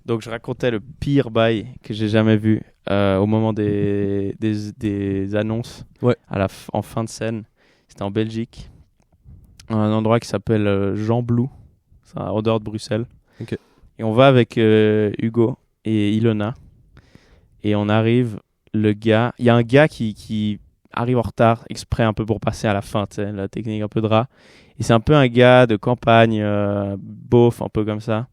Donc je racontais le pire bail que j'ai jamais vu au moment des annonces en fin de scène. C'était en Belgique, un endroit qui s'appelle Jean Blou, c'est en dehors de Bruxelles. Okay. Et on va avec Hugo et Ilona. Et on arrive, il y a un gars qui arrive en retard exprès un peu pour passer à la fin, tu sais, la technique un peu de rat. Et c'est un peu un gars de campagne, beauf, un peu comme ça.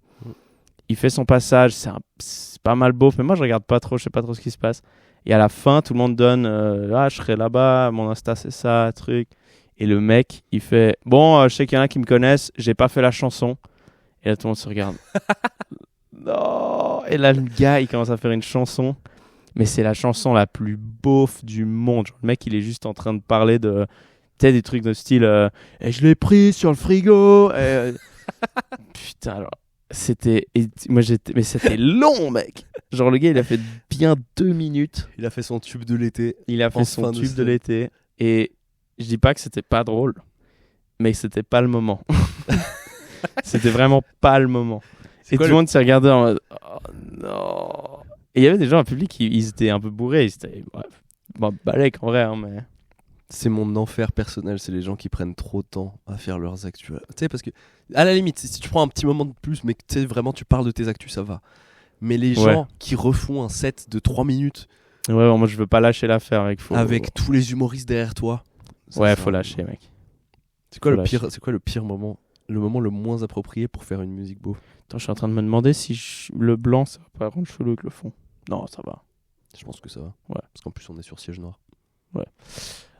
Il fait son passage, c'est pas mal beauf, mais moi je regarde pas trop, je sais pas trop ce qui se passe. Et à la fin, tout le monde donne je serai là-bas, mon Insta c'est ça, truc. Et le mec, il fait bon, je sais qu'il y en a qui me connaissent, j'ai pas fait la chanson. Et là tout le monde se regarde. Non. Et là le gars, il commence à faire une chanson, mais c'est la chanson la plus beauf du monde. Genre, le mec, il est juste en train de parler de des trucs de style et je l'ai pris sur le frigo. Putain, alors. Mais c'était long, mec. Genre le gars, il a fait bien 2 minutes. Il a fait son tube de l'été. Il a fait son tube de l'été. Et je dis pas que c'était pas drôle, mais c'était pas le moment. C'était vraiment pas le moment. Et tout le monde s'est regardé en mode oh non. Et il y avait des gens en public ils étaient un peu bourrés. Ils étaient balèques en vrai, hein, mais. C'est mon enfer personnel, c'est les gens qui prennent trop de temps à faire leurs actus. Tu sais, parce que, à la limite, si tu prends un petit moment de plus, mais que tu sais, vraiment tu parles de tes actus, ça va. Mais les gens qui refont un set de 3 minutes. Ouais, moi je veux pas lâcher l'affaire, mec. Avec tous les humoristes derrière toi. Faut lâcher, mec. C'est quoi le pire moment, le moment le moins approprié pour faire une musique beau? Attends, je suis en train de me demander si le blanc, ça va pas rendre chelou avec le fond. Non, ça va. Je pense que ça va. Ouais. Parce qu'en plus, on est sur siège noir. Ouais.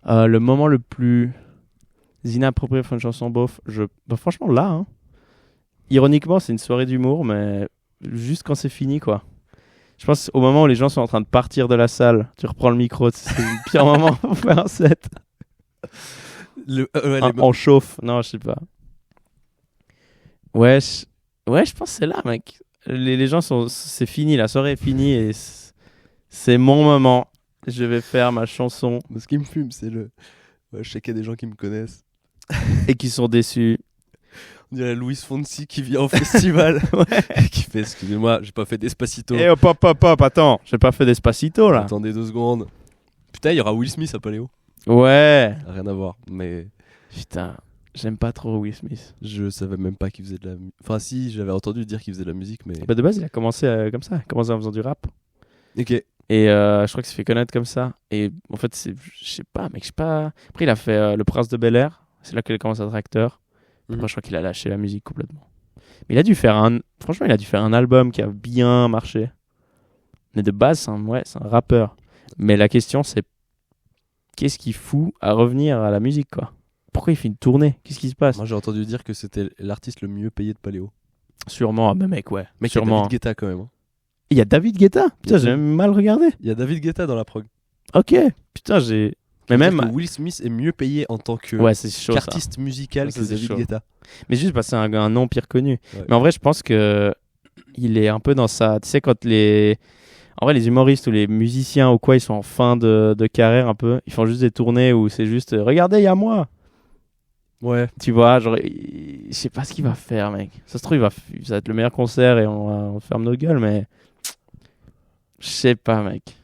Le moment le plus inapproprié pour une chanson beauf, franchement là, hein. Ironiquement, c'est une soirée d'humour, mais juste quand c'est fini, quoi. Je pense au moment où les gens sont en train de partir de la salle, tu reprends le micro, c'est le pire moment pour faire un set. En chauffe, non, je sais pas. Ouais, je pense que c'est là, mec. Les gens c'est fini, la soirée est finie et c'est mon moment. Je vais faire ma chanson. Ce qui me fume, c'est je sais qu'il y a des gens qui me connaissent. Et qui sont déçus. On dirait Luis Fonsi qui vient au festival. Qui fait, excusez-moi, j'ai pas fait Despacito. Eh hop, attends, j'ai pas fait Despacito là. Attendez 2 secondes. Putain, il y aura Will Smith à Paléo. Ouais. Rien à voir, mais... Putain, j'aime pas trop Will Smith. Je savais même pas qu'il faisait de la musique. Enfin si, j'avais entendu dire qu'il faisait de la musique, mais... De base, il a commencé comme ça. Il a commencé en faisant du rap. Ok. Et je crois qu'il s'est fait connaître comme ça. Et en fait, je sais pas, mec, Après, il a fait Le Prince de Bel-Air. C'est là qu'il a commencé à être acteur. Après, je crois qu'il a lâché la musique complètement. Mais il a dû faire un album qui a bien marché. Mais de base, c'est un rappeur. Mais la question, c'est qu'est-ce qu'il fout à revenir à la musique, quoi? Pourquoi il fait une tournée? Qu'est-ce qui se passe? Moi, j'ai entendu dire que c'était l'artiste le mieux payé de Paléo. Sûrement, mais mec, ouais. Mec, sûrement. Il y a David Guetta quand même. Hein. Il y a David Guetta? Putain, j'ai même mal regardé. Il y a David Guetta dans la prog. Ok. Putain, Mais même Will Smith est mieux payé en tant qu'artiste musical que David Guetta. Mais juste parce que c'est un nom pire connu. Ouais. Mais en vrai, je pense que il est un peu dans ça. Tu sais, quand les humoristes ou les musiciens ou quoi, ils sont en fin de carrière un peu, ils font juste des tournées où c'est juste regardez, il y a moi. Ouais. Tu vois, genre, je sais pas ce qu'il va faire, mec. Ça se trouve, ça va être le meilleur concert et on ferme nos gueules, mais je sais pas, mec.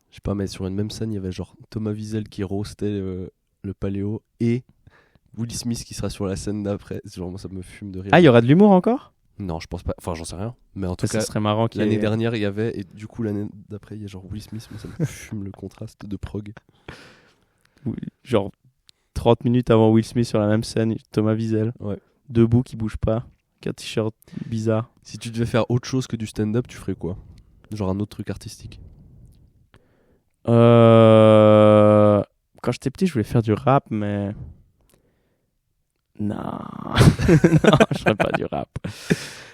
Je sais pas, mais sur une même scène, il y avait genre Thomas Wiesel qui roastait le Paléo et Will Smith qui sera sur la scène d'après. Genre, moi, ça me fume de rire. Ah, il y aura de l'humour encore? Non, je pense pas. Enfin, j'en sais rien. Mais en tout cas, ça serait marrant l'année dernière, il y avait. Et du coup, l'année d'après, il y a genre Will Smith. Mais ça me fume le contraste de prog. Genre 30 minutes avant Will Smith sur la même scène, Thomas Wiesel. Ouais. Debout qui bouge pas. Avec un t-shirt bizarre. Si tu devais faire autre chose que du stand-up, tu ferais quoi? Genre un autre truc artistique? Quand j'étais petit, je voulais faire du rap, mais... Non, non, je ferais pas du rap.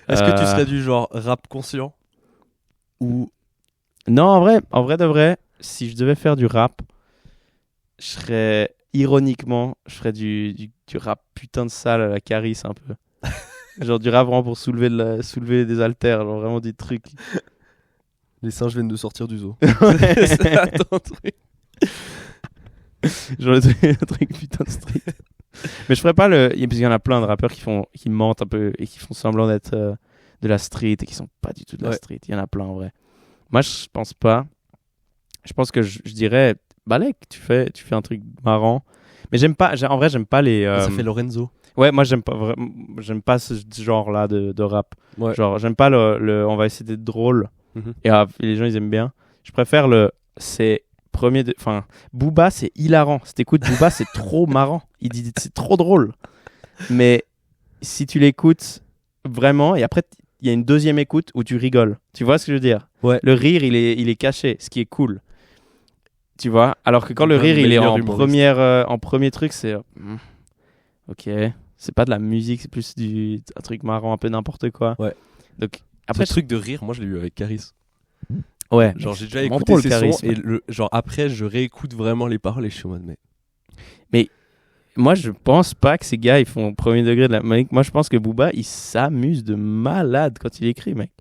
Est-ce que tu serais du genre rap conscient? Ou... Non, en vrai de vrai, si je devais faire du rap, je ferais du rap putain de sale à la Caris un peu. Genre du rap vraiment pour soulever des haltères, genre vraiment des trucs... Les singes viennent de sortir du zoo. C'est un truc. Genre le truc putain de street. Mais je ferais pas parce qu'il y en a plein de rappeurs qui mentent un peu et qui font semblant de de la street et qui sont pas du tout de la Ouais. street. Il y en a plein en vrai. Moi, je pense pas. Je pense que je dirais, Balek, tu fais un truc marrant. Mais en vrai, j'aime pas les. Ça fait Lorenzo. Ouais, moi, j'aime pas ce genre-là de rap. Ouais. Genre, j'aime pas on va essayer d'être drôle. Mhm. Et les gens, ils aiment bien. Je préfère Booba, c'est hilarant. Si t'écoutes Booba, c'est trop marrant. C'est trop drôle. Mais si tu l'écoutes vraiment, et après, il y a une deuxième écoute où tu rigoles. Tu vois ce que je veux dire? Ouais. Le rire, il est caché, ce qui est cool. Tu vois? Alors que quand le Un rire, il est meilleur en humoriste. premier truc, c'est... ok, c'est pas de la musique, c'est plus un truc marrant, un peu n'importe quoi. Ouais. Donc, Après, ce truc de rire, moi, je l'ai eu avec Caris. ouais. Genre, j'ai déjà Vraiment écouté drôle, ses Caris, sons, et genre, après, je réécoute vraiment les paroles et je suis en mode, mais... Moi, je pense pas que ces gars, ils font premier degré de la musique. Moi, je pense que Booba, il s'amuse de malade quand il écrit, mec.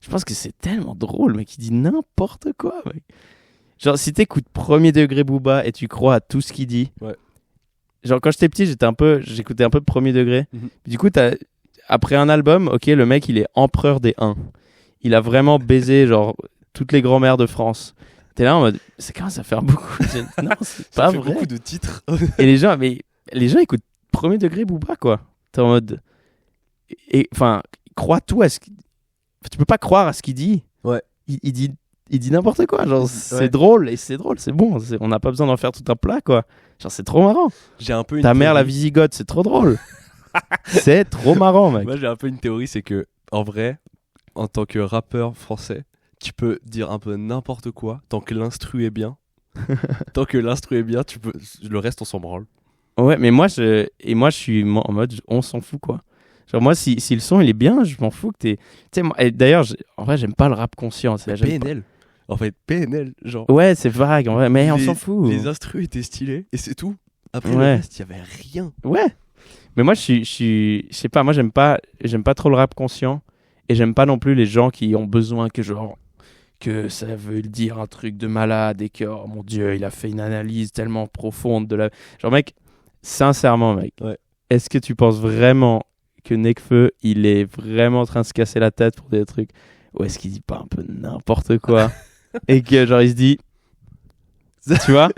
Je pense que c'est tellement drôle, mec. Il dit n'importe quoi, mec. Genre, si t'écoutes premier degré Booba et tu crois à tout ce qu'il dit. Ouais. Genre, quand j'étais petit, j'écoutais un peu premier degré. Mhm. Du coup, après un album, ok, le mec, il est empereur des 1. Il a vraiment baisé, genre, toutes les grand-mères de France. T'es là en mode, ça commence à faire beaucoup. Non, c'est pas Ça fait vrai. beaucoup de titres. Et les gens écoutent premier degré Booba, quoi. T'es en mode. Enfin, crois tout à ce qu'il. Tu peux pas croire à ce qu'il dit. Ouais. Il dit n'importe quoi. Genre, c'est Ouais. drôle et c'est drôle, c'est bon. On n'a pas besoin d'en faire tout un plat, quoi. Genre, c'est trop marrant. J'ai un peu une Ta mère, la théorie. Visigoth, c'est trop drôle. C'est trop marrant, mec. Moi, j'ai un peu une théorie, c'est que, en vrai, en tant que rappeur français, tu peux dire un peu n'importe quoi tant que l'instru est bien. Tant que l'instru est bien, le reste, on s'en branle. Ouais, mais moi, je suis en mode, on s'en fout, quoi. Genre, moi, si le son, il est bien, je m'en fous que t'es. Tu sais, et d'ailleurs, en vrai, j'aime pas le rap conscient. J'aime pas- PNL. En fait, PNL, genre. Ouais, c'est vague, en vrai, mais on s'en fout. Les instrus étaient stylés et c'est tout. Après Ouais. le reste, il y avait rien. Ouais. Mais moi, je sais pas, moi, j'aime pas trop le rap conscient et j'aime pas non plus les gens qui ont besoin que ça veut dire un truc de malade et que, oh mon Dieu, il a fait une analyse tellement profonde de la. Genre, mec, sincèrement, mec, Ouais. est-ce que tu penses vraiment que Nekfeu, il est vraiment en train de se casser la tête pour des trucs ou est-ce qu'il dit pas un peu n'importe quoi et que, genre, il se dit. Tu vois?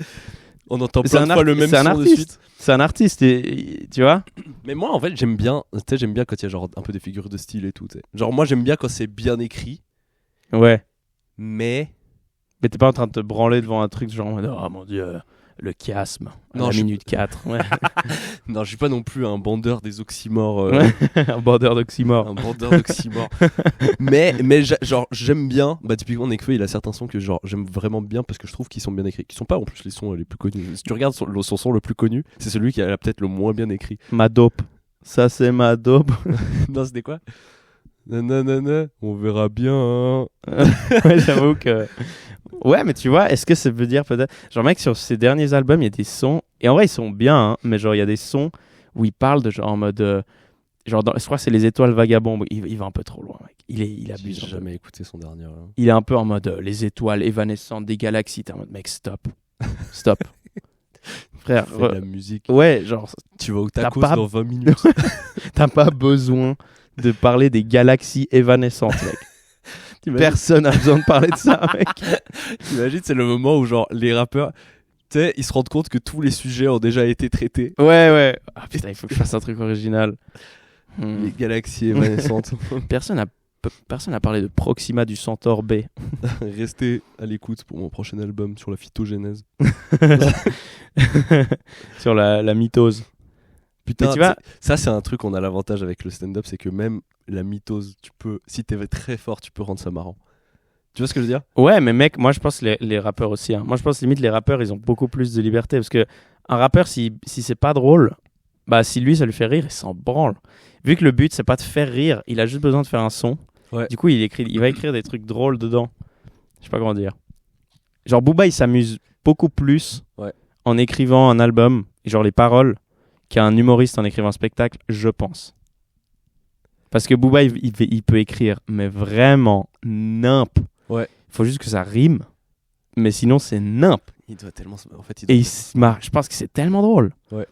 On entend C'est plein de fois le même c'est un son de artiste. suite. C'est un artiste, et, tu vois? Mais moi, en fait, j'aime bien quand il y a genre un peu des figures de style et tout. Tu sais. Genre, moi, j'aime bien quand c'est bien écrit, Ouais. mais Mais t'es pas en train de te branler devant un truc genre, oh mon Dieu, le chiasme, à Non, la je- minute 4. Ouais. non, je suis pas non plus un bandeur des oxymores. Ouais. Un border d'oxymore. Un bandeur d'oxymores. mais genre, j'aime bien. Bah, typiquement, Nekfeu, il a certains sons que genre j'aime vraiment bien parce que je trouve qu'ils sont bien écrits. Qui sont pas en plus les sons les plus connus. Si tu regardes son son le plus connu, c'est celui qui a peut-être le moins bien écrit. Ma dope. Ça, c'est ma dope. Non, c'était quoi? Nanana, on verra bien. Hein. Ouais, j'avoue que. Ouais, mais tu vois, est-ce que ça veut dire peut-être. Genre, mec, sur ses derniers albums, il y a des sons. Et en vrai, ils sont bien, hein, mais genre, il y a des sons où il parle de genre en mode. Genre, je crois que c'est Les Étoiles Vagabondes. Il va un peu trop loin, mec. Il abuse. J'ai un peu. jamais écouté son dernier. Là. Il est un peu en mode Les étoiles évanescentes des galaxies. T'es en mode, mec, stop. Stop. Frère, Il fait de la musique. ouais, genre, Tu vas au T'as tacos pas- dans 20 minutes. t'as pas besoin de parler des galaxies évanescentes, mec. T'imagines, Personne n'a besoin de parler de ça, mec. t'imagines, c'est le moment où genre les rappeurs, tu sais, ils se rendent compte que tous les sujets ont déjà été traités. Ouais. Ah putain, il faut que je fasse un truc original. Les galaxies évanescentes. Personne n'a parlé de Proxima du Centaure B. Restez à l'écoute pour mon prochain album sur la phytogénèse. Sur la mitose. Putain, Mais tu vois- ça c'est un truc qu'on a l'avantage avec le stand-up, c'est que même la mitose, tu peux, si t'es très fort, tu peux rendre ça marrant. Tu vois ce que je veux dire? Ouais, mais mec, moi je pense les rappeurs aussi. Hein. Moi je pense limite les rappeurs, ils ont beaucoup plus de liberté. Parce que un rappeur, si c'est pas drôle, bah si lui ça lui fait rire, il s'en branle. Vu que le but c'est pas de faire rire, il a juste besoin de faire un son. Ouais. Du coup, il va écrire des trucs drôles dedans. Je sais pas comment dire. Genre Booba, il s'amuse beaucoup plus Ouais. en écrivant un album, genre les paroles, qu'un humoriste en écrivant un spectacle, je pense. Parce que Booba, il peut écrire, mais vraiment nimp. Ouais. Il faut juste que ça rime, mais sinon c'est nimp. Il doit tellement. En fait, Et il se marre. Je pense que c'est tellement drôle. Ouais.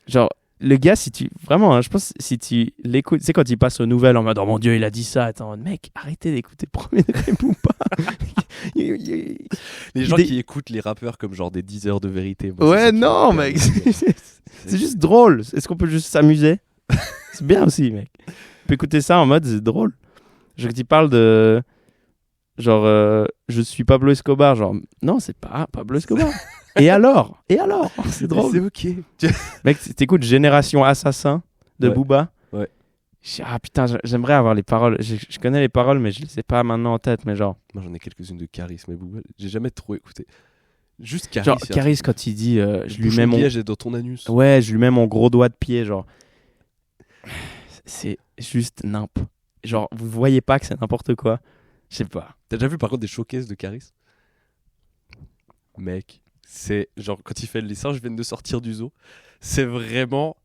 Genre, le gars, si tu vraiment, hein, je pense si tu l'écoutes, tu sais quand il passe aux nouvelles en mode oh mon dieu, il a dit ça, attends, mec, arrêtez d'écouter Premier Degré Booba. Les gens qui écoutent les rappeurs comme genre des 10 heures de vérité. Moi, ouais, non, mec, c'est juste drôle. Est-ce qu'on peut juste s'amuser? C'est bien aussi, mec. Tu peux écouter ça en mode c'est drôle. Genre que tu parles de genre je suis Pablo Escobar, genre non, c'est pas Pablo Escobar. Et alors c'est drôle. C'est ok. Mec, t'écoutes Génération Assassin de Booba. Ouais. Ah putain, j'aimerais avoir les paroles. Je connais les paroles, mais je les sais pas maintenant en tête. Mais genre. Moi, j'en ai quelques-unes de Caris, mais Booba, j'ai jamais trop écouté. Juste Caris. Genre, Caris, quand il dit je lui mets mon. Piège est dans ton anus. Ouais, je lui mets mon gros doigt de pied, genre. C'est juste nimp. Genre, vous voyez pas que c'est n'importe quoi. Je sais pas. T'as déjà vu par contre des showcases de Caris? Mec. C'est genre quand il fait les singes viennent de sortir du zoo, c'est vraiment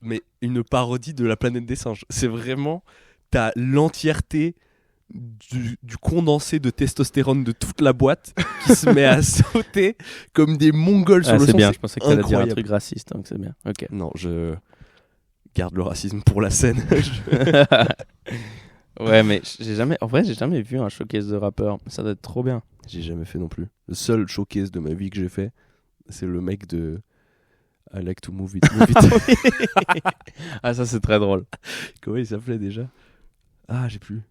mais une parodie de la planète des singes. C'est vraiment t'as l'entièreté du condensé de testostérone de toute la boîte qui se met à sauter comme des mongols sur le son. C'est bien, je pensais que t'allais dire un incroyable. truc raciste, donc c'est bien. Ok. Non, je garde le racisme pour la scène. Ouais, mais j'ai jamais vu un showcase de rappeur. Ça doit être trop bien. J'ai jamais fait non plus. Le seul showcase de ma vie que j'ai fait, c'est le mec de I like to move it. Ah, ça c'est très drôle. Comment il s'appelait déjà? Ah, j'ai plus.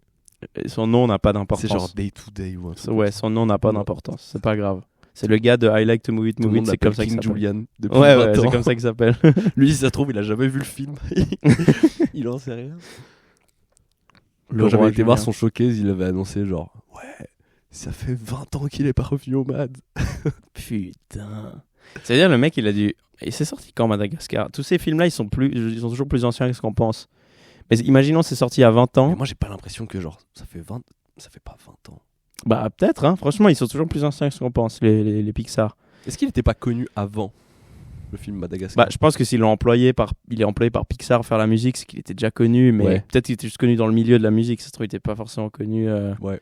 Et son nom n'a pas d'importance. C'est genre Day to Day ou un truc. Ouais, son nom n'a pas d'importance. C'est pas grave. C'est le gars de I like to move it, c'est comme ça qu'il s'appelle. Julian depuis Ouais, 20 ans. c'est comme ça qu'il s'appelle. Lui, si ça se trouve, il a jamais vu le film. Il en sait rien. Quand Le j'avais roi été voir Julien. son showcase, il avait annoncé genre ouais, ça fait 20 ans qu'il est pas revenu au MAD. Putain. C'est-à-dire le mec il a dû. Et c'est sorti quand Madagascar? Tous ces films-là ils sont toujours plus anciens que ce qu'on pense. Mais imaginons c'est sorti il y a 20 ans. Mais moi j'ai pas l'impression que genre ça fait pas 20 ans. Bah peut-être hein. Franchement ils sont toujours plus anciens que ce qu'on pense les Pixar. Est-ce qu'il était pas connu avant le film Madagascar? Bah je pense que s'il est employé par Pixar pour faire la musique, c'est qu'il était déjà connu, mais Ouais. peut-être qu'il était juste connu dans le milieu de la musique. Ça se trouve il était pas forcément connu. Ouais.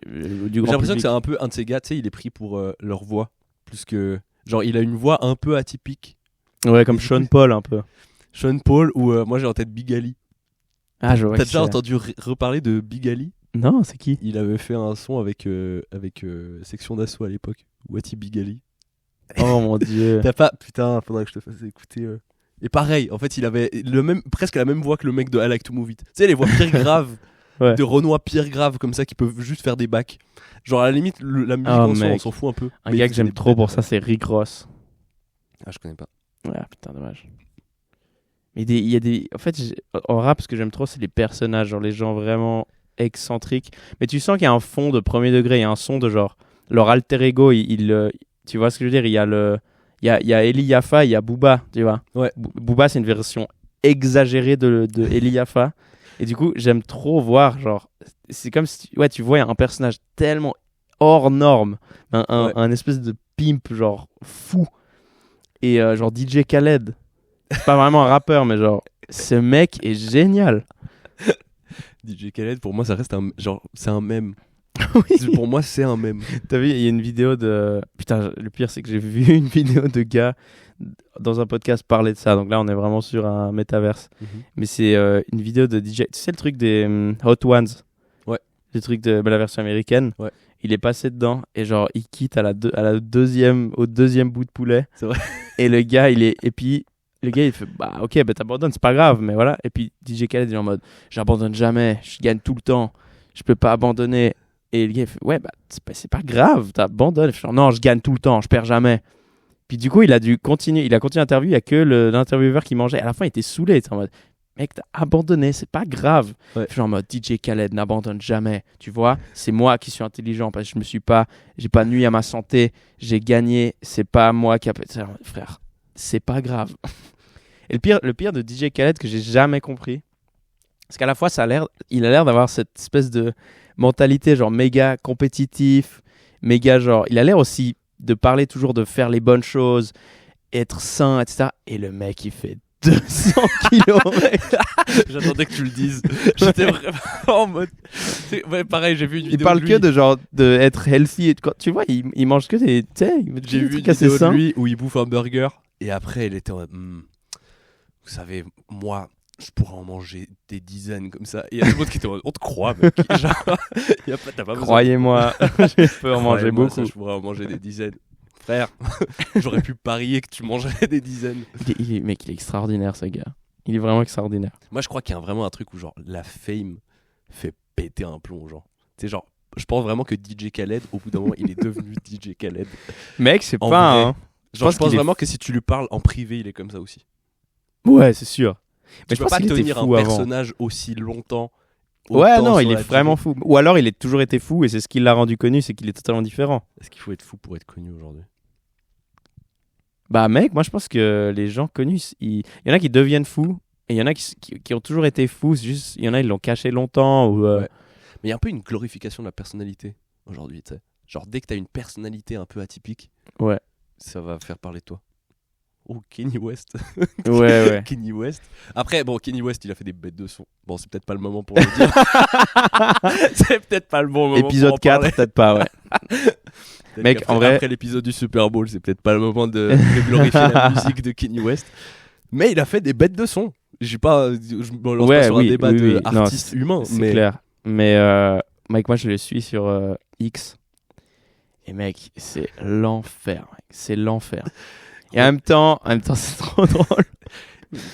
Du J'ai grand l'impression public. que c'est un peu un de ces gars, tu sais, il est pris pour leur voix plus que genre il a une voix un peu atypique. Ouais, comme Sean Paul un peu. Sean Paul ou moi j'ai en tête Big Ali. Ah je vois. T'as qui déjà c'est. entendu reparler de Big Ali? Non, c'est qui? Il avait fait un son avec Section d'Assaut à l'époque. Wati Big Ali. Oh mon dieu. T'as pas putain, faudrait que je te fasse écouter. Et pareil, en fait, il avait presque la même voix que le mec de I Like to Move It. Tu sais les voix pire graves Ouais. de Renoir pire graves comme ça qui peuvent juste faire des bacs. Genre à la limite la musique Oh, en soi, on mec. s'en fout un peu. Un Mais gars il que faisait j'aime des trop bêtes. pour ça, c'est Rick Ross. Ah, je connais pas. Ouais, putain, dommage. Mais il y a des. En fait, en rap, ce que j'aime trop, c'est les personnages, genre les gens vraiment excentriques. Mais tu sens qu'il y a un fond de premier degré, il y a un son de genre. Leur alter ego, tu vois ce que je veux dire? Il y a il y a Eli Yaffa, il y a Booba, tu vois. Ouais. Booba, c'est une version exagérée de Eli Yaffa. Et du coup, j'aime trop voir, genre. C'est comme si tu vois un personnage tellement hors norme, un espèce de pimp, genre fou. Et genre DJ Khaled. C'est pas vraiment un rappeur, mais genre, ce mec est génial. DJ Khaled, pour moi, ça reste c'est un mème. Oui. Pour moi, c'est un mème. T'as vu, il y a une vidéo de. Putain, le pire, c'est que j'ai vu une vidéo de gars dans un podcast parler de ça. Donc là, on est vraiment sur un métaverse. Mais c'est une vidéo de DJ. Tu sais, le truc des Hot Ones? Ouais. Le truc de la version américaine? Ouais. Il est passé dedans et genre, il quitte au deuxième bout de poulet. C'est vrai. Et le gars, et puis. Le gars il fait bah ok bah t'abandonnes, c'est pas grave, mais voilà. Et puis DJ Khaled il est en mode j'abandonne jamais, je gagne tout le temps, je peux pas abandonner. Et le gars il fait ouais bah c'est pas grave, t'abandonnes. Je fais non, je gagne tout le temps, je perds jamais. Puis du coup il a continué l'interview, il y a que l'intervieweur qui mangeait. À la fin il était saoulé, il était en mode mec t'as abandonné, c'est pas grave. Ouais. Je suis en mode DJ Khaled n'abandonne jamais, tu vois, c'est moi qui suis intelligent parce que j'ai pas nuit à ma santé, j'ai gagné, c'est pas moi qui a frère, c'est pas grave. Et le pire de DJ Khaled que j'ai jamais compris, c'est qu'à la fois il a l'air d'avoir cette espèce de mentalité genre méga compétitif, méga genre, il a l'air aussi de parler toujours de faire les bonnes choses, être sain, etc. Et le mec il fait 200 kilos, mec. J'attendais que tu le dises. J'étais vraiment en mode. Ouais, pareil, j'ai vu une vidéo. Il parle de que lui. de genre de être healthy. Tu vois, il mange que des. Tu sais, il met J'ai des vu une trucs assez vidéo de sains. lui où il bouffe un burger et après il était en mode. vous savez, moi, je pourrais en manger des dizaines comme ça. Et il y a d'autres qui étaient en mode, on te croit, mec. Genre, t'as pas besoin. Croyez-moi, je peux en manger beaucoup. Ça, je pourrais en manger des dizaines. Frère, j'aurais pu parier que tu mangerais des dizaines. Mec, il est extraordinaire, ce gars. Il est vraiment extraordinaire. Moi, je crois qu'il y a vraiment un truc où, genre, la fame fait péter un plomb, genre. Tu sais, genre, je pense vraiment que DJ Khaled, au bout d'un moment, il est devenu DJ Khaled. Mec, c'est En pas vrai. un. Genre, je pense vraiment que si tu lui parles en privé, il est comme ça aussi. Ouais, c'est sûr. Mais Tu je peux pense pas qu'il était tenir un fou avant. personnage aussi longtemps. Ouais, autant non, sur il est la vraiment durée. fou. Ou alors, il a toujours été fou et c'est ce qui l'a rendu connu, c'est qu'il est totalement différent. Est-ce qu'il faut être fou pour être connu aujourd'hui? Bah, mec, moi, je pense que les gens connus, il y en a qui deviennent fous et il y en a qui ont toujours été fous. C'est juste, il y en a, ils l'ont caché longtemps. Ou, Ouais. Mais il y a un peu une glorification de la personnalité aujourd'hui, tu sais. Genre, dès que t'as une personnalité un peu atypique, Ouais. ça va faire parler de toi. Oh, Kanye West. Ouais. Kenny West. Après, bon, Kenny West, il a fait des bêtes de son. Bon, c'est peut-être pas le moment pour le dire. C'est peut-être pas le bon moment Épisode pour en 4, parler. peut-être pas, ouais. Peut-être Mec, qu'après- en vrai- Après l'épisode du Super Bowl, c'est peut-être pas le moment de glorifier la musique de Kenny West. Mais il a fait des bêtes de son. Je me lance pas sur un débat oui. de Non, artiste humain. C'est Mais clair. Mais mec, moi je le suis sur X. Et mec, c'est l'enfer. Mec. C'est l'enfer. Et en même temps, c'est trop drôle.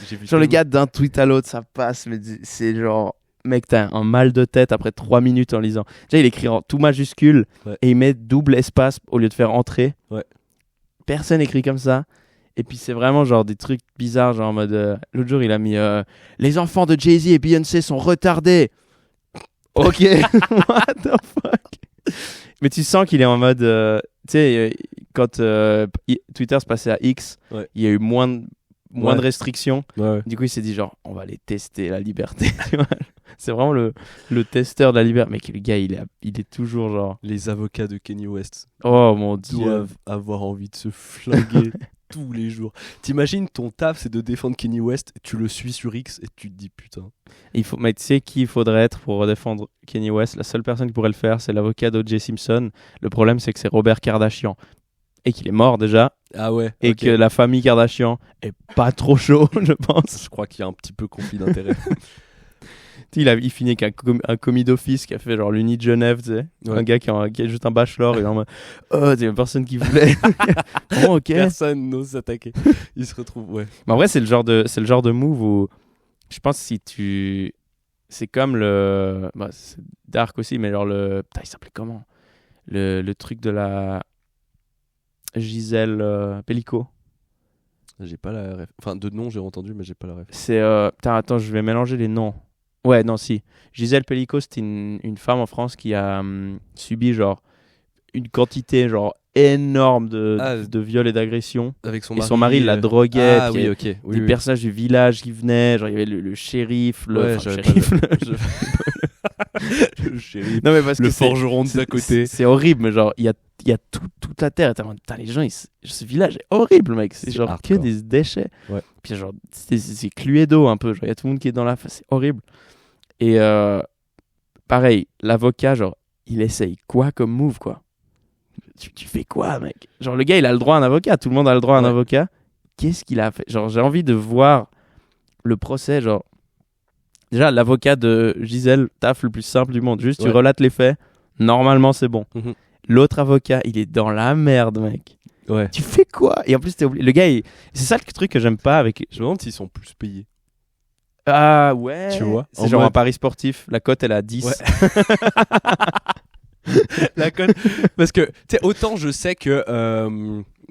j'ai vu Genre le tellement- gars d'un tweet à l'autre, ça passe. Mais c'est genre, mec, t'as un mal de tête après 3 minutes en lisant. Déjà, il écrit en tout majuscule Ouais. et il met double espace au lieu de faire entrée. Ouais. Personne écrit comme ça. Et puis c'est vraiment genre des trucs bizarres, genre en mode... l'autre jour, il a mis les enfants de Jay-Z et Beyoncé sont retardés. Ok, what the fuck. Mais tu sens qu'il est en mode... tu sais, quand Twitter se passait à X, Ouais. il y a eu moins de Ouais. restrictions. Ouais. Du coup, il s'est dit genre, on va les tester, la liberté. Tu vois. C'est vraiment le testeur de la liberté. Mec, le gars, il est toujours genre... Les avocats de Kanye West Oh mon dieu. doivent avoir envie de se flinguer tous les jours. T'imagines, ton taf, c'est de défendre Kanye West, tu le suis sur X et tu te dis putain. Mais tu sais qui il faudrait être pour défendre Kanye West? La seule personne qui pourrait le faire, c'est l'avocat d'O.J. Simpson. Le problème, c'est que c'est Robert Kardashian. Et qu'il est mort déjà. Ah ouais. Et ok. que la famille Kardashian est pas trop chaud, je pense. Je crois qu'il y a un petit peu conflit d'intérêt. Il finit avec un commis d'office qui a fait genre l'Uni de Genève, tu sais. Ouais. Un gars qui a juste un bachelor. Il est en mode, oh, il y a personne qui voulait. Oh, ok. Personne n'ose s'attaquer. Il se retrouve, ouais. Mais en vrai, c'est le genre de move où je pense si tu... C'est comme le... Bah, c'est dark aussi, mais genre le... Putain, il s'appelait comment? Le truc de la... Gisèle Pellico. J'ai pas la ref. Enfin, de nom, j'ai entendu, mais j'ai pas la ref. C'est... Putain, attends, je vais mélanger les noms. Ouais, non, si. Gisèle Pellico, c'était une femme en France qui a subi genre une quantité genre énorme de viols et d'agressions. Avec son Et mari. son mari la droguait. Ah puis oui, il y ok. avait Oui, des oui. personnages du village qui venaient. Genre, il y avait le shérif, Ouais, enfin, j'avais shérif, pas Le shérif. Non, mais parce Le que c'est- forgeron d'à côté. C'est horrible, mais genre, il y a toute la terre. Et t'es en mode, putain, les gens, ce village est horrible, mec. C'est C'est genre hardcore. que des déchets. Ouais. Puis genre, c'est Cluedo un peu. Genre, il y a tout le monde qui est dans la face. C'est horrible. Et pareil, l'avocat, genre, il essaye quoi comme move, quoi? Tu fais quoi, mec? Genre, le gars, il a le droit à un avocat. Tout le monde a le droit à un Ouais. avocat. Qu'est-ce qu'il a fait? Genre, j'ai envie de voir le procès, genre. Déjà, l'avocat de Gisèle, taf le plus simple du monde. Juste, tu Ouais. relates les faits. Normalement, c'est bon. Mhm. L'autre avocat, il est dans la merde, mec. Ouais. Tu fais quoi? Et en plus, t'es oublié. Le gars, c'est ça le truc que j'aime pas avec. Je me demande s'ils sont plus payés. Ah ouais. Tu vois, C'est en genre mode- un pari sportif. La cote, elle est à 10. Ouais. La conne. Parce que, tu sais, autant je sais que.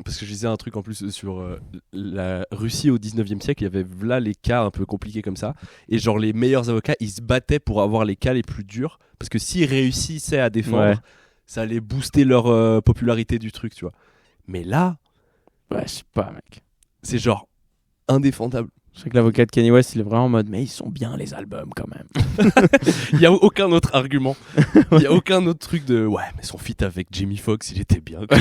Parce que je disais un truc en plus sur la Russie au 19e siècle, il y avait là les cas un peu compliqués comme ça. Et genre, les meilleurs avocats, ils se battaient pour avoir les cas les plus durs. Parce que s'ils réussissaient à défendre, Ouais. ça allait booster leur popularité du truc, tu vois. Mais là, Ouais, je sais pas, mec. c'est genre indéfendable. Je sais que l'avocat de Kanye West, il est vraiment en mode, mais ils sont bien les albums quand même. Il n'y a aucun autre argument. Il n'y a aucun autre truc de. Ouais, mais son feat avec Jamie Foxx, il était bien. Quoi.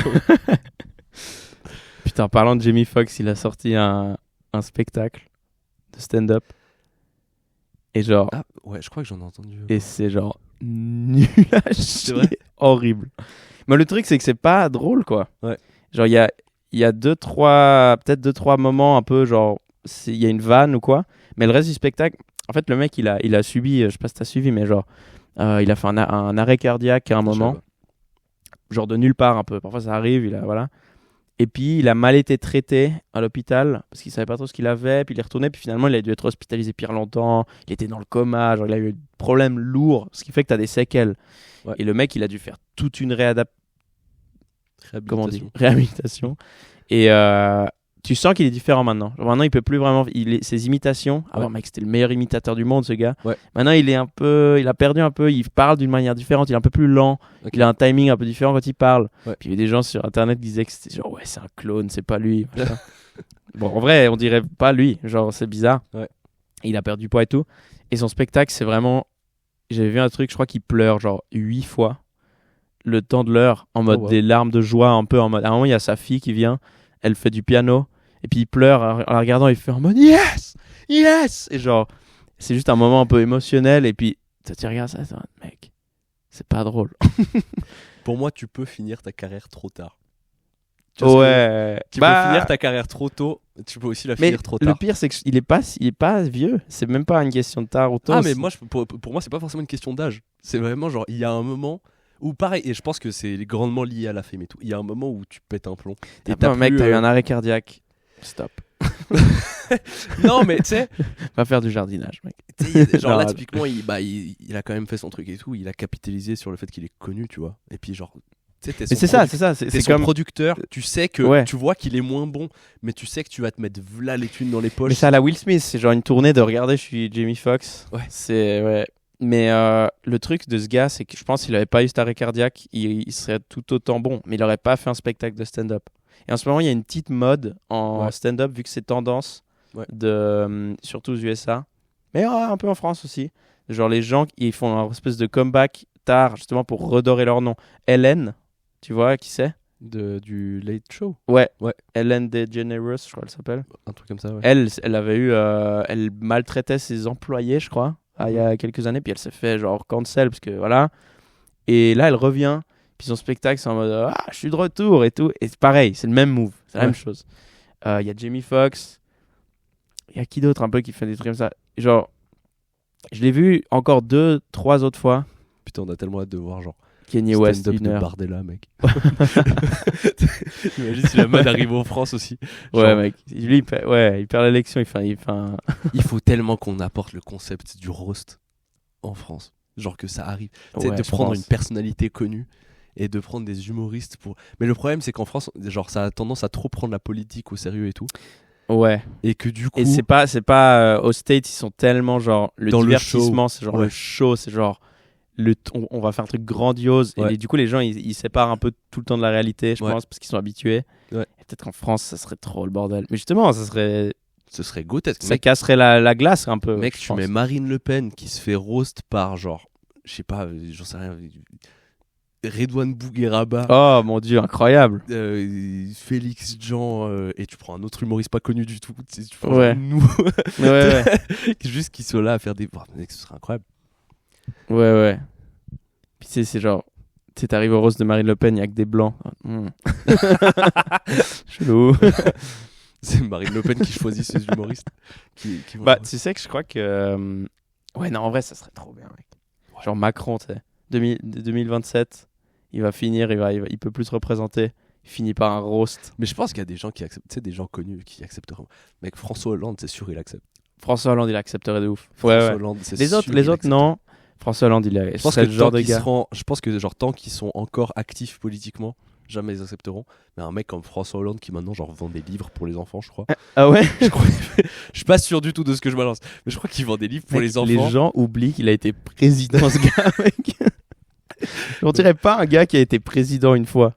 Putain, en parlant de Jamie Foxx, il a sorti un spectacle de stand-up. Et genre, Ah, ouais, je crois que j'en ai entendu. et c'est genre nul à chier. vrai Horrible. Mais le truc, c'est que c'est pas drôle, quoi. Ouais. Genre, il y a peut-être 2-3 moments un peu genre il y a une vanne ou quoi. Mais le reste du spectacle, en fait, le mec, il a subi, je sais pas si t'as suivi, mais genre, il a fait un arrêt cardiaque à un moment, genre de nulle part un peu. Parfois, ça arrive, voilà. Et puis, il a mal été traité à l'hôpital parce qu'il savait pas trop ce qu'il avait. Puis, il est retourné. Puis, finalement, il a dû être hospitalisé pire longtemps. Il était dans le coma. Genre, il a eu des problèmes lourds, ce qui fait que tu as des séquelles. Ouais. Et le mec, il a dû faire toute une réhabilitation. Et tu sens qu'il est différent maintenant. Genre, maintenant, il peut plus vraiment. Ses imitations. Avant, mec, c'était le meilleur imitateur du monde, ce gars. Ouais. Maintenant, il a perdu un peu. Il parle d'une manière différente. Il est un peu plus lent. Okay. Il a un timing un peu différent quand il parle. Ouais. Puis il y avait des gens sur Internet qui disaient que c'était genre, ouais, c'est un clone, c'est pas lui. Bon, en vrai, on dirait pas lui. Genre, c'est bizarre. Ouais. Il a perdu poids et tout. Et son spectacle, c'est vraiment. J'avais vu un truc, je crois qu'il pleure genre 8 fois le temps de l'heure en mode des larmes de joie, un peu en mode. À un moment, il y a sa fille qui vient. Elle fait du piano. Et puis il pleure en la regardant, il fait en mode yes, yes. Et genre, c'est juste un moment un peu émotionnel. Et puis tu regardes ça, mec, c'est pas drôle. Pour moi, tu peux finir ta carrière trop tard. Tu peux finir ta carrière trop tôt, tu peux aussi la finir trop tard. Le pire, c'est qu'il est pas vieux. C'est même pas une question de tard ou tôt. Ah, mais moi, pour moi, c'est pas forcément une question d'âge. C'est vraiment genre, il y a un moment où, pareil, et je pense que c'est grandement lié à la fame et tout. Il y a un moment où tu pètes un plomb. Mec, t'as eu un arrêt cardiaque. Stop. Non, mais tu sais, va faire du jardinage, mec. Genre là, typiquement, il a quand même fait son truc et tout. Il a capitalisé sur le fait qu'il est connu, tu vois. Et puis, genre, tu sais, c'est ça. C'est son producteur. Tu sais que tu vois qu'il est moins bon, mais tu sais que tu vas te mettre là les thunes dans les poches. Mais ça, la Will Smith, c'est genre une tournée de regarder, je suis Jamie Foxx. Ouais. C'est Mais le truc de ce gars, c'est que je pense qu'il avait pas eu cet arrêt cardiaque, il serait tout autant bon, mais il aurait pas fait un spectacle de stand-up. Et en ce moment, il y a une petite mode en stand-up, vu que c'est tendance, surtout aux USA, mais un peu en France aussi. Genre les gens, ils font une espèce de comeback tard, justement pour redorer leur nom. Ellen, tu vois qui c'est ? Du Late Show. Ouais. Ellen DeGeneres, je crois qu'elle s'appelle. Un truc comme ça, ouais. Elle avait eu... elle maltraitait ses employés, je crois, il y a quelques années, puis elle s'est fait genre cancel, parce que voilà. Et là, elle revient... Puis son spectacle, c'est en mode je suis de retour et tout. Et c'est pareil, c'est le même move, c'est la même chose. Il y a Jamie Foxx, il y a qui d'autre un peu qui fait des trucs comme ça. Genre, je l'ai vu encore 2-3 autres fois. Putain, on a tellement hâte de voir, genre, Kanye West, stand-up de Bardella, mec. Imagine si la mode arrive en France aussi. Genre... Ouais, mec. Lui, il perd l'élection. Il faut tellement qu'on apporte le concept du roast en France. Genre que ça arrive. De prendre une personnalité connue et de prendre des humoristes pour. Mais le problème, c'est qu'en France, genre, ça a tendance à trop prendre la politique au sérieux et tout. Ouais. Et que du coup. Et c'est pas aux States, ils sont tellement genre le divertissement, c'est genre le show, c'est genre on va faire un truc grandiose. Et du coup, les gens ils séparent un peu tout le temps de la réalité, je pense, parce qu'ils sont habitués. Ouais. Et peut-être qu'en France, ça serait trop le bordel. Mais justement, ce serait grotesque. Ça casserait la glace un peu. Mec, tu mets Marine Le Pen qui se fait roast par genre, je sais pas, j'en sais rien. Redouane Bougueraba. Oh mon dieu, incroyable. Félix Jean et tu prends un autre humoriste pas connu du tout. Tu prends nous. Juste qu'ils soient là à faire des. Mec, ce serait incroyable. Ouais. Puis c'est genre, tu t'arrives au roast de Marine Le Pen, il y a que des blancs. Chelou. C'est Marine Le Pen qui choisit ses humoristes. Qui tu sais que je crois que. Ouais, non, en vrai, ça serait trop bien, mec. Ouais. Genre Macron, tu sais. 2027, il va finir, il peut plus se représenter. Il finit par un roast. Mais je pense qu'il y a des gens qui acceptent, tu sais, des gens connus qui accepteront. Mec, François Hollande, c'est sûr, il accepte. François Hollande, il accepterait de ouf. François Hollande, c'est les autres, non. François Hollande, il est. Je pense que le genre de gars. Je pense que genre tant qu'ils sont encore actifs politiquement, jamais ils accepteront. Mais un mec comme François Hollande qui maintenant genre vend des livres pour les enfants, je crois. Ah ouais. Je suis pas sûr du tout de ce que je balance, mais je crois qu'il vend des livres pour les enfants. Les gens oublient qu'il a été président, ce gars, mec. On dirait pas un gars qui a été président une fois.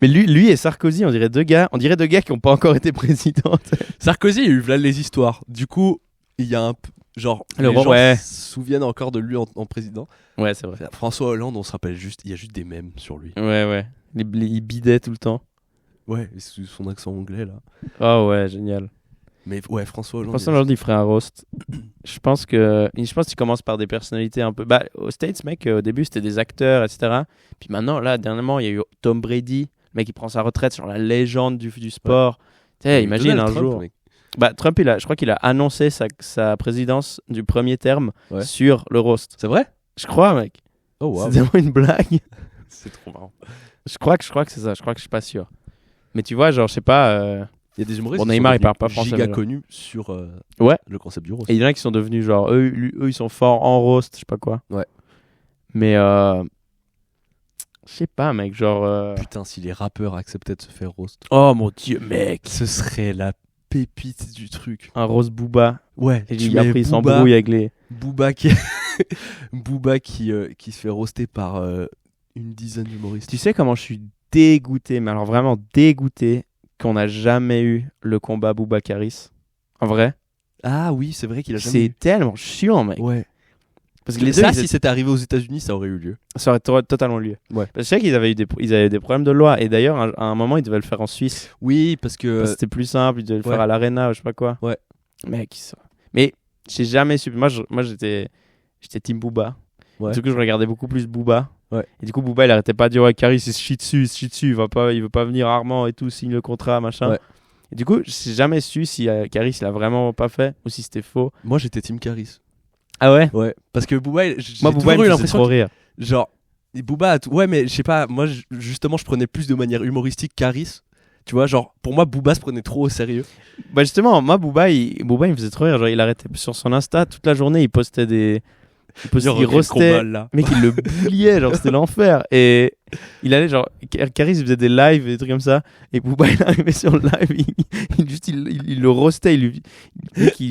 Mais lui et Sarkozy, on dirait deux gars qui n'ont pas encore été présidents. Sarkozy, il y a eu là les histoires. Du coup, il y a un genre les gens se souviennent encore de lui en président. Ouais, c'est vrai. François Hollande, on se rappelle juste, il y a juste des mèmes sur lui. Ouais. Il bidait tout le temps. Ouais, son accent anglais là. Oh ouais, génial. Mais ouais, François Hollande. François Hollande, il ferait un roast. Je pense qu'il commence par des personnalités un peu. Bah, aux States, mec, au début, c'était des acteurs, etc. Puis maintenant, là, dernièrement, il y a eu Tom Brady. Le mec, il prend sa retraite, genre la légende du sport. Tu sais, imagine Donald un Trump, jour. Mec. Bah, Trump, je crois qu'il a annoncé sa présidence du premier terme Ouais. sur le roast. C'est vrai? Je crois, mec. Oh wow. C'est vraiment une blague. C'est trop marrant. Je crois que c'est ça. Je crois que je suis pas sûr. Mais tu vois, genre, je sais pas. Il y a des humoristes Bon, qui Neymar, sont il parle pas devenus français, giga déjà. connus sur Ouais. le concept du roast. Et il y en a qui sont devenus genre, eux, ils sont forts en roast, je sais pas quoi. Ouais. Mais je sais pas, mec, genre. Putain, si les rappeurs acceptaient de se faire roast, Oh mon dieu, mec. ce serait la pépite du truc. Un roast Booba. Ouais, Et tu lui, après, mets il s'embrouille avec les. Booba qui Booba qui se fait roaster par une dizaine d'humoristes. Tu sais comment je suis dégoûté, mais alors vraiment dégoûté, qu'on n'a jamais eu le combat Booba Caris. En vrai, Ah oui, c'est vrai qu'il a jamais c'est eu. tellement chiant, mec. Ouais. Parce que Mais les deux, ça, ils si étaient- c'était arrivé aux États-Unis, ça aurait eu lieu. ça aurait totalement lieu. Ouais. Parce que je sais qu'ils avaient des problèmes de loi. Et d'ailleurs, à un moment, ils devaient le faire en Suisse. Oui, parce que Parce que c'était plus simple, ils devaient le ouais. faire à l'Arena ou je sais pas quoi. Ouais. Mec, mais j'ai jamais su. Moi, j'étais Team Booba. Ouais. Du coup, je regardais beaucoup plus Booba. Ouais. Et du coup, Booba, il arrêtait pas de dire ouais, Caris, il se chie dessus, il veut pas venir Armand et tout, signe le contrat, machin. Ouais. Et du coup, j'ai jamais su si Caris, il a vraiment pas fait ou si c'était faux. moi j'étais Team Caris. Ah ouais? Ouais, parce que Booba, j'ai Moi, Booba, il toujours me eu faisait l'impression trop rire. que, genre Booba ouais, mais je sais pas, moi justement je prenais plus de manière humoristique Caris. Tu vois, genre pour moi Booba se prenait trop au sérieux. Bah justement, moi, Booba, il me faisait trop rire. Genre, il arrêtait sur son Insta toute la journée, il postait des. Genre, Il quel roastait. combat, là. Mec, il le bulliait, genre, c'était l'enfer. Et il allait, genre, Caris, il faisait des lives et des trucs comme ça. Et Booba, il arrivait sur le live, il le roastait,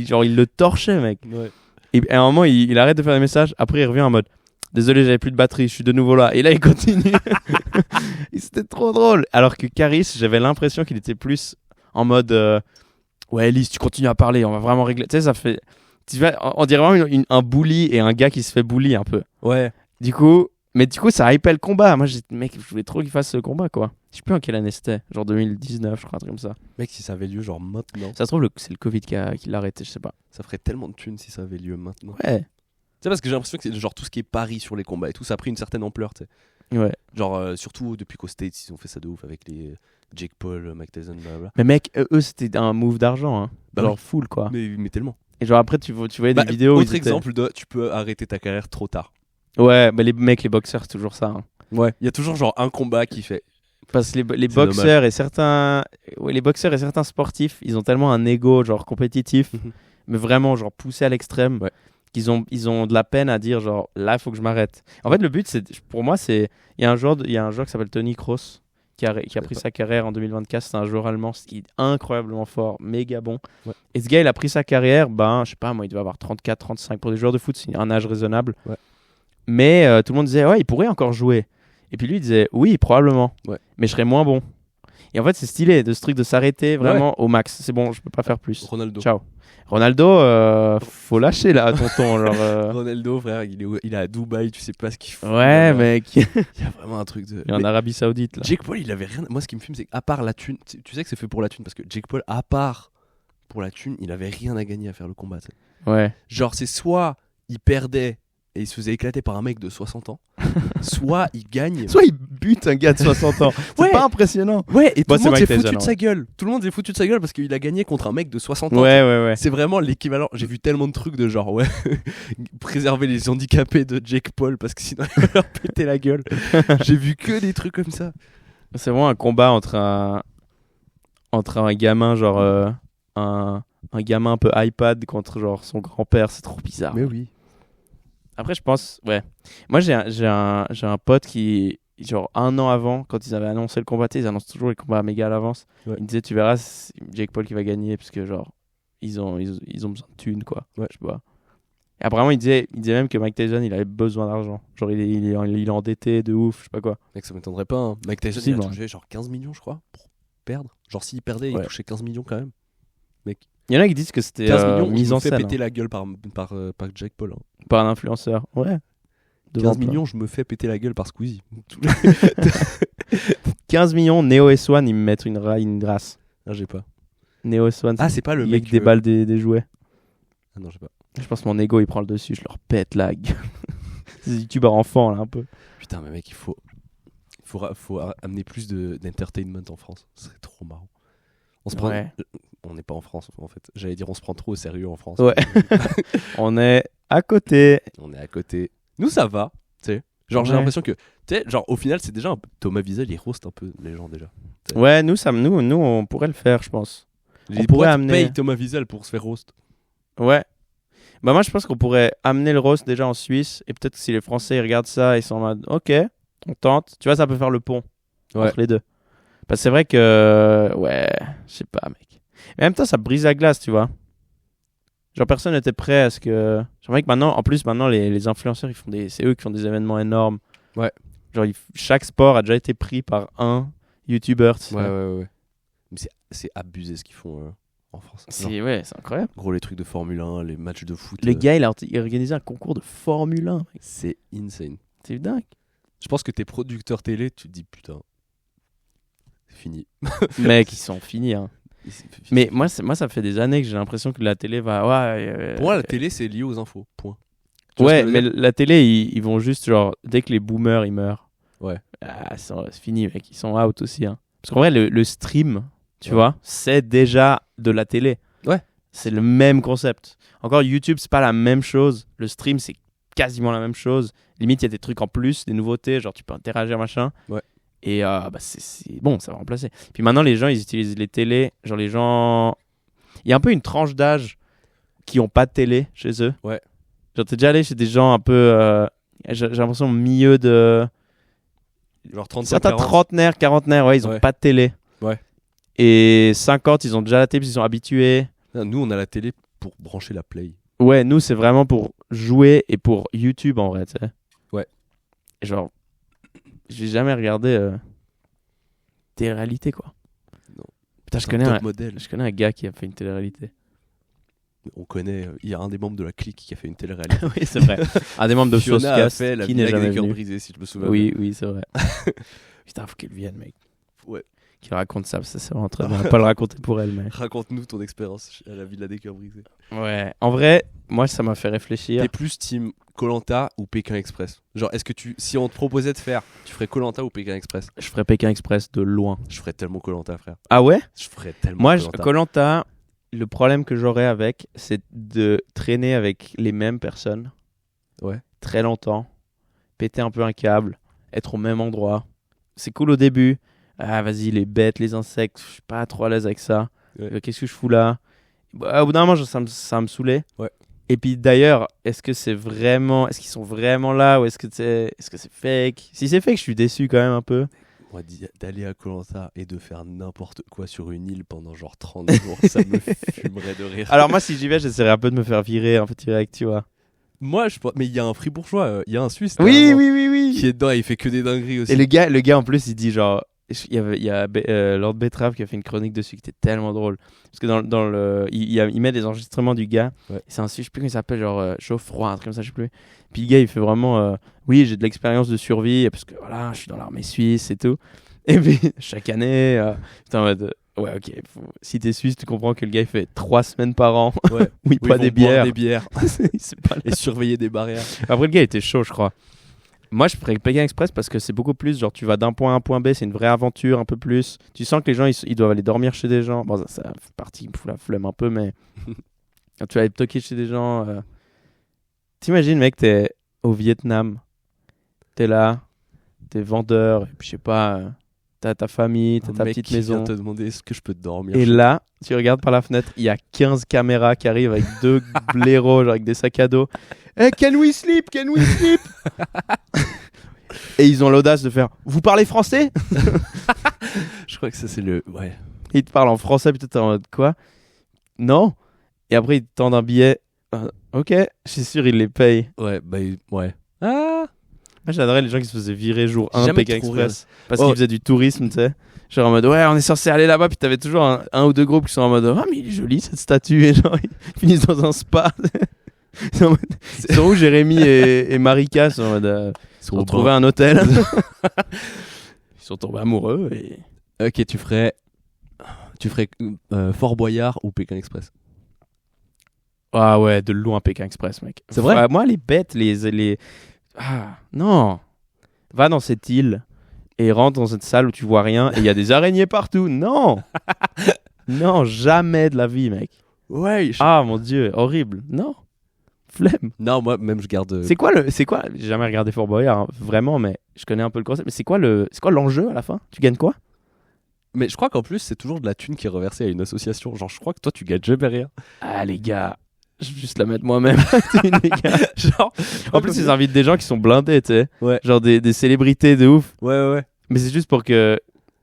genre, il le torchait, mec. Ouais. Et à un moment, il arrête de faire des messages. Après, il revient en mode désolé, j'avais plus de batterie, je suis de nouveau là. Et là, il continue. Et c'était trop drôle. Alors que Caris, j'avais l'impression qu'il était plus en mode ouais, Elise, tu continues à parler, on va vraiment régler. Tu sais, ça fait. Tu vois, on dirait vraiment un bully et un gars qui se fait bully un peu. Ouais. Du coup, ça hypait le combat. Moi, mec, je voulais trop qu'il fasse ce combat, quoi. Je sais plus en quelle année c'était. Genre 2019, je crois, un truc comme ça. Mec, si ça avait lieu genre maintenant, Ça se trouve, c'est le Covid qui l'a arrêté, je sais pas. ça ferait tellement de thunes si ça avait lieu maintenant. Ouais. Tu sais, parce que j'ai l'impression que c'est genre tout ce qui est paris sur les combats et tout, ça a pris une certaine ampleur, tu sais. Ouais. Genre, surtout depuis qu'aux States, ils ont fait ça de ouf avec les Jake Paul, Mike Tyson, blablabla. Mais mec, eux, c'était un move d'argent, hein. Bah genre oui. full, quoi. Mais tellement. Et genre après, tu voyais Bah, des vidéos. où autre ils étaient- exemple tu peux arrêter ta carrière trop tard. Ouais, mais les mecs, les boxeurs, c'est toujours ça. Hein. Ouais. Il y a toujours genre un combat qui fait. Parce que les C'est boxeurs et certains, ouais, les boxeurs et certains sportifs, ils ont tellement un ego genre compétitif, Mhm. mais vraiment genre poussé à l'extrême, Ouais. qu'ils ont de la peine à dire genre là, il faut que je m'arrête. En fait, le but, pour moi, c'est il y a un joueur qui s'appelle Tony Kroos qui a pris pas. sa carrière en 2024. C'est un joueur allemand qui est incroyablement fort, méga bon. Ouais. Et ce gars, il a pris sa carrière, je sais pas, moi, il devait avoir 34, 35 pour des joueurs de foot, c'est un âge raisonnable. Ouais. Mais tout le monde disait ouais, il pourrait encore jouer. Et puis lui, il disait oui, probablement. Ouais. Mais je serais moins bon. Et en fait, c'est stylé de ce truc de s'arrêter vraiment au max. C'est bon, je peux pas faire plus. Ronaldo. Ciao. Ronaldo, faut lâcher là, tonton. genre, Ronaldo, frère, il est à Dubaï, tu sais pas ce qu'il fait. Ouais, mec. Il y a vraiment un truc de. Il est en Mais Arabie Saoudite là. Jake Paul, il avait rien. Moi, ce qui me fume, c'est qu'à part la thune, tu sais que c'est fait pour la thune parce que Jake Paul, à part pour la thune, il avait rien à gagner à faire le combat. Tu sais. Ouais. Genre, c'est soit il perdait et il se faisait éclater par un mec de 60 ans, soit il gagne. Soit il bute un gars de 60 ans. C'est Ouais. pas impressionnant. Ouais, et tout Bah, le c'est monde Mike s'est foutu Tyson, de sa gueule. Tout le monde s'est foutu de sa gueule parce qu'il a gagné contre un mec de 60 ans. Ouais. C'est vraiment l'équivalent. J'ai vu tellement de trucs de genre, ouais, préserver les handicapés de Jake Paul parce que sinon il va leur péter la gueule. J'ai vu que des trucs comme ça. C'est vraiment un combat entre un gamin, genre un gamin un peu iPad contre genre son grand-père. C'est trop bizarre. Mais oui. Après, je pense, ouais. Moi, j'ai un pote qui, genre, un an avant, quand ils avaient annoncé le combat, ils annoncent toujours les combats méga à l'avance. Ouais. Il me disait, tu verras, c'est Jake Paul qui va gagner, parce que, genre, ils ont besoin de thunes, quoi. Ouais. Je sais pas. Et apparemment, il disait même que Mike Tyson, il avait besoin d'argent. Genre, il est endetté de ouf, je sais pas quoi. Mec, ça m'étonnerait pas. Hein. Mike Tyson, Possible, il a touché genre 15 millions, je crois, pour perdre. Genre, s'il perdait, il Ouais. touchait 15 millions quand même. Il y en a qui disent que c'était 15 millions, mise je me en fais scène, péter hein, la gueule par Jake Paul. Hein. par un influenceur. Ouais. 15 millions, je me fais péter la gueule par Squeezie. 15 millions, Neo et Swan, ils me mettent une race. Ah, j'ai pas. Neo et Swan, Ah, c'est pas le le mec mec qui déballe des jouets. Ah non, j'ai pas. Je pense que mon ego il prend le dessus, je leur pète la gueule. C'est des youtubeurs enfants là un peu. Putain, mais mec, il faut amener plus d'entertainment en France. Ce serait trop marrant. On se prend- Ouais. On n'est pas en France en fait. J'allais dire on se prend trop au sérieux en France. Ouais. On est à côté. On est à côté. Nous ça va, tu sais. Genre j'ai Ouais. l'impression que, tu sais, genre au final c'est déjà Thomas Wiesel il roast un peu les gens déjà. Ouais, nous, on pourrait le faire, je pense. On pourrait amener- paye Thomas Wiesel pour se faire roast. Ouais. Bah moi, je pense qu'on pourrait amener le roast déjà en Suisse. Et peut-être que si les Français ils regardent ça, ils sont en mode, ok, on tente. Tu vois, ça peut faire le pont Ouais. entre les deux. Parce que c'est vrai que, ouais, je sais pas, mec. Mais en même temps, ça brise la glace, tu vois. Genre, personne n'était prêt à ce que... Genre, mec, maintenant, en plus, maintenant, les influenceurs, c'est eux qui font des événements énormes. Ouais. Genre, chaque sport a déjà été pris par un YouTuber. tu sais. Ouais. Mais c'est abusé ce qu'ils font en France. Genre, Ouais, c'est incroyable. gros les trucs de Formule 1, les matchs de foot. Le gars, il a organisé un concours de Formule 1. Mec. C'est insane. C'est dingue. Je pense que t'es producteur télé, tu te dis putain, c'est fini. Mec, ils sont finis. Hein. Mais moi, ça fait des années que j'ai l'impression que la télé va... Pour moi, la télé, c'est lié aux infos. Point. Tu vois ce Ouais, que je mais veux dire la télé, ils vont juste, genre, dès que les boomers, ils meurent, Ouais. c'est fini, mec. Ils sont out aussi. Hein. Parce qu'en vrai, le stream, tu Ouais. vois, c'est déjà de la télé. Ouais. C'est le même concept. Encore, YouTube, c'est pas la même chose. Le stream, c'est quasiment la même chose. Limite, il y a des trucs en plus, des nouveautés, genre tu peux interagir, machin. Ouais. Et bah, c'est bon, ça va remplacer. Puis maintenant, les gens, ils utilisent les télés. Genre, les gens... Il y a un peu une tranche d'âge qui ont pas de télé chez eux. Ouais. Genre, t'es déjà allé chez des gens un peu... j'ai l'impression au milieu de... Genre 35, Certains 40. trentenaires, quarantenaires, ouais, ils ont Ouais. pas de télé. Ouais. Et 50, ils ont déjà la télé, parce qu'ils sont habitués. Nous, on a la télé pour brancher la play. Ouais, nous, c'est vraiment pour jouer et pour YouTube, en vrai, tu sais. Ouais. Et genre, j'ai jamais regardé télé-réalité, quoi. Non. Putain, je C'est un connais, top un, modèle. je connais un gars qui a fait une télé-réalité. On connaît, il y a un des membres de la clique qui a fait une télé-réalité. Oui, c'est vrai. Un des membres de Fiona a Saucecast fait la qui n'est blague jamais des cœurs venu. brisés, si je me souviens. Oui, oui, c'est vrai. Putain, faut qu'elle vienne, mec. Ouais. Qu'il raconte ça, parce que c'est vraiment très bien. On va pas le raconter pour elle, mais... Raconte-nous ton expérience à la Villa des cœurs brisés. Ouais. En vrai, moi, ça m'a fait réfléchir. T'es plus team Koh-Lanta ou Pékin Express? Genre, est-ce que si on te proposait de faire, tu ferais Koh-Lanta ou Pékin Express? Je ferais Pékin Express de loin. Je ferais tellement Koh-Lanta, frère. Ah ouais? Je ferais tellement Moi, Koh-Lanta. Koh-Lanta, le problème que j'aurais avec, c'est de traîner avec les mêmes personnes. Ouais. Très longtemps. Péter un peu un câble. Être au même endroit. C'est cool au début. Ah, vas-y, les bêtes, les insectes, je suis pas trop à l'aise avec ça. Ouais. Qu'est-ce que je fous là? Bah, au bout d'un moment, ça me saoulait. Ouais. Et puis d'ailleurs, est-ce qu'ils sont vraiment là ou est-ce que c'est fake? Si c'est fake, je suis déçu quand même un peu. Moi, d'aller à Koh-Lanta et de faire n'importe quoi sur une île pendant genre 30 jours, ça me fumerait de rire. Alors moi, si j'y vais, j'essaierai un peu de me faire virer un peu direct, tu vois. Moi, je pense. Mais il y a un fribourgeois, il y a un Suisse. Oui, carrément, oui. Qui est dedans et il fait que des dingueries aussi. Et le gars en plus, il dit genre, il y a Lord Betrave qui a fait une chronique dessus qui était tellement drôle. Parce que il met des enregistrements du gars. Ouais. Et c'est un, je sais plus comment il s'appelle, genre Geoffroy, un truc comme ça, je sais plus. Puis le gars, il fait vraiment, oui, j'ai de l'expérience de survie parce que voilà, je suis dans l'armée suisse et tout. Et puis chaque année, putain, en mode, ouais, ok. Si t'es suisse, tu comprends que le gars il fait 3 semaines par an Ouais. où il Où boit ils des vont boire bières. des bières C'est pas et surveiller des barrières. Après, le gars était chaud, je crois. Moi, je ferais Pékin Express parce que c'est beaucoup plus, genre, tu vas d'un point A à un point B, c'est une vraie aventure un peu plus. Tu sens que les gens, ils doivent aller dormir chez des gens. Bon, ça fait partie, il me fout la flemme un peu, mais quand tu vas aller toquer chez des gens. T'imagines, mec, t'es au Vietnam, t'es là, t'es vendeur, et puis je sais pas, t'as ta famille, t'as Un ta mec petite qui maison. vient te demander est-ce que je peux te dormir. Et chez là, tu regardes par la fenêtre, il y a 15 caméras qui arrivent avec 2 blaireaux, genre avec des sacs à dos. Hey, can we sleep? Can we sleep? Et ils ont l'audace de faire vous parlez français? Je crois que ça c'est le. Ouais. Ils te parlent en français, peut-être en mode quoi? Non. Et après, ils te tendent un billet. Ok, je suis sûr, ils les payent. Ouais, bah ouais. Ah. Moi, j'adorais les gens qui se faisaient virer jour 1 Jamais Pékin trop Express. Parce Oh. qu'ils faisaient du tourisme, tu sais. Genre en mode ouais, on est censé aller là-bas. Puis t'avais toujours un ou deux groupes qui sont en mode ah, mais il est joli cette statue. Et genre, ils finissent dans un spa. Ils sont en mode- ils sont où Jérémy et Marika? Ils sont en mode Ils ont trouvé un hôtel. Ils sont tombés amoureux. Et... Ok, tu ferais Fort Boyard ou Pékin Express. Ah ouais, de loin Pékin Express, mec. C'est vrai? Moi, les bêtes, les... Ah, non. Va dans cette île et rentre dans cette salle où tu vois rien et il y a des araignées partout. Non. Non, jamais de la vie, mec. Ouais. Ah mon dieu, horrible. Non, flemme. Non, moi même je garde. C'est quoi j'ai jamais regardé Fort Boyard, hein, vraiment, mais je connais un peu le concept. Mais c'est quoi l'enjeu à la fin? Tu gagnes quoi? Mais je crois qu'en plus c'est toujours de la thune qui est reversée à une association. Genre je crois que toi tu gagnes jamais rien. Ah les gars, je vais juste la mettre moi-même. Les gars. Genre. En plus, ils invitent des gens qui sont blindés, tu sais. Ouais. Genre des célébrités de ouf. Ouais. Mais c'est juste pour que,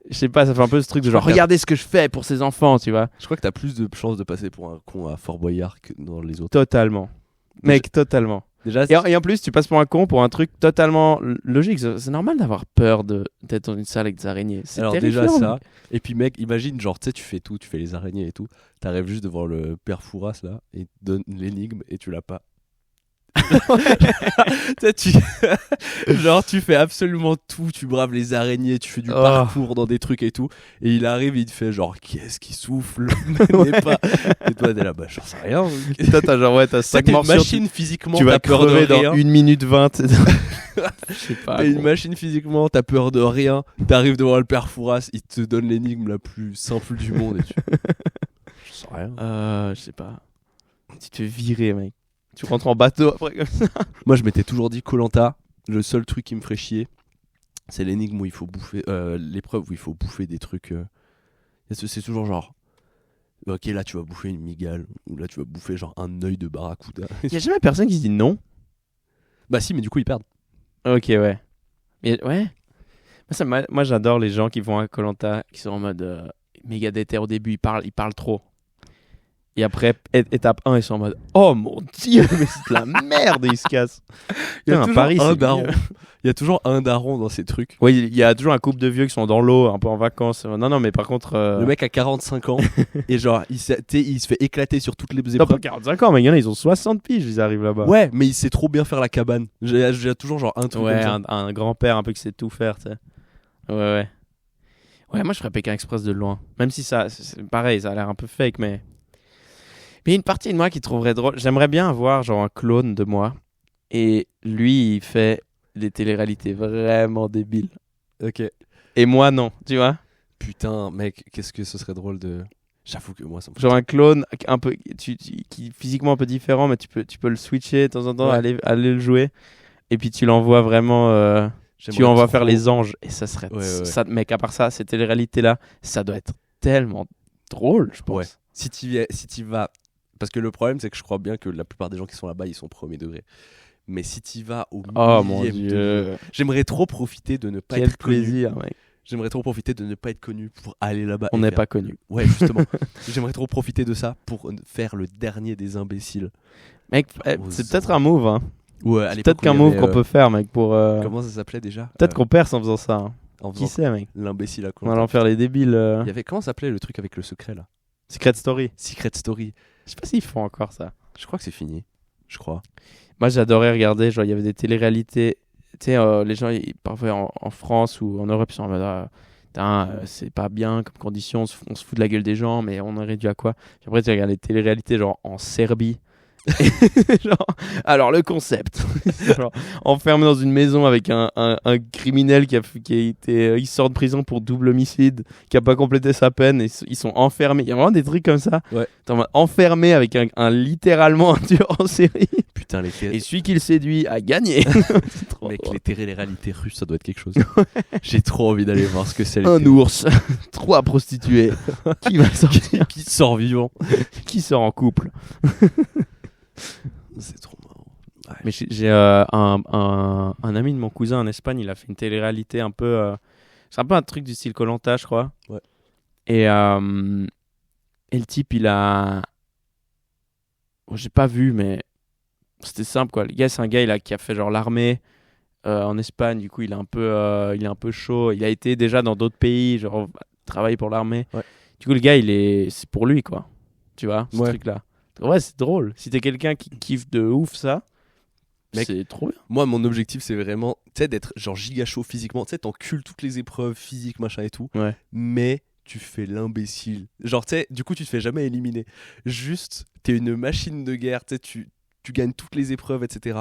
je sais pas, ça fait un peu ce truc de genre, regardez ce que je fais pour ces enfants, tu vois. Je crois que t'as plus de chances de passer pour un con à Fort Boyard que dans les autres. Totalement. Mec, totalement. Déjà, Et en plus, tu passes pour un con pour un truc totalement logique. C'est normal d'avoir peur d'être dans une salle avec des araignées. C'est alors terrifiant. déjà ça. Et puis mec, imagine genre tu sais tu fais tout, tu fais les araignées et tout. T'arrives juste devant le père Fouras là et il te donne l'énigme et tu l'as pas. Tu sais, genre tu fais absolument tout, tu braves les araignées, tu fais du parcours dans des trucs et tout, et il arrive et il te fait genre qu'est-ce qui souffle mais pas. Et toi t'es là bah j'en sais rien. Et toi t'as genre t'as 5 morceaux. Machine physiquement tu vas t'as peur de crever rien. dans 1 minute 20. Je sais pas. T'as une machine physiquement, t'as peur de rien, t'arrives devant le père Fouras, il te donne l'énigme la plus simple du monde et tu. J'en sais rien. Je sais pas. Tu te fais virer, mec. Tu rentres en bateau après comme ça. Moi, je m'étais toujours dit Koh-Lanta, le seul truc qui me ferait chier, c'est l'énigme où il faut bouffer, l'épreuve où il faut bouffer des trucs. C'est toujours genre, ok, là tu vas bouffer une migale, ou là tu vas bouffer genre un œil de barracuda. Y a jamais personne qui se dit non. Bah si, mais du coup ils perdent. Ok, ouais. Mais ouais. Moi, j'adore les gens qui vont à Koh-Lanta, qui sont en mode méga déter au début, ils parlent trop. Et après, étape 1, ils sont en mode oh mon dieu, mais c'est de la merde, et ils se cassent. Il y a Putain, toujours Paris, un c'est daron. mieux. Il y a toujours un daron dans ces trucs. Oui, il y a toujours un couple de vieux qui sont dans l'eau, un peu en vacances. Non, mais par contre. Le mec a 45 ans et genre il se fait éclater sur toutes les Non, pas épreuves. 45 ans, mais il y en a, ils ont 60 piges, ils arrivent là-bas. Ouais, mais il sait trop bien faire la cabane. J'ai toujours genre un truc Ouais, comme ça. un grand-père un peu qui sait tout faire, tu sais. Ouais. Ouais, moi je ferais Pékin Express de loin. Même si c'est pareil, ça a l'air un peu fake, mais. Mais il y a une partie de moi qui trouverait drôle. J'aimerais bien avoir genre un clone de moi. Et lui, il fait des téléréalités vraiment débiles. Ok. Et moi, non, tu vois. Putain, mec, qu'est-ce que ce serait drôle de. J'avoue que moi ça me Genre un clone un peu, qui est physiquement un peu différent, mais tu peux le switcher de temps en temps, Ouais. aller le jouer. Et puis tu l'envoies vraiment. Tu envoies faire les anges. Et ça serait. Ouais. Ça, mec, à part ça, ces téléréalités-là, ça doit être tellement drôle, je pense. Ouais. Si t'y vas. Parce que le problème, c'est que je crois bien que la plupart des gens qui sont là-bas, ils sont premier degré. Mais si t'y vas au Oh mon millième dieu. degré, j'aimerais trop profiter de ne pas Quel être connu. plaisir, mec. J'aimerais trop profiter de ne pas être connu pour aller là-bas. On et n'est faire- pas connus. Ouais, justement. J'aimerais trop profiter de ça pour faire le dernier des imbéciles. Mec, c'est peut-être un move, hein. Ouais, à C'est l'époque, peut-être qu'un il y move avait, qu'on peut faire, mec, pour. Comment ça s'appelait déjà Peut-être qu'on perce en faisant ça. Hein. En Qui faisant sait, mec. l'imbécile à En Koh-Lanta. allant faire les débiles. Il y avait comment ça s'appelait le truc avec le secret là Secret Story. Secret Story. Je sais pas s'ils font encore ça. Je crois que c'est fini. Je crois. Moi, j'adorais regarder. Genre, il y avait des téléréalités. Tu sais, les gens, parfois en France ou en Europe, ils sont en mode putain, c'est pas bien comme condition. On se fout de la gueule des gens, mais on est réduit à quoi? Puis après, tu regardes les téléréalités, genre en Serbie. Genre, alors, le concept. Genre, enfermé dans une maison avec un criminel qui a été. Il sort de prison pour double homicide, qui a pas complété sa peine, et ils sont enfermés. Il y a vraiment des trucs comme ça. Ouais. Enfermé avec littéralement un tueur en série. Putain, Et celui qui le séduit a gagné. C'est trop mec, drôle. les téléréalités russes, ça doit être quelque chose. J'ai trop envie d'aller voir ce que c'est. Un ours, 3 prostituées. Qui va sortir? qui sort vivant. Qui sort en couple? C'est trop marrant. Ouais. Mais j'ai un ami de mon cousin en Espagne, il a fait une télé-réalité un peu. C'est un peu un truc du style Koh-Lanta, je crois. Ouais. Et le type, il a. Bon, j'ai pas vu, mais c'était simple, quoi. Le gars, c'est un gars qui a fait genre l'armée en Espagne. Du coup, il est un peu chaud. Il a été déjà dans d'autres pays, genre travailler pour l'armée. Ouais. Du coup, le gars, c'est pour lui, quoi. Tu vois, ce Ouais. truc-là. Ouais, c'est drôle. Si t'es quelqu'un qui kiffe de ouf ça, Mec, c'est trop bien. Moi, mon objectif, c'est vraiment, tu sais, d'être genre giga chaud physiquement. Tu sais, t'encules toutes les épreuves physiques, machin et tout. Ouais. Mais tu fais l'imbécile. Genre, tu sais, du coup, tu te fais jamais éliminer. Juste, t'es une machine de guerre. Tu sais, tu gagnes toutes les épreuves, etc.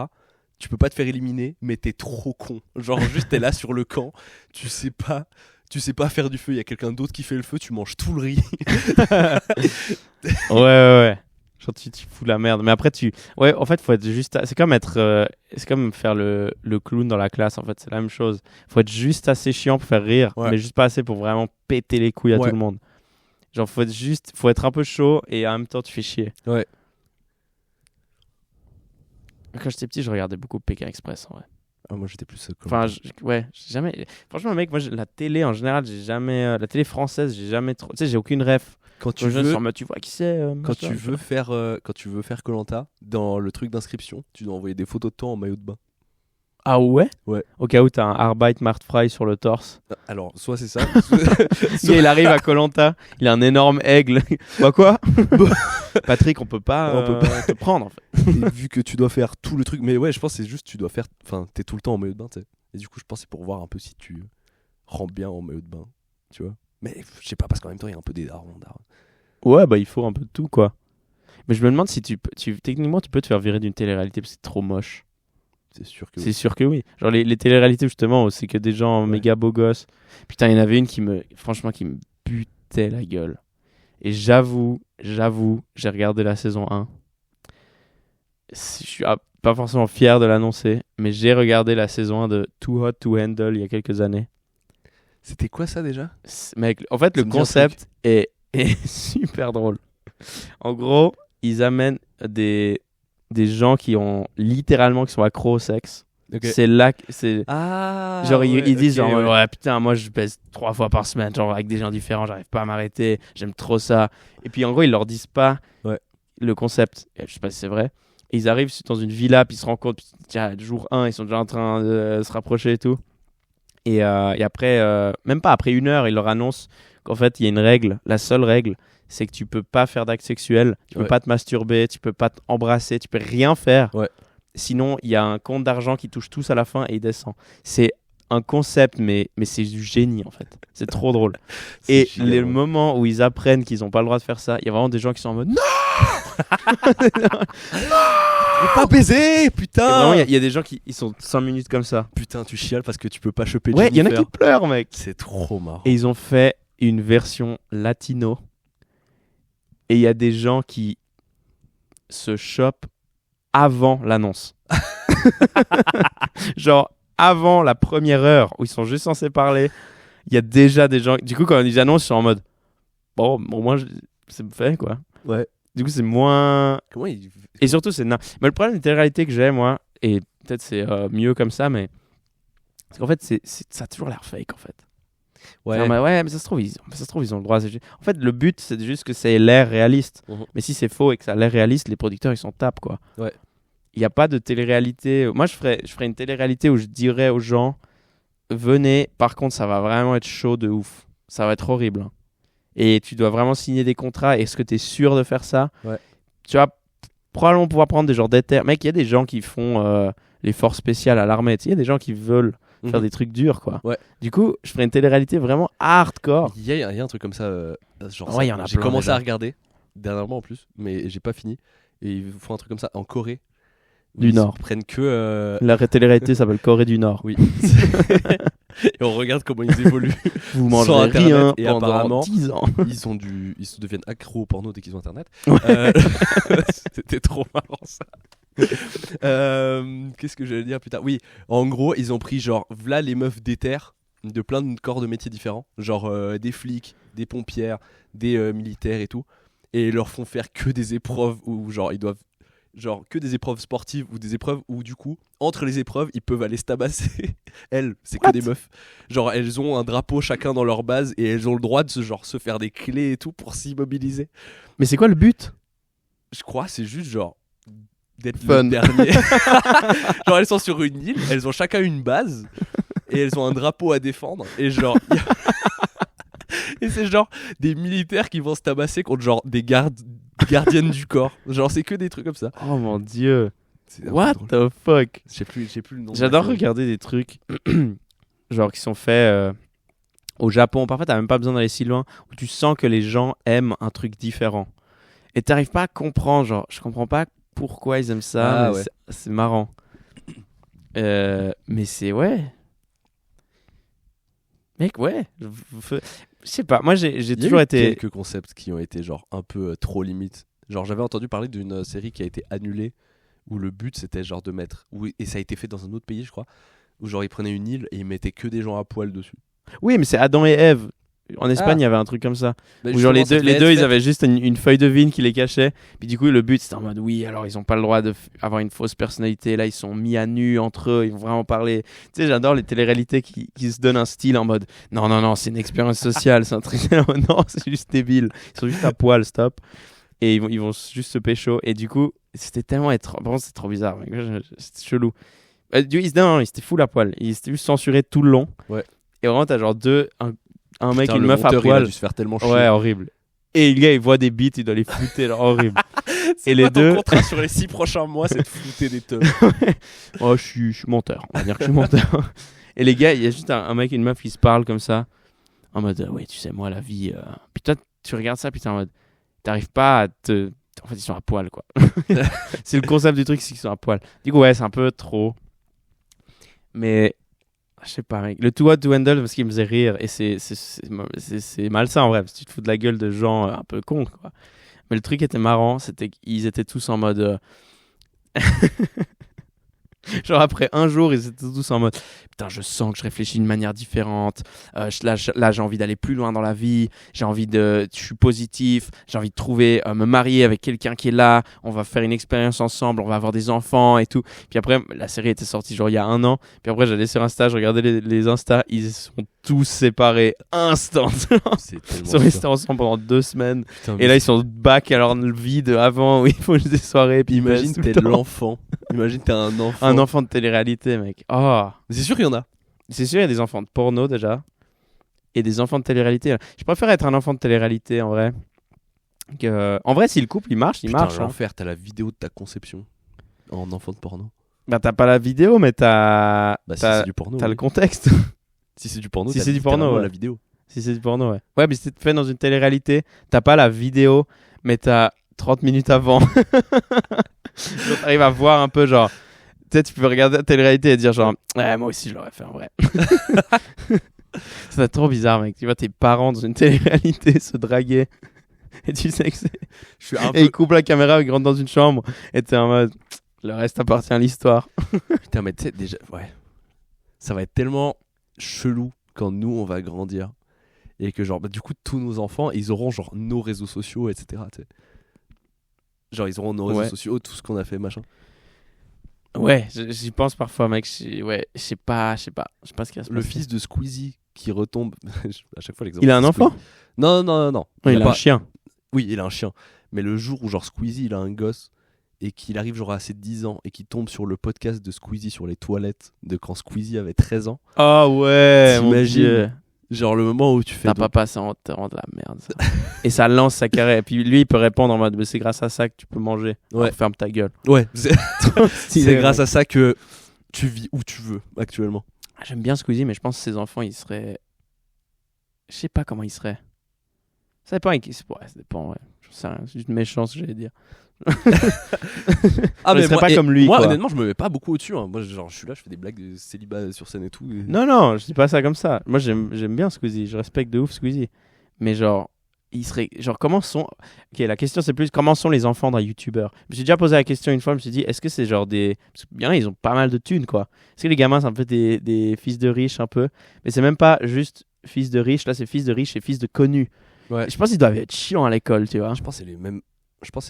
Tu peux pas te faire éliminer, mais t'es trop con. Genre, juste, t'es là sur le camp. Tu sais pas tu sais pas faire du feu, il y a quelqu'un d'autre qui fait le feu, tu manges tout le riz. Ouais. Genre, tu fous la merde. Mais après, ouais, en fait, faut être juste. C'est comme c'est comme faire le clown dans la classe, en fait. C'est la même chose. Faut être juste assez chiant pour faire rire, mais juste pas assez pour vraiment péter les couilles à tout le monde. Genre, faut être un peu chaud et en même temps, tu fais chier. Ouais. Quand j'étais petit, je regardais beaucoup Pékin Express, en vrai. Ah, moi, j'étais plus Enfin, ouais, j'ai jamais. Franchement, mec, moi, la télé en général, j'ai jamais. La télé française, j'ai jamais trop. Tu sais, j'ai aucune ref. Quand tu veux, tu vois qui c'est quand tu veux faire Koh-Lanta, dans le truc d'inscription, tu dois envoyer des photos de toi en maillot de bain. Ah ouais? Ouais. Au cas où t'as un Arbeit Martfrei sur le torse. Alors, soit c'est ça. soit il arrive à Koh-Lanta, il a un énorme aigle. Bah quoi? Patrick, on peut pas te prendre en fait. Et vu que tu dois faire tout le truc, mais ouais, je pense que c'est juste tu dois faire. Enfin, t'es tout le temps en maillot de bain, tu sais. Et du coup, je pense que c'est pour voir un peu si tu rentres bien en maillot de bain, tu vois. Mais je sais pas, parce qu'en même temps, il y a un peu des darons. Ouais, bah il faut un peu de tout quoi. Mais je me demande si techniquement tu peux te faire virer d'une télé-réalité parce que c'est trop moche. C'est sûr que oui. C'est sûr que oui. Genre les télé-réalités justement, c'est que des gens méga beaux gosses. Putain, il y en avait une qui me butait la gueule. Et j'avoue, j'ai regardé la saison 1. Je suis pas forcément fier de l'annoncer, mais j'ai regardé la saison 1 de Too Hot to Handle il y a quelques années. C'était quoi ça déjà? Mec, en fait, le concept est super drôle. En gros, ils amènent des gens qui sont accros au sexe. Okay. C'est là que c'est genre ils disent genre ouais putain moi je baise 3 fois par semaine genre avec des gens différents, j'arrive pas à m'arrêter, j'aime trop ça. Et puis en gros ils leur disent pas le concept, je sais pas si c'est vrai. Et ils arrivent dans une villa puis ils se rencontrent, tiens, jour 1 ils sont déjà en train de se rapprocher et tout. Et après même pas après 1 heure ils leur annoncent qu'en fait il y a une règle, la seule règle c'est que tu peux pas faire d'acte sexuel, tu peux pas te masturber, tu peux pas t'embrasser, tu peux rien faire. Sinon, il y a un compte d'argent qui touche tous à la fin et il descend. C'est un concept, mais c'est du génie en fait. C'est trop drôle. Et les moments où ils apprennent qu'ils n'ont pas le droit de faire ça, il y a vraiment des gens qui sont en mode non. Pas baiser, putain. Il y a des gens qui sont 5 minutes comme ça. Putain, tu chiales parce que tu peux pas choper. Ouais, il y en a qui pleurent, mec. C'est trop marrant. Et ils ont fait une version latino. Et il y a des gens qui se chopent avant l'annonce. Genre, avant la première heure où ils sont juste censés parler, il y a déjà des gens... Du coup, quand ils annoncent, ils sont en mode... Bon moi, c'est fait, quoi. Ouais. Du coup, c'est moins... Et surtout, c'est... Mais le problème de la réalité que j'ai, moi, et peut-être c'est mieux comme ça, mais... C'est qu'en fait, ça a toujours l'air fake, en fait. Ouais. Non, mais ça se trouve, ils ont le droit. En fait, le but, c'est juste que ça ait l'air réaliste. Mais si c'est faux et que ça a l'air réaliste, les producteurs, ils s'en tapent, quoi. Ouais. Il n'y a pas de télé-réalité. Moi, je ferais une télé-réalité où je dirais aux gens, venez, par contre, ça va vraiment être chaud de ouf. Ça va être horrible. Hein. Et tu dois vraiment signer des contrats. Est-ce que tu es sûr de faire ça? Tu vas probablement pouvoir prendre des genres d'éther. Mec, il y a des gens qui font les forces spéciales à l'armée. Il y a des gens qui veulent faire des trucs durs, quoi. Ouais. Du coup, je ferais une télé-réalité vraiment hardcore. Il y a un truc comme ça. Genre, y en a j'ai commencé à regarder dernièrement en plus, mais j'ai pas fini. Et ils font un truc comme ça en Corée. Du Nord. Ils prennent que. La télé-réalité s'appelle Corée du Nord. Oui. Et on regarde comment ils évoluent. Vous mangerez rien et pendant apparemment 10 ans. Ils se deviennent accros au porno dès qu'ils ont internet. C'était trop marrant ça. Qu'est-ce que j'allais dire putain? Oui, en gros, ils ont pris genre v'là les meufs d'éther de plein de corps de métiers différents, genre des flics, des pompières, des militaires et tout, et ils leur font faire que des épreuves où genre ils doivent que des épreuves sportives ou des épreuves où du coup entre les épreuves ils peuvent aller se tabasser. Elles, c'est que des meufs. Genre elles ont un drapeau chacun dans leur base et elles ont le droit de se faire des clés et tout pour s'immobiliser. Mais c'est quoi le but? Je crois c'est juste genre d'être fun. Le dernier. Genre elles sont sur une île, elles ont chacun une base et elles ont un drapeau à défendre et genre et c'est genre des militaires qui vont se tabasser contre genre des gardiennes du corps. Genre c'est que des trucs comme ça. Oh mon dieu. What the fuck? J'ai plus le nom. J'adore regarder des trucs genre qui sont faits au Japon. Parfois t'as même pas besoin d'aller si loin, où tu sens que les gens aiment un truc différent. Et t'arrives pas à comprendre, genre je comprends pas pourquoi ils aiment ça, mais c'est marrant. Mais c'est ouais. Mec, ouais. Je sais pas. Moi, j'ai Il y a toujours eu été. quelques concepts qui ont été genre un peu trop limite. Genre j'avais entendu parler d'une série qui a été annulée où le but c'était genre de mettre et ça a été fait dans un autre pays je crois où genre ils prenaient une île et ils mettaient que des gens à poil dessus. Oui, mais c'est Adam et Ève. En Espagne, il y avait un truc comme ça. Où genre les deux ils avaient juste une feuille de vigne qui les cachait. Puis du coup, le but c'était en mode oui, alors ils ont pas le droit d'avoir une fausse personnalité. Là, ils sont mis à nu entre eux. Ils vont vraiment parler. Tu sais, j'adore les téléréalités qui se donnent un style en mode non, c'est une expérience sociale. C'est un truc. Non, c'est juste débile. Ils sont juste à poil, stop. Et ils vont juste se pécho. Et du coup, c'était tellement Vraiment, c'est trop bizarre. Mec. C'était chelou. Non, ils étaient full à poil. Ils étaient juste censurés tout le long. Ouais. Et vraiment, t'as genre un mec et une meuf à Il a poil. dû se faire tellement chier. Ouais, horrible. Et le gars, il voit des beats, il doit les flouter, genre horrible. Et les deux. Ton contrat sur les 6 prochains mois, c'est de flouter des teufs. Oh, je suis monteur. On va dire que je suis monteur. Et les gars, il y a juste un mec et une meuf qui se parlent comme ça. En mode, ouais, tu sais, moi, la vie. Puis toi, tu regardes ça, puis t'es en mode, t'arrives pas à te. En fait, ils sont à poil, quoi. C'est le concept du truc, c'est qu'ils sont à poil. Du coup, ouais, c'est un peu trop. Mais. Je sais pas, mec. Le Too Hot to Handle, parce qu'il me faisait rire. Et c'est malsain en vrai, parce que tu te fous de la gueule de gens un peu cons, quoi. Mais le truc était marrant, c'était qu'ils étaient tous en mode. Genre après un jour, ils étaient tous en mode putain, je sens que je réfléchis d'une manière différente. Là, j'ai envie d'aller plus loin dans la vie. Je suis positif. J'ai envie de trouver, me marier avec quelqu'un qui est là. On va faire une expérience ensemble. On va avoir des enfants et tout. Puis après, la série était sortie genre il y a 1 an. Puis après, j'allais sur Insta, je regardais les Insta. Ils sont tous séparés instant. Ils sont restés ensemble pendant 2 semaines. Putain, et là, ils sont back à leur vie de avant où ils font juste des soirées. Puis imagine t'es l'enfant. Imagine t'es un enfant. Un enfant de télé-réalité, mec. Oh. C'est sûr qu'il y en a. C'est sûr, il y a des enfants de porno déjà. Et des enfants de télé-réalité. Je préfère être un enfant de télé-réalité en vrai. En vrai, si le couple il marche, il marche. L'enfer, t'as la vidéo de ta conception en enfant de porno. Bah, t'as pas la vidéo, mais t'as. Bah, si c'est du porno. T'as le contexte. Si c'est du porno, si c'est du porno, ouais. La vidéo. Si c'est du porno, ouais. Ouais, mais si c'est fait dans une télé-réalité, t'as pas la vidéo, mais t'as 30 minutes avant. Donc, t'arrives à voir un peu, genre. Peut-être tu peux regarder la télé-réalité et dire, genre, ouais, moi aussi je l'aurais fait en vrai. C'est trop bizarre, mec. Tu vois tes parents dans une télé-réalité se draguer. Et tu sais que c'est. Et ils coupent la caméra, ils rentrent dans une chambre. Et t'es en mode. Le reste appartient à l'histoire. Putain, mais tu sais, déjà. Ouais. Ça va être tellement chelou quand nous, on va grandir. Et que, genre, bah, du coup, tous nos enfants, ils auront, genre, nos réseaux sociaux, etc. T'sais. Genre, ils auront nos réseaux sociaux, tout ce qu'on a fait, machin. Ouais, j'y pense parfois, mec. Ouais, je sais pas ce qui va se passer. Le fils de Squeezie qui retombe. À chaque fois, l'exemple. Il a un enfant ? Non. Il a un chien. Oui, il a un chien. Mais le jour où, genre, Squeezie, il a un gosse et qu'il arrive, genre, à ses 10 ans et qu'il tombe sur le podcast de Squeezie sur les toilettes de quand Squeezie avait 13 ans. Ah ouais, t'imagines, genre, le moment où tu fais. Papa, ça rend de la merde, ça. Et ça lance sa carrière. Et puis lui, il peut répondre en mode mais c'est grâce à ça que tu peux manger. Ouais. Alors, ferme ta gueule. Ouais. C'est grâce à ça que tu vis où tu veux actuellement. J'aime bien Squeezie, mais je pense que ses enfants, ils seraient. Je sais pas comment ils seraient. Ça dépend. Ça dépend, ouais. Je sais rien. C'est juste méchant, j'allais dire. Mais serais pas comme lui. Moi, quoi. honnêtement, je me mets pas beaucoup au-dessus. Hein. Moi, genre, je suis là, je fais des blagues de célibat sur scène et tout. Et... Non, je dis pas ça comme ça. Moi, j'aime bien Squeezie. Je respecte de ouf Squeezie. Mais genre, il serait. Genre, comment sont. Ok, la question, c'est plus comment sont les enfants d'un youtubeur. Je me suis déjà posé la question une fois. Je me suis dit, est-ce que c'est genre des. Parce que bien, ils ont pas mal de thunes, quoi. Est-ce que les gamins, c'est un peu des fils de riches, un peu. Mais c'est même pas juste fils de riches. Là, c'est fils de riches et fils de connus. Ouais. Je pense qu'ils doivent être chiants à l'école, tu vois. Je pense que c'est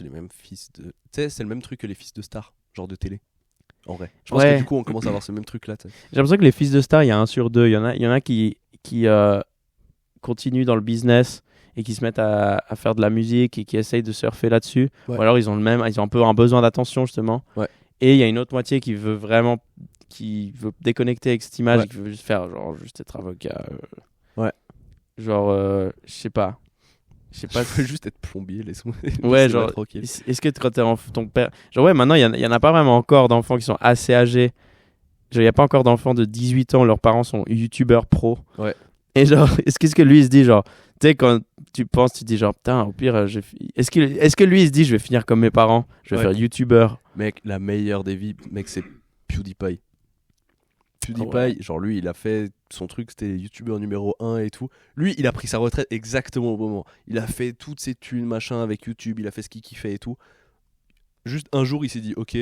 les mêmes fils de. Tu sais, c'est le même truc que les fils de stars, genre de télé. En vrai. Je pense que du coup, on commence à avoir ce même truc là. T'sais. J'ai l'impression que les fils de stars, il y a 1 sur 2. Il y en a qui continuent dans le business et qui se mettent à faire de la musique et qui essayent de surfer là-dessus. Ouais. Ou alors ils ont un peu un besoin d'attention justement. Ouais. Et il y a une autre moitié qui veut déconnecter avec cette image et qui veut juste faire juste être avocat. Ouais. Genre, je sais pas. Je veux juste être plombier, laisse-moi. Ouais, genre, est-ce que quand t'es ton père. Genre, ouais, maintenant, il y en a pas vraiment encore d'enfants qui sont assez âgés. Genre, il n'y a pas encore d'enfants de 18 ans où leurs parents sont youtubeurs pro. Ouais. Et genre, qu'est-ce que lui, il se dit, genre, tu sais, quand tu penses, tu te dis, genre, putain, au pire, est-ce que lui, il se dit, je vais finir comme mes parents, je vais faire youtubeur. Mec, la meilleure des vies, mec, c'est PewDiePie. PewDiePie, genre lui, il a fait son truc, c'était youtubeur numéro 1 et tout. Lui, il a pris sa retraite exactement au bon moment. Il a fait toutes ses thunes, machin, avec YouTube, il a fait ce qu'il kiffait et tout. Juste un jour, il s'est dit, ok,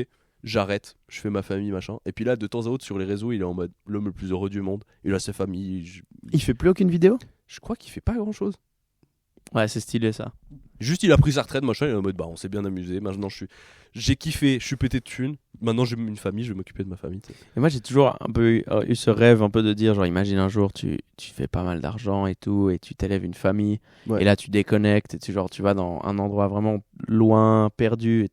j'arrête, je fais ma famille, machin. Et puis là, de temps à autre, sur les réseaux, il est en mode l'homme le plus heureux du monde. Il a sa famille. Il fait plus aucune vidéo? Je crois qu'il fait pas grand chose. Ouais, c'est stylé ça. Juste, il a pris sa retraite, machin, il est en mode, bah, on s'est bien amusé. Maintenant, j'ai kiffé, je suis pété de thunes. Maintenant, j'ai une famille, je vais m'occuper de ma famille. T'sais. Et moi, j'ai toujours un peu eu ce rêve un peu de dire, genre, imagine un jour, tu fais pas mal d'argent et tout, et tu t'élèves une famille, Ouais. et là, tu déconnectes, et tu vas dans un endroit vraiment loin, perdu, et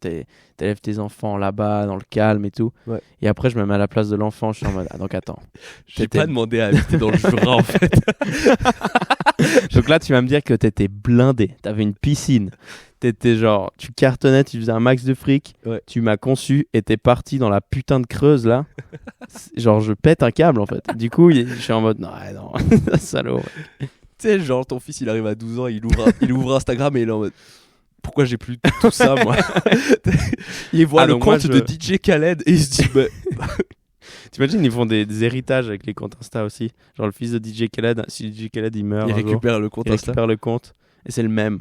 t'élèves tes enfants là-bas, dans le calme et tout. Ouais. Et après, je me mets à la place de l'enfant, je suis en mode, ah, donc attends. J'ai pas demandé à habiter dans le Jura, en fait. Donc là, tu vas me dire que t'étais blindé, t'avais une piscine, t'étais genre, tu cartonnais, tu faisais un max de fric, Ouais. tu m'as conçu et t'es parti dans la putain de Creuse là. Genre, je pète un câble en fait. Du coup, je suis en mode, non, salaud. Tu sais, genre, ton fils, il arrive à 12 ans, il ouvre Instagram et il est en mode, pourquoi j'ai plus tout ça, moi? Il voit le compte de DJ Khaled et il se dit, bah. T'imagines, ils font des héritages avec les comptes Insta aussi. Genre, le fils de DJ Khaled, si DJ Khaled il meurt, Il récupère le compte il Insta. récupère le compte. Et c'est le même.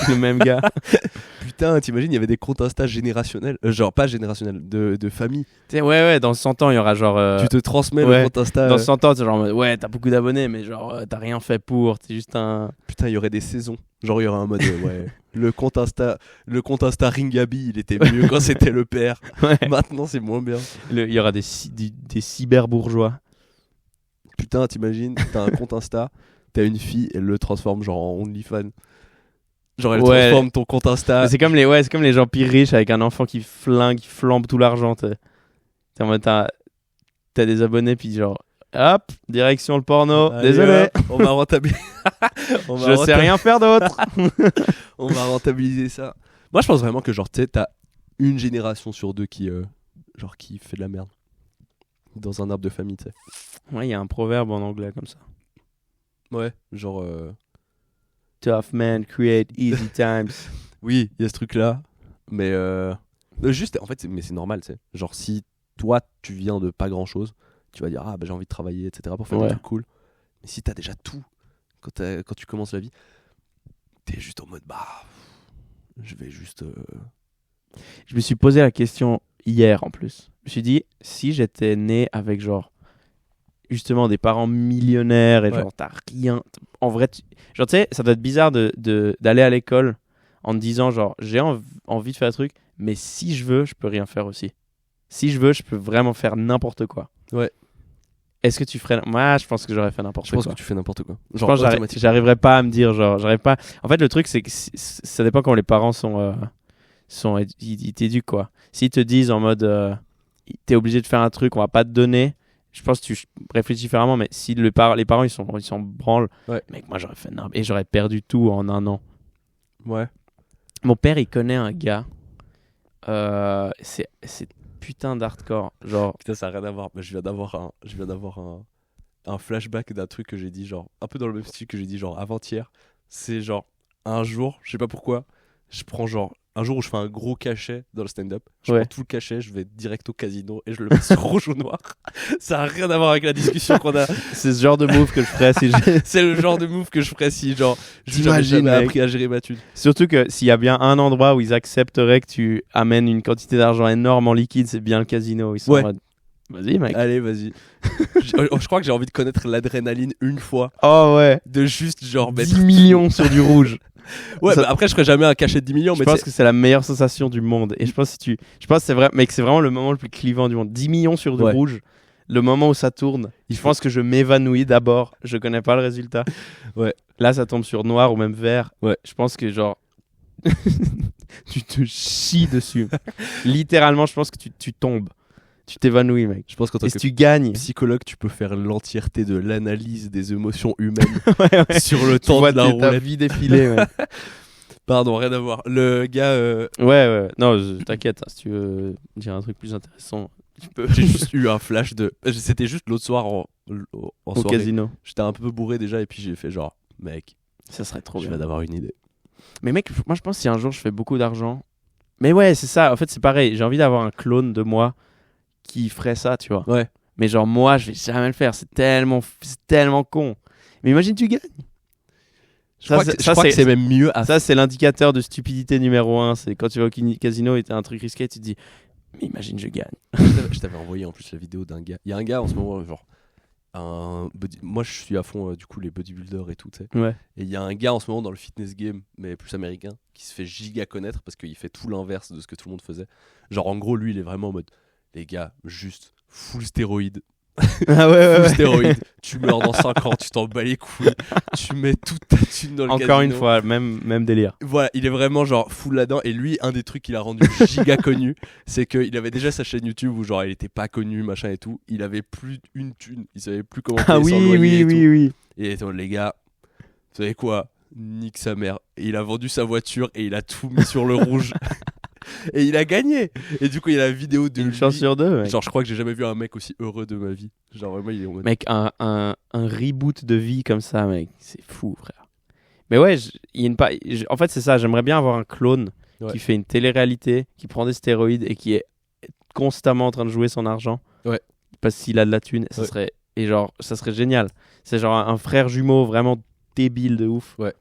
Le même gars. Putain, t'imagines, il y avait des comptes Insta générationnels. Genre, pas générationnels, de famille. Ouais, dans 100 ans, il y aura genre. Tu te transmets ouais, le compte Insta. Dans 100 ans, c'est genre, ouais, t'as beaucoup d'abonnés, mais genre, t'as rien fait pour. T'es juste un. Putain, il y aurait des saisons. Genre, il y aurait un mode, ouais. Le compte Insta Ringaby, il était mieux quand c'était le père. Ouais. Maintenant, c'est moins bien. Il y aura des cyberbourgeois. Putain, t'imagines, t'as un compte Insta, t'as une fille, elle le transforme genre en OnlyFans. Genre, elle transforme ton compte Insta. C'est comme les gens pires riches avec un enfant qui flambe tout l'argent. T'es en mode, t'as des abonnés, puis genre, hop, direction le porno. Allez, désolé. On va rentabiliser. Je sais rien faire d'autre. On va rentabiliser ça. Moi, je pense vraiment que genre, tu sais, t'as une génération sur deux qui fait de la merde. Dans un arbre de famille, tu sais. Ouais, il y a un proverbe en anglais comme ça. Ouais, genre. Tough men create easy times. Oui, il y a ce truc-là. Mais juste, en fait, mais c'est normal, tu sais. Genre, si toi, tu viens de pas grand-chose, tu vas dire, ah, bah, j'ai envie de travailler, etc. pour faire des trucs cool. Mais si t'as déjà tout, quand tu commences la vie, t'es juste en mode, bah, je vais juste. Je me suis posé la question hier en plus. Je me suis dit, si j'étais né avec genre justement des parents millionnaires et genre t'as rien. En vrai, genre tu sais, ça doit être bizarre d'aller à l'école en te disant genre j'ai envie de faire un truc, mais si je veux, je peux rien faire aussi. Si je veux, je peux vraiment faire n'importe quoi. Ouais. Est-ce que tu ferais... Moi, je pense que j'aurais fait n'importe quoi. Je pense que tu fais n'importe quoi. Genre, je pense que j'arriverais pas à me dire genre j'arrive pas. En fait, le truc c'est que ça dépend quand les parents ils t'éduquent quoi. S'ils te disent en mode t'es obligé de faire un truc, on va pas te donner, je pense que tu réfléchis différemment. Mais si les parents ils s'en branlent, mec, moi j'aurais fait et j'aurais perdu tout en un an. Ouais. Mon père il connaît un gars, c'est putain d'hardcore, genre. Putain, ça a rien à voir. Mais je viens d'avoir un flashback d'un truc que j'ai dit genre un peu dans le même style que j'ai dit genre avant-hier. C'est genre un jour, je sais pas pourquoi, je prends genre un jour où je fais un gros cachet dans le stand-up, je prends tout le cachet, je vais direct au casino et je le mets sur rouge ou noir. Ça a rien à voir avec la discussion qu'on a. C'est ce genre de move que je ferais si c'est le genre de move que je ferais si genre j'imagine jamais appris à gérer ma thune. Surtout que s'il y a bien un endroit où ils accepteraient que tu amènes une quantité d'argent énorme en liquide, c'est bien le casino. Ils sont en mode, vas-y mec. Allez, vas-y. Je crois que j'ai envie de connaître l'adrénaline une fois. Oh ouais. De juste genre 10 millions sur du rouge. Ouais, bah après je ferai jamais un cachet de 10 millions. Je pense que c'est la meilleure sensation du monde. Et je pense que c'est vrai, mec, c'est vraiment le moment le plus clivant du monde. 10 millions sur du rouge, le moment où ça tourne. Je pense que je m'évanouis d'abord. Je connais pas le résultat. Ouais. Là, ça tombe sur noir ou même vert. Ouais. Je pense que genre tu te chies dessus. Littéralement, je pense que tu tombes. Tu t'évanouis, mec. Je pense qu'en tant que tu gagnes, psychologue, tu peux faire l'entièreté de l'analyse des émotions humaines ouais. sur le temps de la roulette. Ta vie défiler, ouais. Pardon, rien à voir. Le gars. Ouais. Non, t'inquiète. Hein, si tu veux dire un truc plus intéressant, tu peux. J'ai juste eu un flash de. C'était juste l'autre soir en au soirée. Casino. J'étais un peu bourré déjà et puis j'ai fait genre, mec, ça serait trop bien. Je viens d'avoir une idée. Mais mec, moi je pense que si un jour je fais beaucoup d'argent. Mais ouais, c'est ça. En fait, c'est pareil. J'ai envie d'avoir un clone de moi qui ferait ça, tu vois. Ouais. Mais genre, moi, je vais jamais le faire. C'est tellement con. Mais imagine, tu gagnes. Je crois que c'est même mieux à Ça, c'est l'indicateur de stupidité numéro 1. C'est quand tu vas au casino et t'as un truc risqué, tu te dis, mais imagine, je gagne. Je t'avais envoyé en plus la vidéo d'un gars. Il y a un gars en ce moment, genre. Moi, je suis à fond, du coup, les bodybuilders et tout, tu sais. Ouais. Et il y a un gars en ce moment dans le fitness game, mais plus américain, qui se fait giga connaître parce qu'il fait tout l'inverse de ce que tout le monde faisait. Genre, en gros, lui, il est vraiment en mode, les gars, juste full stéroïde. Ah ouais, full stéroïde. Tu meurs dans 5 ans, tu t'en bats les couilles. Tu mets toute ta thune dans le casino. Encore une fois, même délire. Voilà, il est vraiment genre full là-dedans. Et lui, un des trucs qu'il a rendu giga connu, c'est qu'il avait déjà sa chaîne YouTube où genre il était pas connu, machin et tout. Il avait plus une thune, il savait plus comment payer son loyer et tout. Oui. Et les gars, vous savez quoi? Nique sa mère. Et il a vendu sa voiture et il a tout mis sur le rouge. Et il a gagné. Et du coup, il y a la vidéo de Une chance sur deux, mec. Genre, je crois que j'ai jamais vu un mec aussi heureux de ma vie. Genre, vraiment, il est en mode... Mec, un reboot de vie comme ça, mec, c'est fou, frère. Mais ouais, en fait, c'est ça. J'aimerais bien avoir un clone qui fait une télé-réalité, qui prend des stéroïdes et qui est constamment en train de jouer son argent. Ouais. Parce qu'il a de la thune. Ça serait génial. C'est genre un frère jumeau vraiment débile de ouf. Ouais.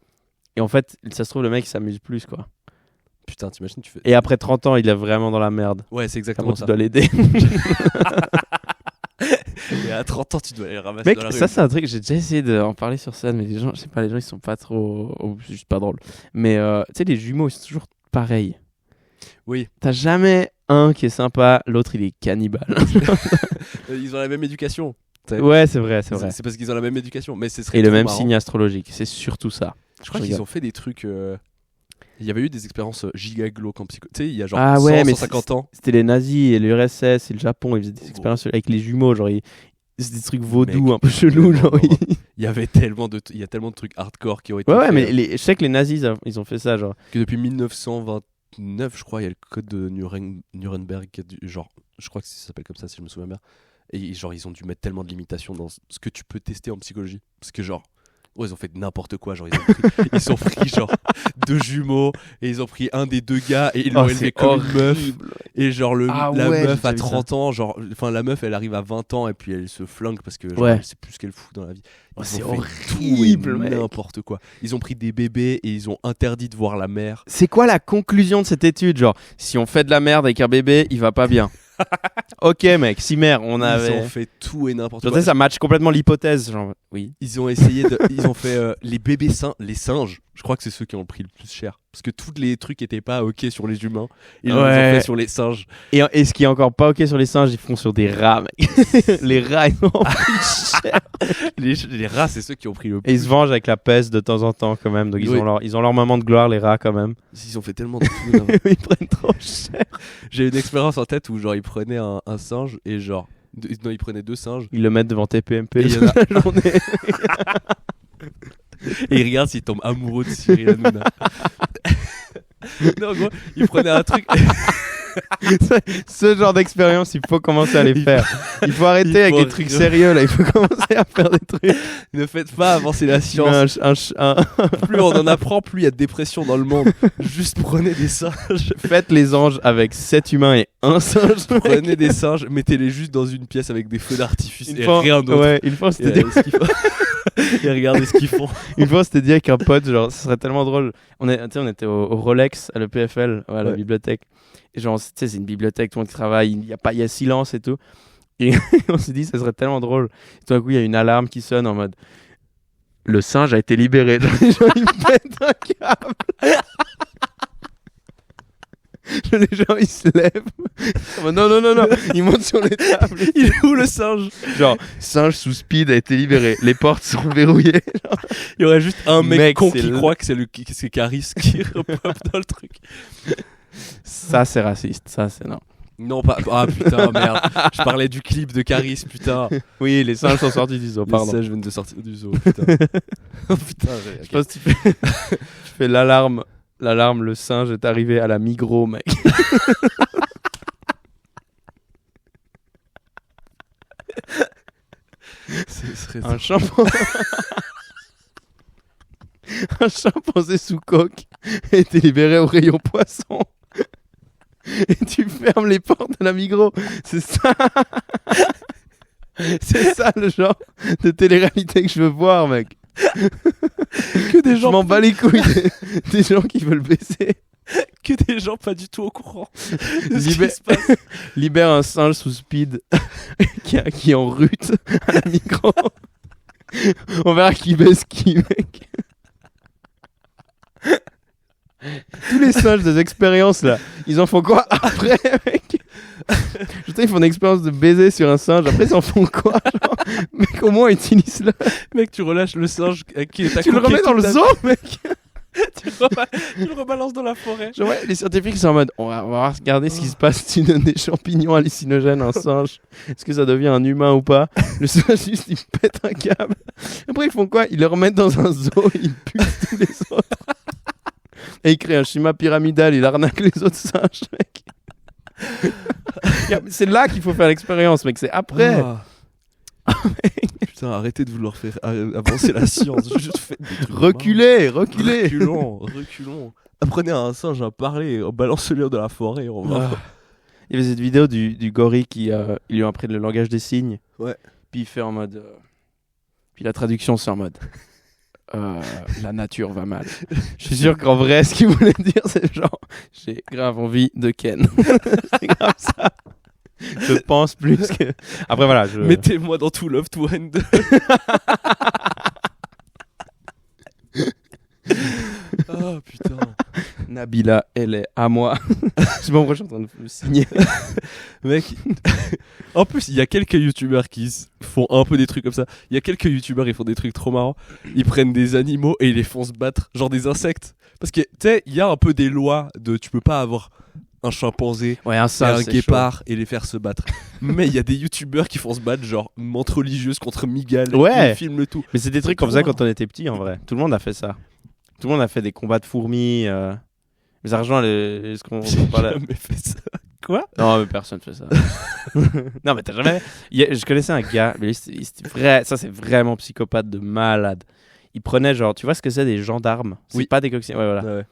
Et en fait, ça se trouve, le mec, il s'amuse plus, quoi. Putain, t'imagines, tu fais... Et après 30 ans, il est vraiment dans la merde. Ouais, c'est exactement ça. Tu dois l'aider. Et à 30 ans, tu dois aller ramasser Mec, dans la rue. ça, c'est un truc, j'ai déjà essayé d'en parler sur scène, mais les gens, je sais pas, les gens, ils sont pas trop... c'est juste pas drôle. Mais tu sais, les jumeaux, ils sont toujours pareils. Oui. T'as jamais un qui est sympa, l'autre, il est cannibale. Ils ont la même éducation. Ouais, c'est vrai. C'est parce qu'ils ont la même éducation. Mais ce serait Et le même marrant. signe astrologique, c'est surtout ça. Je crois qu'ils ont fait des trucs... Il y avait eu des expériences giga glauques en psycho. Tu sais, il y a genre 150 ans. C'était les nazis et l'URSS et le Japon, ils faisaient des expériences avec les jumeaux, genre c'est des trucs vaudous, Mec, un peu chelous. Genre, il y a tellement de trucs hardcore qui ont été ouais, faits. mais je sais que les nazis, ils ont fait ça, genre. Que depuis 1929, je crois, il y a le code de Nuremberg, genre, je crois que ça s'appelle comme ça, si je me souviens bien. Et genre, ils ont dû mettre tellement de limitations dans ce que tu peux tester en psychologie. Parce que genre, ouais, ils ont fait n'importe quoi, genre ils ont pris genre 2 jumeaux et ils ont pris un des 2 gars et ils l'ont élevé comme une meuf. Et genre la meuf à 30 ans, genre enfin la meuf elle arrive à 20 ans et puis elle se flingue parce que genre, elle sait plus ce qu'elle fout dans la vie. C'est horrible, n'importe quoi. Ils ont pris des bébés et ils ont interdit de voir la mère. C'est quoi la conclusion de cette étude? Genre, si on fait de la merde avec un bébé, il va pas bien. Ok, mec, si mère, on avait. Ils ont fait tout et n'importe quoi. quoi. Ça match complètement l'hypothèse. Genre, oui. Ils ont essayé de. Ils ont fait les bébés les singes. Je crois que c'est ceux qui ont pris le plus cher. Parce que tous les trucs étaient pas ok sur les humains. Ils ont fait sur les singes. Et ce qui est encore pas ok sur les singes, ils font sur des rats, mec. Les rats, ils ont pris cher. Les rats, c'est ceux qui ont pris le plus. Et ils se vengent avec la peste de temps en temps, quand même. Donc ils ont leur moment de gloire, les rats, quand même. Ils ont fait tellement de trucs. Ils prennent trop cher. J'ai une expérience en tête où genre ils prenaient un singe et genre. Non, ils prenaient 2 singes. Ils le mettent devant TPMP toute la journée. Et ils regardent s'ils tombent amoureux de Cyril Hanouna. Non, en gros, ils prenaient un truc. Ce genre d'expérience, il faut commencer à les faire. Il faut arrêter avec les trucs sérieux là. Il faut commencer à faire des trucs. Ne faites pas avancer la science. Plus on en apprend, plus il y a de dépression dans le monde. Juste prenez des singes. Faites les anges avec 7 humains et 1 singe. Prenez des singes, mettez-les juste dans une pièce avec des feux d'artifice et rien d'autre. Ouais, une fois c'était et regardez ce qu'ils font. Une fois c'était dit avec un pote, genre ce serait tellement drôle. On était au Rolex à l'EPFL, à la bibliothèque. Et genre, tu sais, c'est une bibliothèque, tout le monde travaille, il y a silence et tout. Et on s'est dit, ça serait tellement drôle. Et tout d'un coup, il y a une alarme qui sonne en mode le singe a été libéré. Genre, les gens, ils pètent un câble. Les gens, ils se lèvent. Non. Ils montent sur les tables. Il est où le singe? Genre, singe sous speed a été libéré. Les portes sont verrouillées. Genre. Il y aurait juste un mec con qui croit que c'est Caris qui repop dans le truc. Ça, c'est raciste. Ça, c'est non. Non, pas. Ah putain, merde. Je parlais du clip de Caris, putain. Oui, les singes sont sortis du zoo, pardon. Les singes viennent de sortir du zoo, putain. Oh putain, je pense que tu fais l'alarme. L'alarme, le singe est arrivé à la Migros, mec. Un chimpanzé. Un chimpanzé sous coque a été libéré au rayon poisson. Et tu fermes les portes de la Migros. C'est ça. C'est ça le genre de télé-réalité que je veux voir, mec. Que des gens Je m'en bats les couilles des gens qui veulent baiser. que des gens pas du tout au courant de ce Libère- qui se passe. Libère un singe sous speed qui est en rut à la micro. On verra qui baise qui, mec. Tous les singes des expériences là, ils en font quoi après, mec? Je sais, ils font une expérience de baiser sur un singe, après ils en font quoi, genre? Mec, au moins utilise-le. Mec, tu relâches le singe qui est Tu le remets dans le zoo, mec. tu le rebalances dans la forêt. Genre, ouais, les scientifiques sont en mode on va regarder ce qui se passe si tu donnes des champignons hallucinogènes à un singe. Est-ce que ça devient un humain ou pas? Le singe juste il pète un câble. Après ils font quoi? Ils le remettent dans un zoo, ils puent tous les autres. Et ils créent un schéma pyramidal, il arnaque les autres singes, mec. C'est là qu'il faut faire l'expérience, mec, c'est après. Ah. Putain, arrêtez de vouloir faire avancer la science. Juste faites des trucs Reculez. reculons. Apprenez à un singe à parler, balance-le dans la forêt. On va... Il y avait cette vidéo du gorille qui ils lui ont appris le langage des signes. Ouais. Puis il fait en mode. Puis la traduction c'est en mode. La nature va mal. Je suis sûr qu'en vrai, ce qu'il voulait dire, c'est genre, j'ai grave envie de Ken. C'est grave ça. Je pense plus que. Après voilà. Mettez-moi dans tout Love to End. Ah putain. Nabila, elle est à moi. Je sais pas pourquoi je suis en train de me signer. Mec, en plus, il y a quelques youtubeurs qui font un peu des trucs comme ça. Il y a quelques youtubeurs qui font des trucs trop marrants. Ils prennent des animaux et ils les font se battre, genre des insectes. Parce que, tu sais, il y a un peu des lois de tu peux pas avoir un chimpanzé Ouais, un et singe. un guépard et les faire se battre. Mais il y a des youtubeurs qui font se battre, genre menthe religieuse contre Miguel. Ouais. Ils filment le tout. Mais c'est des trucs qu'on faisait quand on était petit en vrai. Tout le monde a fait ça. Tout le monde a fait des combats de fourmis. Les argents, ce qu'on parlait. Jamais fait ça. Quoi? Non, mais personne fait ça. Non, mais t'as jamais. Je connaissais un gars, mais lui, c'était vrai. Ça, c'est vraiment psychopathe de malade. Il prenait genre, tu vois ce que c'est des gendarmes? C'est Oui. pas des coccinelles. Ouais, voilà. Ouais.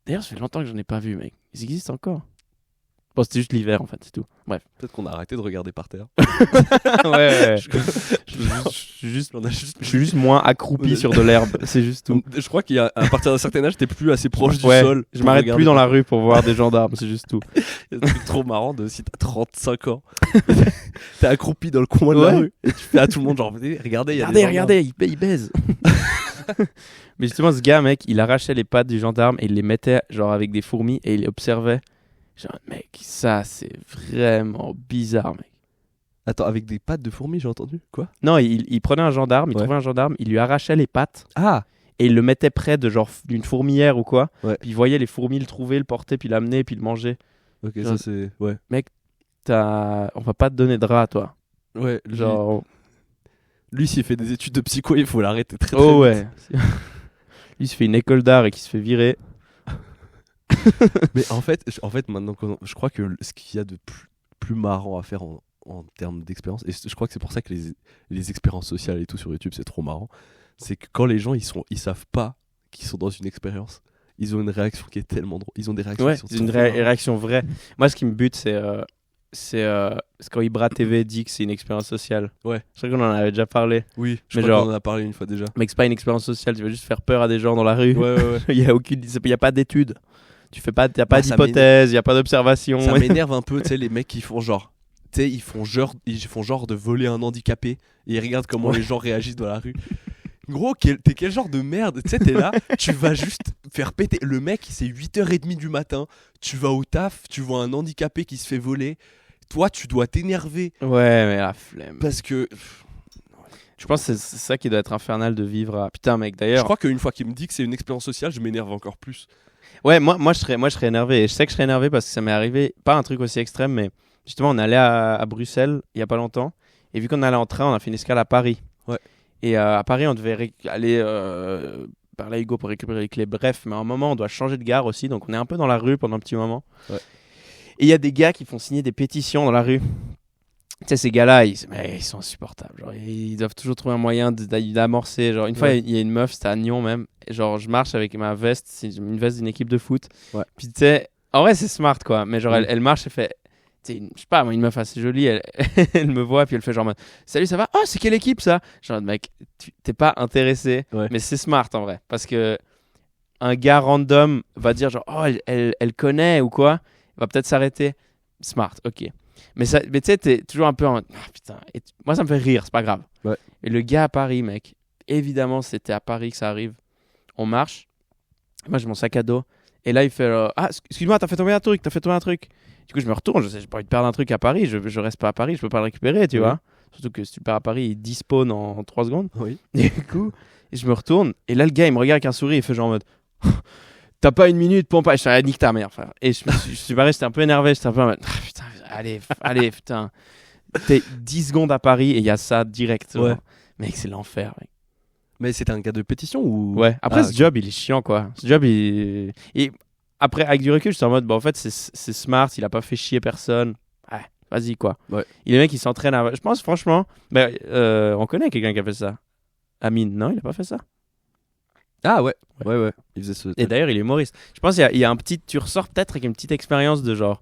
D'ailleurs, ça fait longtemps que j'en ai pas vu, mec. Ils existent encore. Bon, c'était juste l'hiver en fait, c'est tout. Bref. Peut-être qu'on a arrêté de regarder par terre. ouais. Je suis juste moins accroupi sur de l'herbe, c'est juste tout. Je crois qu'à partir d'un certain âge, t'es plus assez proche du Ouais, sol. je pour m'arrête regarder plus dans la par rue pour voir des gendarmes, c'est juste tout. terre. Il y a un truc trop marrant de si t'as 35 ans, t'es accroupi dans le coin de la Ouais. rue et tu fais à tout le monde genre regardez, il y a des gendarmes. Regardez, il baise. Mais justement, ce gars, mec, il arrachait les pattes du gendarme et il les mettait genre avec des fourmis et il les observait. Genre, mec, ça c'est vraiment bizarre, mec. Attends, avec des pattes de fourmis, j'ai entendu. Quoi? Non, il prenait un gendarme, il Ouais. trouvait un gendarme, il lui arrachait les pattes Ah. et il le mettait près de genre d'une fourmilière ou quoi. Ouais. Puis il voyait les fourmis le trouver, le porter, puis l'amener, puis le manger. Ok, Genre- ça c'est... Ouais. On va pas te donner de rat, toi. Ouais, Genre, Lui, s'il fait des études de psycho, il faut l'arrêter très oh vite. ouais. Lui, il se fait une école d'art et qui se fait virer. Mais en fait, maintenant, je crois que ce qu'il y a de plus marrant à faire en termes d'expérience, et je crois que c'est pour ça que les expériences sociales et tout sur YouTube, c'est trop marrant, c'est que quand les gens, ils savent pas qu'ils sont dans une expérience, ils ont une réaction qui est tellement drôle. Ils ont des réactions Ouais, qui sont c'est une trop marrantes. réaction vraie. Moi, ce qui me bute, c'est quand Ibra TV dit que c'est une expérience sociale. Ouais. Je crois qu'on en avait déjà parlé. Oui, je Mais crois genre- qu'on en a parlé une fois déjà. Mais que c'est pas une expérience sociale, tu vas juste faire peur à des gens dans la rue. Ouais. Il y a pas d'études. Tu fais pas, y a pas Bah, ça d'hypothèse, il y a pas d'observation. Ça m'énerve un peu, tu sais, les mecs qui font genre. Tu sais, ils font genre de voler un handicapé et ils regardent comment Ouais. les gens réagissent dans la rue. Gros, t'es quel genre de merde? Tu sais, t'es là, tu vas juste faire péter. Le mec, c'est 8h30 du matin, tu vas au taf, tu vois un handicapé qui se fait voler. Toi, tu dois t'énerver Ouais, mais la flemme. parce que Je pense que c'est ça qui doit être infernal de vivre à... Putain, mec, je d'ailleurs. crois qu'une fois qu'il me dit que c'est une expérience sociale, je m'énerve encore plus. Ouais, moi je serais énervé. Et je sais que je serais énervé parce que ça m'est arrivé, pas un truc aussi extrême, mais justement, on allait à Bruxelles il y a pas longtemps. Et vu qu'on allait en train, on a fait une escale à Paris. Ouais. Et à Paris, on devait aller parler à Hugo pour récupérer les clés. Bref, mais à un moment, on doit changer de gare aussi. Donc, on est un peu dans la rue pendant un petit moment. Ouais. Et il y a des gars qui font signer des pétitions dans la rue. Tu sais, ces gars-là, ils sont insupportables. Genre, ils doivent toujours trouver un moyen d'amorcer. Genre, une fois, Ouais. il y a une meuf, c'était à Nyon même. Et genre, je marche avec ma veste, c'est une veste d'une équipe de foot. Ouais. Puis tu sais, en vrai, c'est smart quoi. Mais genre, elle marche, elle fait. je sais pas, moi, une meuf assez jolie, elle me voit, puis elle fait genre, salut, ça va? Oh, c'est quelle équipe ça? Genre, mec, t'es pas intéressé, Ouais. mais c'est smart en vrai. Parce que un gars random va dire, genre, oh, elle connaît ou quoi, va peut-être s'arrêter. Smart, ok. Mais tu sais, t'es toujours un peu en. Ah, putain, moi, ça me fait rire, c'est pas grave. Ouais. Et le gars à Paris, mec, évidemment, c'était à Paris que ça arrive. On marche, moi, j'ai mon sac à dos, et là, il fait, ah, excuse-moi, t'as fait tomber un truc. Du coup, je me retourne, j'ai pas envie de perdre un truc à Paris, je reste pas à Paris, je peux pas le récupérer, tu vois. Surtout que si tu le perds à Paris, il despawn en 3 secondes. Oui. Et du coup, je me retourne, et là, le gars, il me regarde avec un sourire, il fait genre en mode, t'as pas une minute pour me parler. Je suis nique ta mère, frère. Et je suis barré, j'étais un peu énervé, j'étais un peu en mode, ah, putain, allez, putain. T'es 10 secondes à Paris, et il y a ça direct. Ouais. Genre. Mec, c'est l'enfer, mec. Mais c'était un gars de pétition ou. Ouais, après, ce ok. job, il est chiant, quoi. Ce job, il. Et après, avec du recul, je suis en mode, en fait, c'est smart, il a pas fait chier personne. Ouais, vas-y, quoi. Ouais. Et les mecs, ils s'entraînent à. Je pense, franchement, on connaît quelqu'un qui a fait ça. Amine, non, il a pas fait ça. Ah ouais. Ouais. Il faisait ce. Et d'ailleurs, il est humoriste. Je pense qu'il y a un petit. Tu ressors peut-être avec une petite expérience de genre.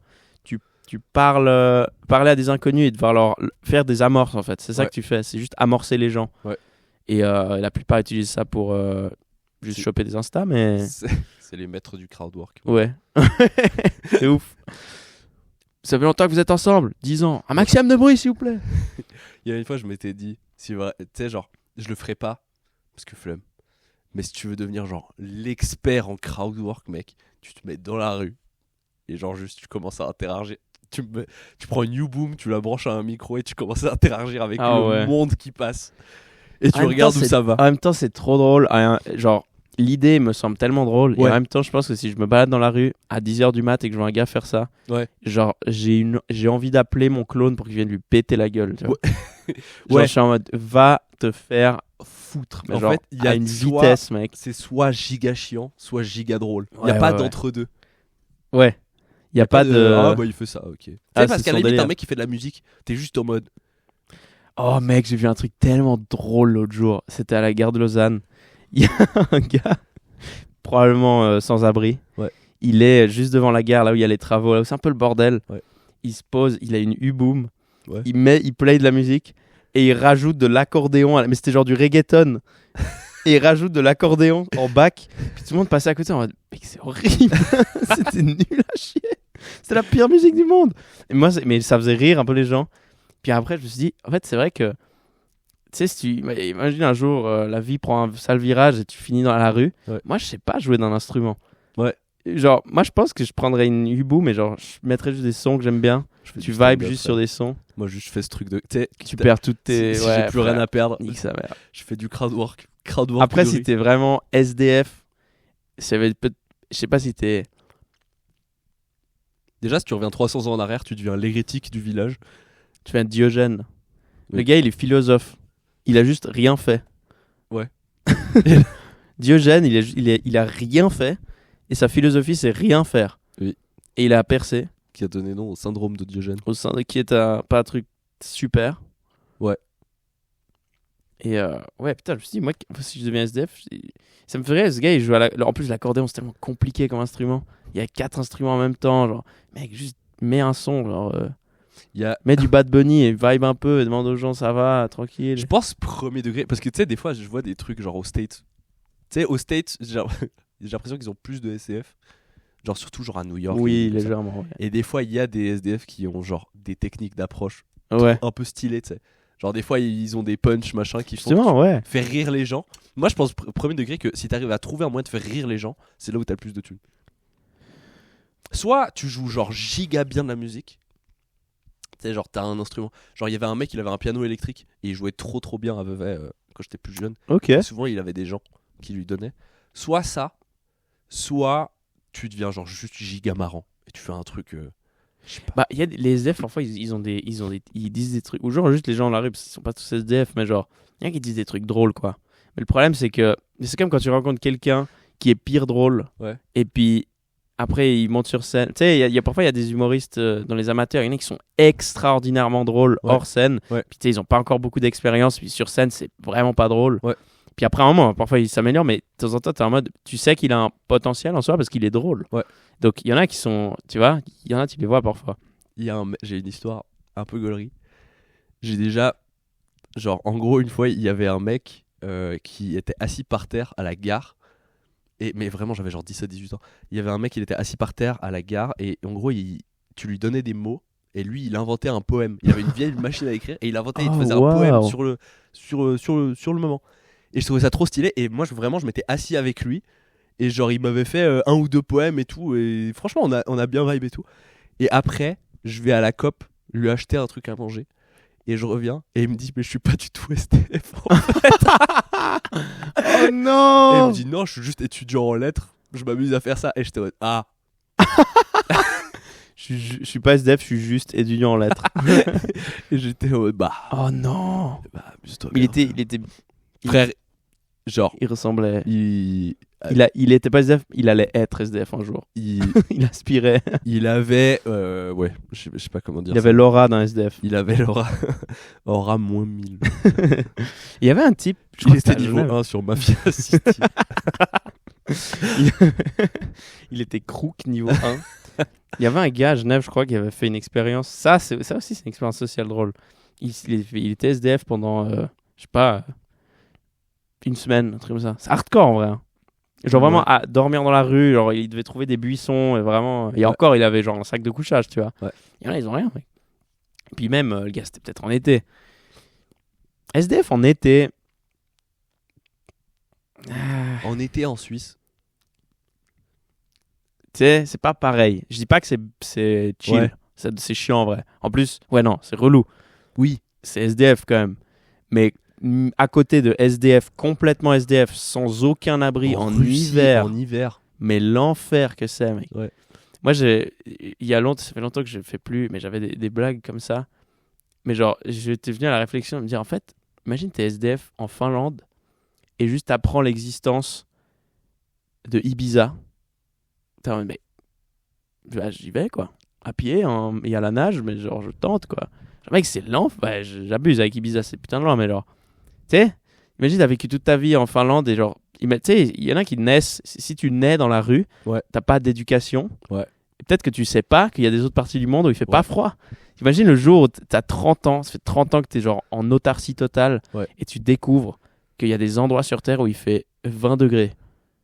Tu parles à des inconnus et devoir leur faire des amorces, en fait. C'est ça Ouais. que tu fais. C'est juste amorcer les gens. Ouais. Et la plupart utilisent ça pour juste choper des Insta, mais. C'est les maîtres du crowdwork. Ouais. C'est ouf. Ça fait longtemps que vous êtes ensemble. 10 ans. Un maximum de bruit, s'il vous plaît. Il y a une fois, je m'étais dit, tu sais, genre, je le ferai pas parce que flemme. Mais si tu veux devenir genre l'expert en crowdwork, mec, tu te mets dans la rue et genre juste tu commences à interagir. Tu prends une U-Boom, tu la branches à un micro et tu commences à interagir avec Ah le ouais. monde qui passe. Et tu En même regardes temps, où ça va. En même temps, c'est trop drôle. Genre, l'idée me semble tellement drôle. Et Ouais. en même temps, je pense que si je me balade dans la rue à 10h du mat et que je vois un gars faire ça, Ouais. genre, j'ai envie d'appeler mon clone pour qu'il vienne lui péter la gueule. Tu vois. Genre, Ouais. je suis en mode, va te faire foutre. Mais En genre, fait, il y a à une soit- vitesse, mec. C'est soit giga chiant, soit giga drôle. Il y a Ouais, pas ouais, d'entre-deux. Ouais. Il n'y a pas de. Ah bah il fait ça, ok. Tu sais, Ah, parce c'est qu'à son la limite, délire. un mec qui fait de la musique, t'es juste en mode. Oh mec, j'ai vu un truc tellement drôle l'autre jour. C'était à la gare de Lausanne. Il y a un gars, probablement sans abri. Ouais. Il est juste devant la gare, là où il y a les travaux, là où c'est un peu le bordel. Ouais. Il se pose, il a une U-Boom. Ouais. Il play de la musique et il rajoute de l'accordéon. Mais c'était genre du reggaeton. Et il rajoute de l'accordéon en back. Puis tout le monde passait à côté en mode, mec, c'est horrible. C'était nul à chier. C'était la pire musique du monde. Et moi, mais ça faisait rire un peu les gens. Puis après, je me suis dit, en fait, c'est vrai que, tu sais, si tu imagine un jour, la vie prend un sale virage et tu finis dans la rue. Ouais. Moi, je sais pas jouer d'un instrument. Ouais. Genre, moi, je pense que je prendrais une U-Boom, mais genre, je mettrais juste des sons que j'aime bien. Je fais Tu du vibes stand-up, juste frère. sur des sons. Moi, juste, je fais ce truc de. Tu sais, Tu perds toutes tes. Si ouais, j'ai plus rien frère. à perdre, Nique sa mère. je fais du crowdwork. Après, de si rue. t'es vraiment SDF, je sais pas si t'es. Déjà, si tu reviens 300 ans en arrière, tu deviens l'hérétique du village. Tu fais un Diogène. Le Oui. gars, il est philosophe. Il a juste rien fait. Ouais. Diogène, il a rien fait. Et sa philosophie, c'est rien faire. Oui. Et il a percé. Qui a donné nom au syndrome de Diogène. Au sein de qui est pas un truc super. Ouais. Et ouais, putain, je me suis dit, moi, si je deviens SDF, ça me ferait. Ce gars, il joue en plus, l'accordéon, c'est tellement compliqué comme instrument. Il y a 4 instruments en même temps. Genre, mec, juste mets un son. Genre, Il y a, mets du Bad Bunny et vibe un peu. Et demande aux gens, ça va, tranquille. je pense, premier degré. Parce que tu sais, des fois, je vois des trucs genre aux States. Tu sais, aux States, j'ai l'impression qu'ils ont plus de SDF. Genre, surtout genre à New York. Oui, et tout ça. légèrement. Ouais. Et des fois, il y a des SDF qui ont genre des techniques d'approche Ouais. un peu stylées, tu sais. Genre, des fois, ils ont des punchs, machin, qui font Justement, ouais. faire rire les gens. Moi, je pense, premier degré, que si t'arrives à trouver un moyen de faire rire les gens, c'est là où t'as le plus de thunes. Soit tu joues genre giga bien de la musique. Tu sais, genre, t'as un instrument. Genre, il y avait un mec, il avait un piano électrique et il jouait trop bien à Vevey quand j'étais plus jeune. Ok. Et souvent, il avait des gens qui lui donnaient. Soit ça, soit tu deviens genre juste giga marrant et tu fais un truc. Je sais pas. Bah, il y a les SDF, parfois, ils disent des trucs. Ou genre, juste les gens dans la rue, parce qu'ils sont pas tous SDF, mais genre, il y en a qui disent des trucs drôles, quoi. Mais le problème, c'est que c'est comme quand tu rencontres quelqu'un qui est pire drôle, Ouais. et puis après, il monte sur scène. Tu sais, parfois, il y a des humoristes dans les amateurs, il y en a qui sont extraordinairement drôles Ouais. hors scène. Ouais. Puis tu sais, ils ont pas encore beaucoup d'expérience, puis sur scène, c'est vraiment pas drôle. Ouais. Puis après un moment, parfois, il s'améliore, mais de temps en temps, t'es en mode, tu sais qu'il a un potentiel en soi parce qu'il est drôle. Ouais. Donc, il y en a qui sont, tu vois, il y en a, tu les vois parfois. j'ai une histoire un peu gaulerie. J'ai déjà, genre, en gros, une fois, il y avait un mec qui était assis par terre à la gare. Mais vraiment, j'avais genre 17-18 ans. Il y avait un mec, il était assis par terre à la gare. Et en gros, tu lui donnais des mots. Et lui, il inventait un poème. Il avait une vieille machine à écrire. Et il inventait, il te faisait un poème sur le moment. Et je trouvais ça trop stylé. Et moi, je m'étais assis avec lui. Et genre, il m'avait fait 1 ou 2 poèmes et tout. Et franchement, on a bien vibe et tout. Et après, je vais à la COP lui acheter un truc à manger. Et je reviens et il me dit mais je suis pas du tout SDF en fait. Oh non. Et il me dit non, je suis juste étudiant en lettres, je m'amuse à faire ça. Et j'étais en mode ah. Je suis pas SDF, je suis juste étudiant en lettres. Et j'étais en mode bah. Oh non. Bah amuse-toi Il bien. était Frère, genre il ressemblait. il Il était pas SDF, il allait être SDF un jour. il, Il aspirait. il avait ouais, je sais pas comment dire. Il avait l'aura d'un SDF. Il avait aura moins 1000. Il y avait un type, je Il crois que était c'était à niveau Genève. 1 sur Mafia City. Il était crook niveau 1. Il y avait un gars à Genève, je crois, qui avait fait une expérience. Ça aussi, c'est une expérience sociale drôle. Il était SDF pendant, je sais pas, une semaine, un truc comme ça. C'est hardcore en vrai. Hein. Genre vraiment Ouais. à dormir dans la rue, genre il devait trouver des buissons et vraiment. Et encore, il avait genre un sac de couchage, tu vois. Ouais. Il y en a, ils ont rien, mec. Et puis même, le gars, c'était peut-être en été. SDF en été. En été en Suisse. Tu sais, c'est pas pareil. Je dis pas que c'est chill. Ouais. C'est chiant en vrai. En plus, ouais, non, c'est relou. Oui. C'est SDF quand même. Mais à côté de SDF, complètement SDF, sans aucun abri, en Russie, hiver. En hiver. Mais l'enfer que c'est, mec. Ouais. Moi, ça fait longtemps que je fais plus, mais j'avais des blagues comme ça. Mais genre, j'étais venu à la réflexion de me dire, en fait, imagine t'es SDF en Finlande et juste t'apprends l'existence de Ibiza. T'es en mode, mais bah, j'y vais, quoi. À pied, il y a la nage, mais genre, je tente, quoi. Genre, mec, c'est lent. Ouais, j'abuse avec Ibiza, c'est putain de lent, mais genre, tu sais, imagine t'as vécu toute ta vie en Finlande et genre, tu sais, il y en a qui naissent, si tu nais dans la rue, Ouais. t'as pas d'éducation. Ouais. Et peut-être que tu sais pas qu'il y a des autres parties du monde où il fait Ouais. pas froid. Imagine le jour où t'as 30 ans, ça fait 30 ans que t'es genre en autarcie totale, Ouais. et tu découvres qu'il y a des endroits sur Terre où il fait 20 degrés.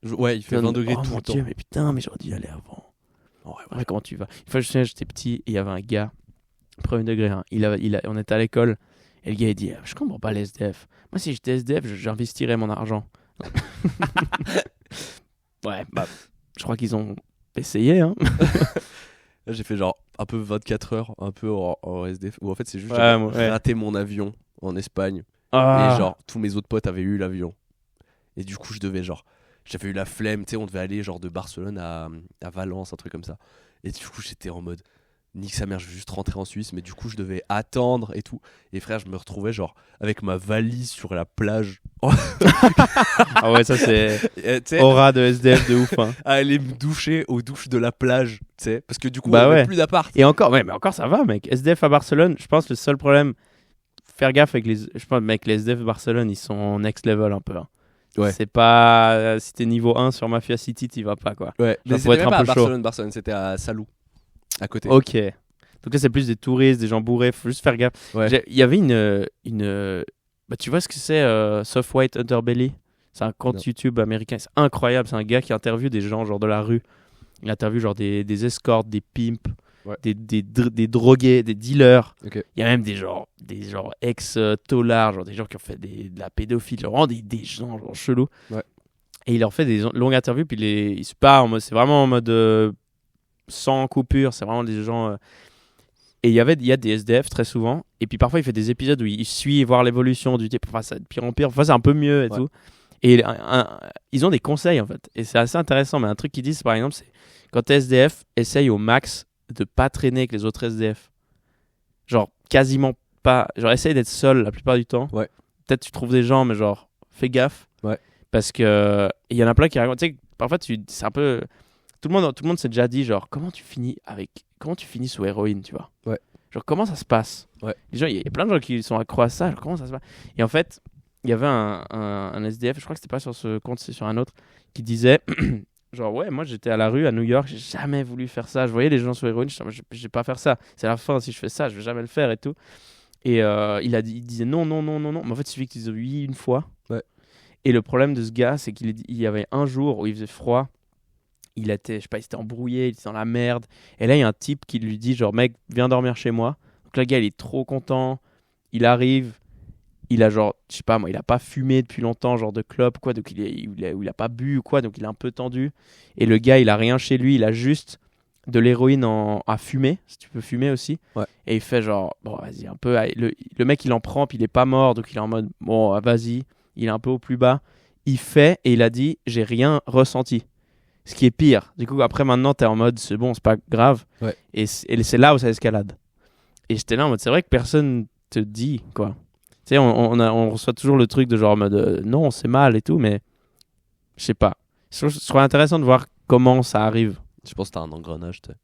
Ouais, il fait 20 degrés oh tout mon le temps. Dieu, mais putain, mais j'aurais dû y aller avant. Ouais, comment tu vas? Une fois, je sais, j'étais petit et il y avait un gars, premier degré, hein, on était à l'école, et le gars il dit, je comprends pas les SDF. Moi, si j'étais SDF, j'investirais mon argent. Ouais, bah, je crois qu'ils ont essayé, hein. Là, j'ai fait genre un peu 24 heures, un peu en SDF. Ou en fait, c'est juste Ouais, j'avais ouais. raté mon avion en Espagne. Ah. Et genre, tous mes autres potes avaient eu l'avion. Et du coup, j'avais eu la flemme. Tu sais, on devait aller genre de Barcelone à Valence, un truc comme ça. Et du coup, j'étais en mode, nique sa mère, je veux juste rentrer en Suisse. Mais du coup, je devais attendre et tout. Et frère, je me retrouvais genre avec ma valise sur la plage. Ah ouais, ça c'est Et, tu sais, aura de SDF de ouf, hein. à aller me doucher aux douches de la plage. Tu sais, parce que du coup, Bah on avait ouais. plus d'appart. Et encore, ouais, mais encore ça va, mec. SDF à Barcelone, je pense le seul problème, faire gaffe avec je pense, mec, les SDF de Barcelone, ils sont next level un peu. Hein. Ouais. C'est pas, si t'es niveau 1 sur Mafia City, t'y vas pas, quoi. Ouais, Genre, mais faut c'était être même un pas peu à chaud. Barcelone, c'était à Salou, à côté. Ok. Donc là, c'est plus des touristes, des gens bourrés, faut juste faire gaffe. Ouais. Il y avait bah, tu vois ce que c'est Soft White Underbelly? C'est un compte Non. YouTube américain, c'est incroyable, c'est un gars qui interviewe des gens genre de la rue. Il interviewe genre des escortes, des pimps, Ouais. des drogués, des dealers. Ok. Il y a même des genre ex-tolards, genre des gens qui ont fait de la pédophilie, genre vraiment des gens genre chelous. Ouais. Et il leur fait des longues interviews, puis il se part en mode, c'est vraiment en mode sans coupure, c'est vraiment des gens. Et il y a des SDF très souvent, et puis parfois il fait des épisodes où il suit voir l'évolution du type, parfois c'est de pire en pire, parfois c'est un peu mieux et Ouais. tout. Et ils ont des conseils en fait, et c'est assez intéressant, mais un truc qu'ils disent par exemple, c'est quand t'es SDF, essaye au max de pas traîner avec les autres SDF. Genre quasiment pas, genre essaye d'être seul la plupart du temps. Ouais. Peut-être tu trouves des gens, mais genre fais gaffe. Ouais. Parce que il y en a plein qui racontent, tu sais, parfois c'est un peu, tout le monde s'est déjà dit genre comment tu finis sous héroïne, tu vois. Ouais. Genre comment ça se passe. Ouais. Les gens, il y a plein de gens qui sont accros à ça, genre comment ça se passe. Et en fait, il y avait un SDF, je crois que c'était pas sur ce compte, c'est sur un autre, qui disait genre, ouais, moi j'étais à la rue à New York, j'ai jamais voulu faire ça. Je voyais les gens sur l'héroïne, je vais pas faire ça. C'est la fin, si je fais ça, je vais jamais le faire et tout. Et il disait non. Mais en fait, il suffit qu'il dise oui une fois. Ouais. Et le problème de ce gars, c'est qu'il y avait un jour où il faisait froid. Il était, je sais pas, il s'était embrouillé, il était dans la merde. Et là, il y a un type qui lui dit, genre, mec, viens dormir chez moi. Donc le gars, il est trop content. Il arrive. Il a genre, je sais pas moi, il a pas fumé depuis longtemps, genre de clope, quoi. Donc il a pas bu ou quoi. Donc il est un peu tendu. Et le gars, il a rien chez lui. Il a juste de l'héroïne à fumer, si tu peux fumer aussi. Ouais. Et il fait genre, bon, vas-y, un peu. Le mec, il en prend, puis il est pas mort. Donc il est en mode, bon, vas-y. Il est un peu au plus bas. Il fait, et il a dit, j'ai rien ressenti. Ce qui est pire. Du coup, après, maintenant, t'es en mode, c'est bon, c'est pas grave. Ouais. Et c'est là où ça escalade. Et j'étais là en mode, c'est vrai que personne te dit, quoi. Tu sais, on reçoit toujours le truc de genre en mode, non, c'est mal et tout, mais je sais pas. Je trouve intéressant de voir comment ça arrive. Je pense que t'as un engrenage, tu sais.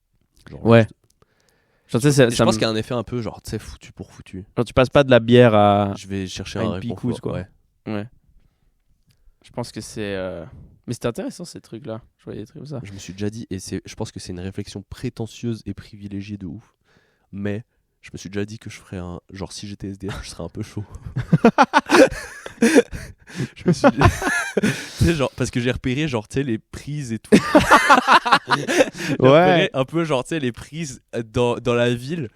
Genre, Ouais. Genre, tu sais, je pense qu'il y a un effet un peu genre, tu sais, foutu pour foutu. genre, tu passes pas de la bière à Je vais chercher à un une réconfort. picouse, quoi. Ouais. Ouais. Je pense que c'est. Mais c'était intéressant ces trucs-là. Je voyais des trucs comme ça. Je me suis déjà dit, et je pense que c'est une réflexion prétentieuse et privilégiée de ouf, mais je me suis déjà dit que je ferais un. Genre, si j'étais SDF, je serais un peu chaud. Je me suis dit. Tu sais, genre, parce que j'ai repéré, genre, tu sais, les prises et tout. J'ai repéré un peu, genre, tu sais, les prises dans la ville.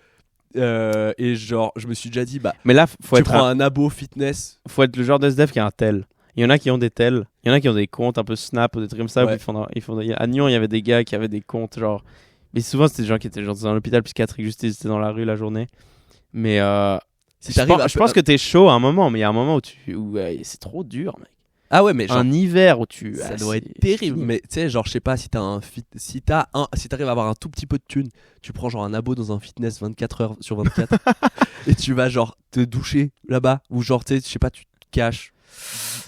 Et genre, je me suis déjà dit, bah, Mais là, tu prends un abo fitness. faut être le genre de SDF qui a un tel. Il y en a qui ont des tels, il y en a qui ont des comptes un peu Snap ou des trucs comme ça. Ouais. Où à Nyon, il y avait des gars qui avaient des comptes, genre. Mais souvent, c'était des gens qui étaient genre dans un hôpital psychiatrique, juste ils étaient dans la rue la journée. Mais Si je t'arrives pense, je pense que t'es chaud à un moment, mais il y a un moment où c'est trop dur, mec. Ah ouais, mais genre, Un hiver où tu. ça ah, doit c'est être terrible. fini. Mais tu sais, genre, je sais pas si si t'arrives à avoir un tout petit peu de thune, tu prends genre un abo dans un fitness 24 heures sur 24 et tu vas genre te doucher là-bas ou genre, tu sais, je sais pas, tu te caches.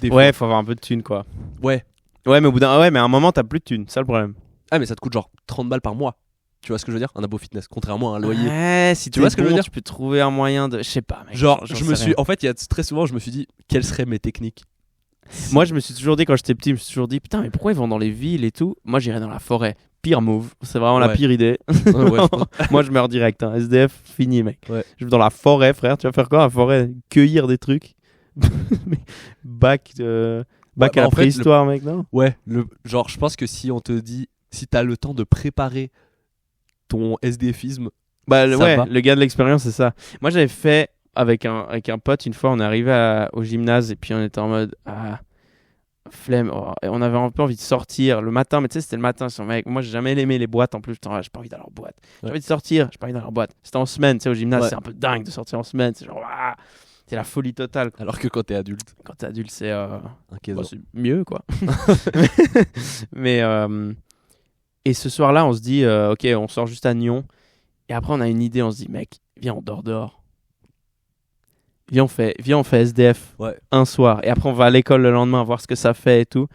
Des Ouais, faut avoir un peu de thune, quoi. fois. Ouais. Ouais, mais au bout d'un. Ouais, mais à un moment, t'as plus de thune, c'est ça le problème. Ah, mais ça te coûte genre 30 balles par mois. Tu vois ce que je veux dire? Un abo fitness, contrairement à un loyer. Ouais, si Tu vois ce que je veux dire? tu peux trouver un moyen de. Je sais pas, mec. Genre, j'en je sais me suis. rien. En fait, il y a très souvent, je me suis dit, quelles seraient mes techniques? Moi, je me suis toujours dit, quand j'étais petit, je me suis toujours dit, putain, mais pourquoi ils vont dans les villes et tout? Moi, j'irais dans la forêt. Pire move. C'est vraiment la Ouais. pire idée. Ouais, je pense- Moi, je meurs direct. Hein. SDF, fini, mec. Ouais. Je vais dans la forêt, frère. Tu vas faire quoi, la forêt? Cueillir des trucs. Bac à bah, la en fait, préhistoire, mec, non? Ouais, genre, je pense que si on te dit, si t'as le temps de préparer ton SDFisme, Bah, Ça ouais, va. le gars de l'expérience, c'est ça. Moi, j'avais fait avec un pote, une fois, on est arrivé au gymnase et puis on était en mode, flemme. Et on avait un peu envie de sortir le matin, mais tu sais, c'était le matin. Mec, moi, j'ai jamais aimé les boîtes en plus. Putain, j'ai pas envie d'aller en boîte. J'ai Ouais. envie de sortir, j'ai pas envie d'aller en boîte. C'était en semaine, tu sais, au gymnase, Ouais. c'est un peu dingue de sortir en semaine. C'est genre, c'est la folie totale, quoi. alors que quand t'es adulte, Quand t'es adulte, c'est un bah, c'est mieux, quoi. Mais et ce soir-là, on se dit, ok, on sort juste à Nyon. Et après, on a une idée, on se dit, mec, viens, on dort dehors. Viens, on fait SDF Ouais. un soir. Et après, on va à l'école le lendemain voir ce que ça fait et tout.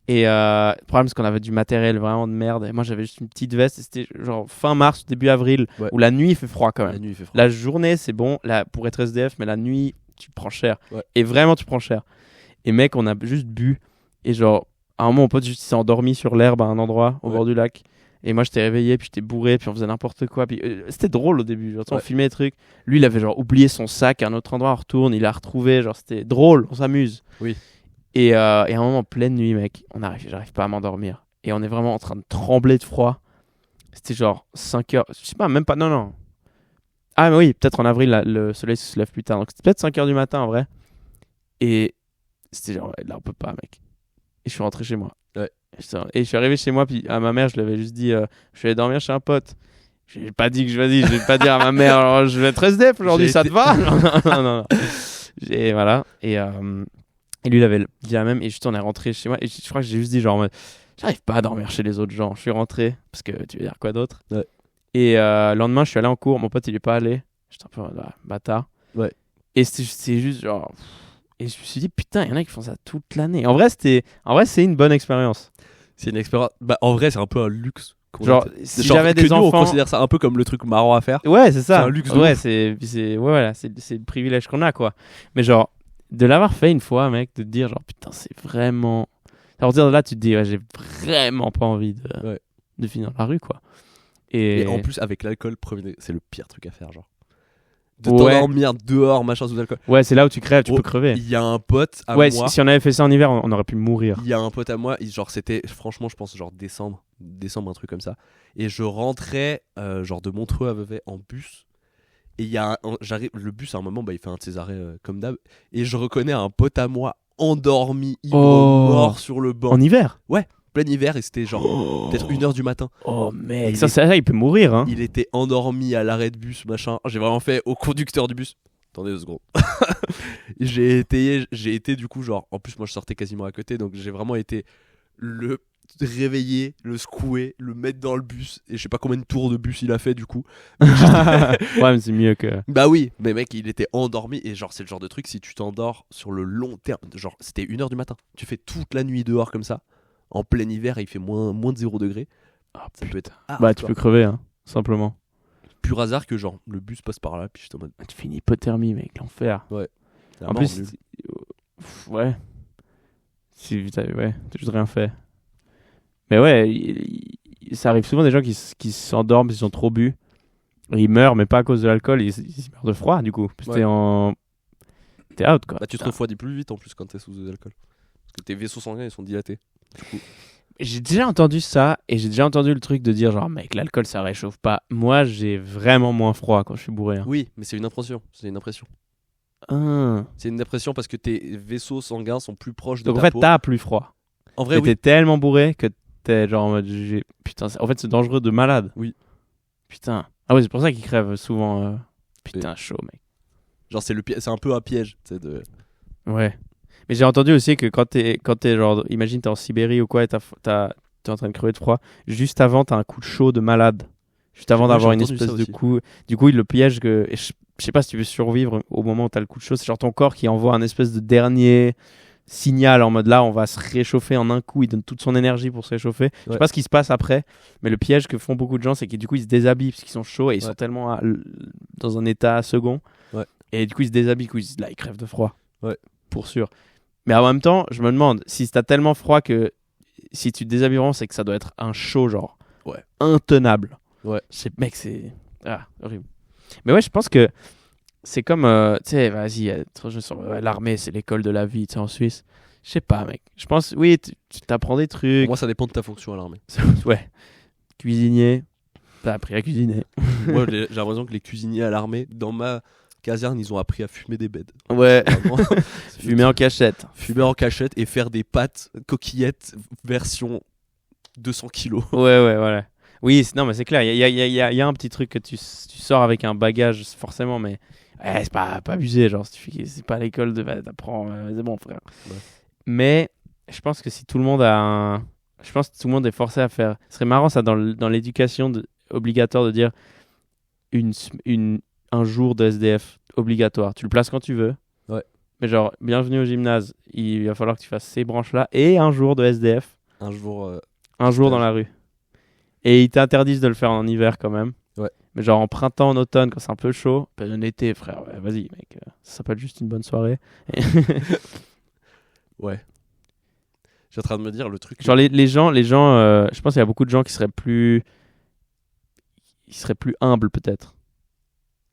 Et le problème, c'est qu'on avait du matériel vraiment de merde. Et moi, j'avais juste une petite veste. Et c'était genre fin mars, début avril, Ouais. où la nuit, il fait froid quand même. La nuit, il fait froid. La journée, c'est bon là, pour être SDF, mais la nuit, tu prends cher. Ouais. Et vraiment, tu prends cher. Et mec, on a juste bu. Et genre, à un moment, mon pote juste il s'est endormi sur l'herbe à un endroit au Ouais. bord du lac. Et moi, j'étais réveillé, puis j'étais bourré, puis on faisait n'importe quoi. Puis c'était drôle au début. Genre, tu sais, on Ouais. filmait des trucs. Lui, il avait genre oublié son sac à un autre endroit, on retourne, il l'a retrouvé. Genre, c'était drôle, on s'amuse. Oui. Et à un moment, pleine nuit, mec, j'arrive pas à m'endormir. Et on est vraiment en train de trembler de froid. C'était genre 5 heures, je sais pas, même pas, non. Ah, mais oui, peut-être en avril, le soleil se lève plus tard. Donc c'était peut-être 5 heures du matin en vrai. Et c'était genre, ouais, là, on peut pas, mec. Et je suis rentré chez moi. Ouais. Et je suis arrivé chez moi, puis à ma mère, je lui avais juste dit, je suis allé dormir chez un pote. J'ai pas dit que je vais pas dire à ma mère, alors, je vais être SDF aujourd'hui, J'ai ça été- te va? Non. Et voilà. Et lui, il avait dit la même. Et juste, on est rentré chez moi. Et je crois que j'ai juste dit, genre, en mode, j'arrive pas à dormir chez les autres gens. Je suis rentré, parce que tu veux dire quoi d'autre? Ouais. Et le lendemain, je suis allé en cours. Mon pote, il est pas allé. J'étais un peu bâtard. Ouais. Et c'est juste genre. Et je me suis dit, putain, il y en a qui font ça toute l'année. En vrai, c'est une bonne expérience. C'est une expérience. Bah, en vrai, c'est un peu un luxe. qu'on Genre, a. si Genre, j'avais que des nous, enfants. on considère ça un peu comme le truc marrant à faire. Ouais, c'est ça. C'est un luxe de ouais, ouf. c'est voilà, c'est le privilège qu'on a, quoi. Mais genre, de l'avoir fait une fois, mec, de te dire, genre, putain, c'est vraiment. À partir de là, tu te dis, ouais, j'ai vraiment pas envie Ouais. de finir dans la rue, quoi. Et en plus, avec l'alcool, c'est le pire truc à faire, genre. De Ouais. t'endormir dehors, machin, sous l'alcool. Ouais, c'est là où tu crèves, tu Oh, peux crever. Il y a un pote à Ouais, moi. si on avait fait ça en hiver, on aurait pu mourir. Il y a un pote à moi, genre c'était, franchement, je pense, genre décembre, un truc comme ça. Et je rentrais, genre de Montreux à Vevey en bus. Et il y a j'arrive, le bus à un moment, bah, il fait un de ses arrêts comme d'hab. Et je reconnais un pote à moi endormi, ivre, mort sur le banc. En hiver? Plein hiver, et c'était genre peut-être 1h du matin. Oh mec, Il ça, il peut mourir, hein. Il était endormi à l'arrêt de bus, machin. J'ai vraiment fait au conducteur du bus. Attendez 2 secondes. j'ai été du coup, genre, en plus, moi je sortais quasiment à côté, donc j'ai vraiment été le réveiller, le secouer, le mettre dans le bus. Et je sais pas combien de tours de bus il a fait du coup. Ouais, mais c'est mieux que. Bah oui, mais mec, il était endormi. Et genre, c'est le genre de truc, si tu t'endors sur le long terme, genre, c'était 1h du matin. Tu fais toute la nuit dehors comme ça, en plein hiver, et il fait moins de 0 degré. Ah, Ça peut être bah, tu peux crever, hein, simplement. pur hasard que genre le bus passe par là, puis j'étais en mode Tu fais une hypothermie, mec, l'enfer. la En mort, plus, nul. ouais. Ouais, t'as juste rien fait. Mais ouais, ça arrive souvent des gens qui s'endorment, ils ont trop bu. Et ils meurent, mais pas à cause de l'alcool, ils meurent de froid, du coup. Parce que Ouais. t'es out, quoi. Bah, tu te refroidis plus vite en plus quand t'es sous alcool. Parce que tes vaisseaux sanguins ils sont dilatés. Du coup, J'ai déjà entendu ça, et j'ai déjà entendu le truc de dire genre, mec, l'alcool ça réchauffe pas. Moi, j'ai vraiment moins froid quand je suis bourré, hein. oui, mais c'est une impression. C'est une impression. Ah. C'est une impression parce que tes vaisseaux sanguins sont plus proches de Donc en ta fait, peau. t'as plus froid. En vrai, Et oui. t'es tellement bourré que t'es genre en mode, putain, en fait, c'est dangereux de malade. Oui. Putain. Ah ouais, c'est pour ça qu'ils crèvent souvent. Putain, chaud, mec. Genre, c'est un peu un piège. Tu sais, de... Ouais. Mais j'ai entendu aussi que quand t'es genre, imagine t'es en Sibérie ou quoi et t'es en train de crever de froid, juste avant t'as un coup de chaud de malade. Juste avant Ouais, d'avoir j'ai une entendu espèce ça de aussi. coup. Du coup, il le piège que. Et je sais pas si tu veux survivre au moment où t'as le coup de chaud. C'est genre ton corps qui envoie un espèce de dernier signal en mode là, on va se réchauffer en un coup. Il donne toute son énergie pour se réchauffer. Je sais Ouais. pas ce qui se passe après, mais le piège que font beaucoup de gens, c'est que du coup ils se déshabillent parce qu'ils sont chauds et ils Ouais. sont tellement dans un état second. Ouais. Et du coup ils se déshabillent, là ils crèvent de froid. Ouais. Pour sûr. Mais en même temps, je me demande si t'as tellement froid que si tu te déshabilles vraiment, c'est que ça doit être un chaud genre Ouais. intenable. Ouais. Mec, c'est horrible. Mais ouais, je pense que c'est comme tu sais, vas-y, l'armée, c'est l'école de la vie, tu sais, en Suisse. Je sais pas, mec. Je pense, oui, tu t'apprends des Pour trucs. moi, ça dépend de ta fonction à l'armée. Ouais. Cuisinier, t'as appris à cuisiner. Moi, j'ai l'impression que les cuisiniers à l'armée, dans ma caserne, ils ont appris à fumer des beds. Ouais. Vraiment. Fumer en cachette. Fumer en cachette et faire des pâtes coquillettes version 200 kilos. Ouais, voilà. Oui, non, mais c'est clair. Il y a un petit truc que tu sors avec un bagage, forcément, mais ouais, c'est pas abusé. Genre, c'est pas à l'école d'apprendre. C'est bon, frère. Ouais. Mais je pense que si tout le monde je pense que tout le monde est forcé à faire. Ce serait marrant, ça, dans l'éducation obligatoire, de dire un jour de SDF obligatoire. Tu le places quand tu veux. Ouais. Mais genre, bienvenue au gymnase. Il va falloir que tu fasses ces branches-là et un jour de SDF. Un jour. Un jour dans la rue. Et ils t'interdisent de le faire en hiver quand même. Ouais. Mais genre en printemps, en automne, quand c'est un peu chaud, en été, frère, ouais, vas-y, mec. Ça s'appelle juste une bonne soirée. Ouais. J'ai en train de me dire le truc. Genre les gens, je pense qu'il y a beaucoup de gens qui seraient plus humbles peut-être.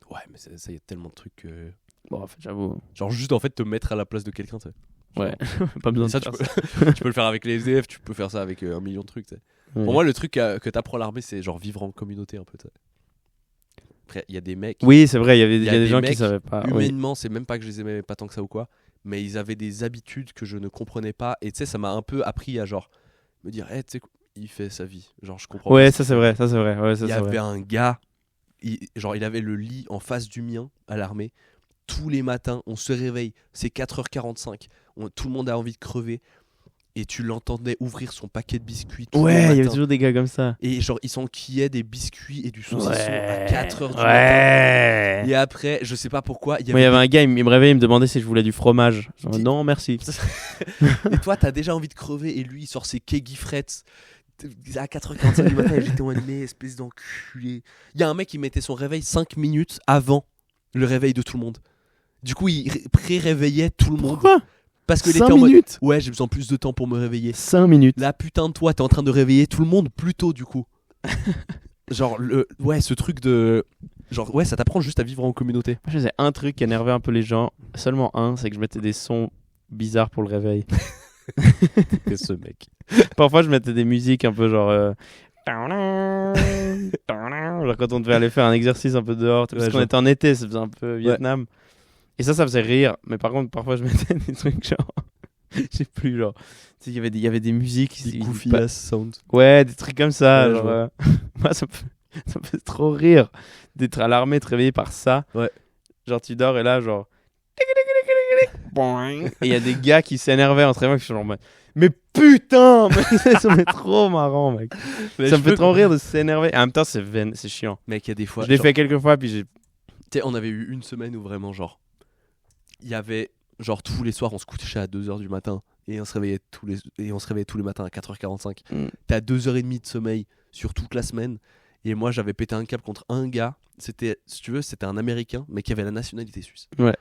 Ouais, mais ça, y a tellement de trucs que. Bon, en fait, j'avoue. Genre, juste en fait, te mettre à la place de quelqu'un, tu sais. Ouais, pas besoin Et de ça, faire tu ça. tu peux le faire avec les SDF, tu peux faire ça avec 1 million de trucs, tu sais. Ouais. Pour moi, le truc que t'apprends à l'armée, c'est genre vivre en communauté un peu, tu sais. Après, il y a des mecs. Oui, c'est vrai, il y y a a des des gens qui mecs, savaient pas. Oui. Humainement, c'est même pas que je les aimais pas tant que ça ou quoi, mais ils avaient des habitudes que je ne comprenais pas. Et tu sais, ça m'a un peu appris à genre me dire, tu sais quoi, il fait sa vie. Genre, je comprends. Ouais, pas ça c'est vrai, ça c'est vrai. Ouais, ça Il y c'est vrai. avait un gars, il avait le lit en face du mien à l'armée. Tous les matins, on se réveille, c'est 4h45, tout le monde a envie de crever. Et tu l'entendais ouvrir son paquet de biscuits tous les Ouais, il y avait matins. toujours des gars comme ça. Et genre, il s'enquillait des biscuits et du saucisson à 4h du matin. Ouais. Et après, je sais pas pourquoi, Moi, il y avait un gars, il me réveillait, il me demandait si je voulais du fromage. Genre, Qui- non, merci. Et toi, t'as déjà envie de crever et lui, il sort ses keggy frettes à 4h45 du matin et j'étais en animé, espèce d'enculé. Il y a un mec qui mettait son réveil 5 minutes avant le réveil de tout le monde. Du coup, il pré-réveillait tout le monde. Pourquoi Parce que il 5 était en mode minutes ouais, j'ai besoin de plus de temps pour me réveiller. 5 minutes. Là, putain de toi, t'es en train de réveiller tout le monde plus tôt du coup. Genre, ouais, ce truc de. Genre, ouais, ça t'apprend juste à vivre en communauté. Moi, je faisais un truc qui énervait un peu les gens. Seulement un, c'est que je mettais des sons bizarres pour le réveil. C'est ce mec. Parfois, je mettais des musiques un peu genre. Genre quand on devait aller faire un exercice un peu dehors. Parce Ouais, qu'on genre- était en été, ça faisait un peu Vietnam. Et ça faisait rire. Mais par contre, parfois, je mettais des trucs genre. Je sais plus, genre. Tu sais, il y avait des musiques. Des ils- goofy pas- ass sound. Ouais, des trucs comme ça. Ouais, genre, je vois. moi, ça me fait trop rire d'être à l'armée, de te réveiller par ça. Ouais. Genre, tu dors et là, genre. Boing. Et il y a des gars qui s'énervaient en se réveillant, qui sont genre, mais putain, mais ça me fait trop marrant, mec. Ça me fait trop rire de s'énerver. En même temps, c'est chiant. Mec, il y a des fois. Je l'ai genre, fait quelques fois, puis j'ai. tu sais, on avait eu une semaine où vraiment, genre. Il y avait. Genre, tous les soirs, on se couchait à 2h du matin. Et on se réveillait tous les matins à 4h45. T'as 2h30 de sommeil sur toute la semaine. Et moi, j'avais pété un câble contre un gars. C'était, si tu veux, c'était un Américain, mais qui avait la nationalité suisse. Ouais.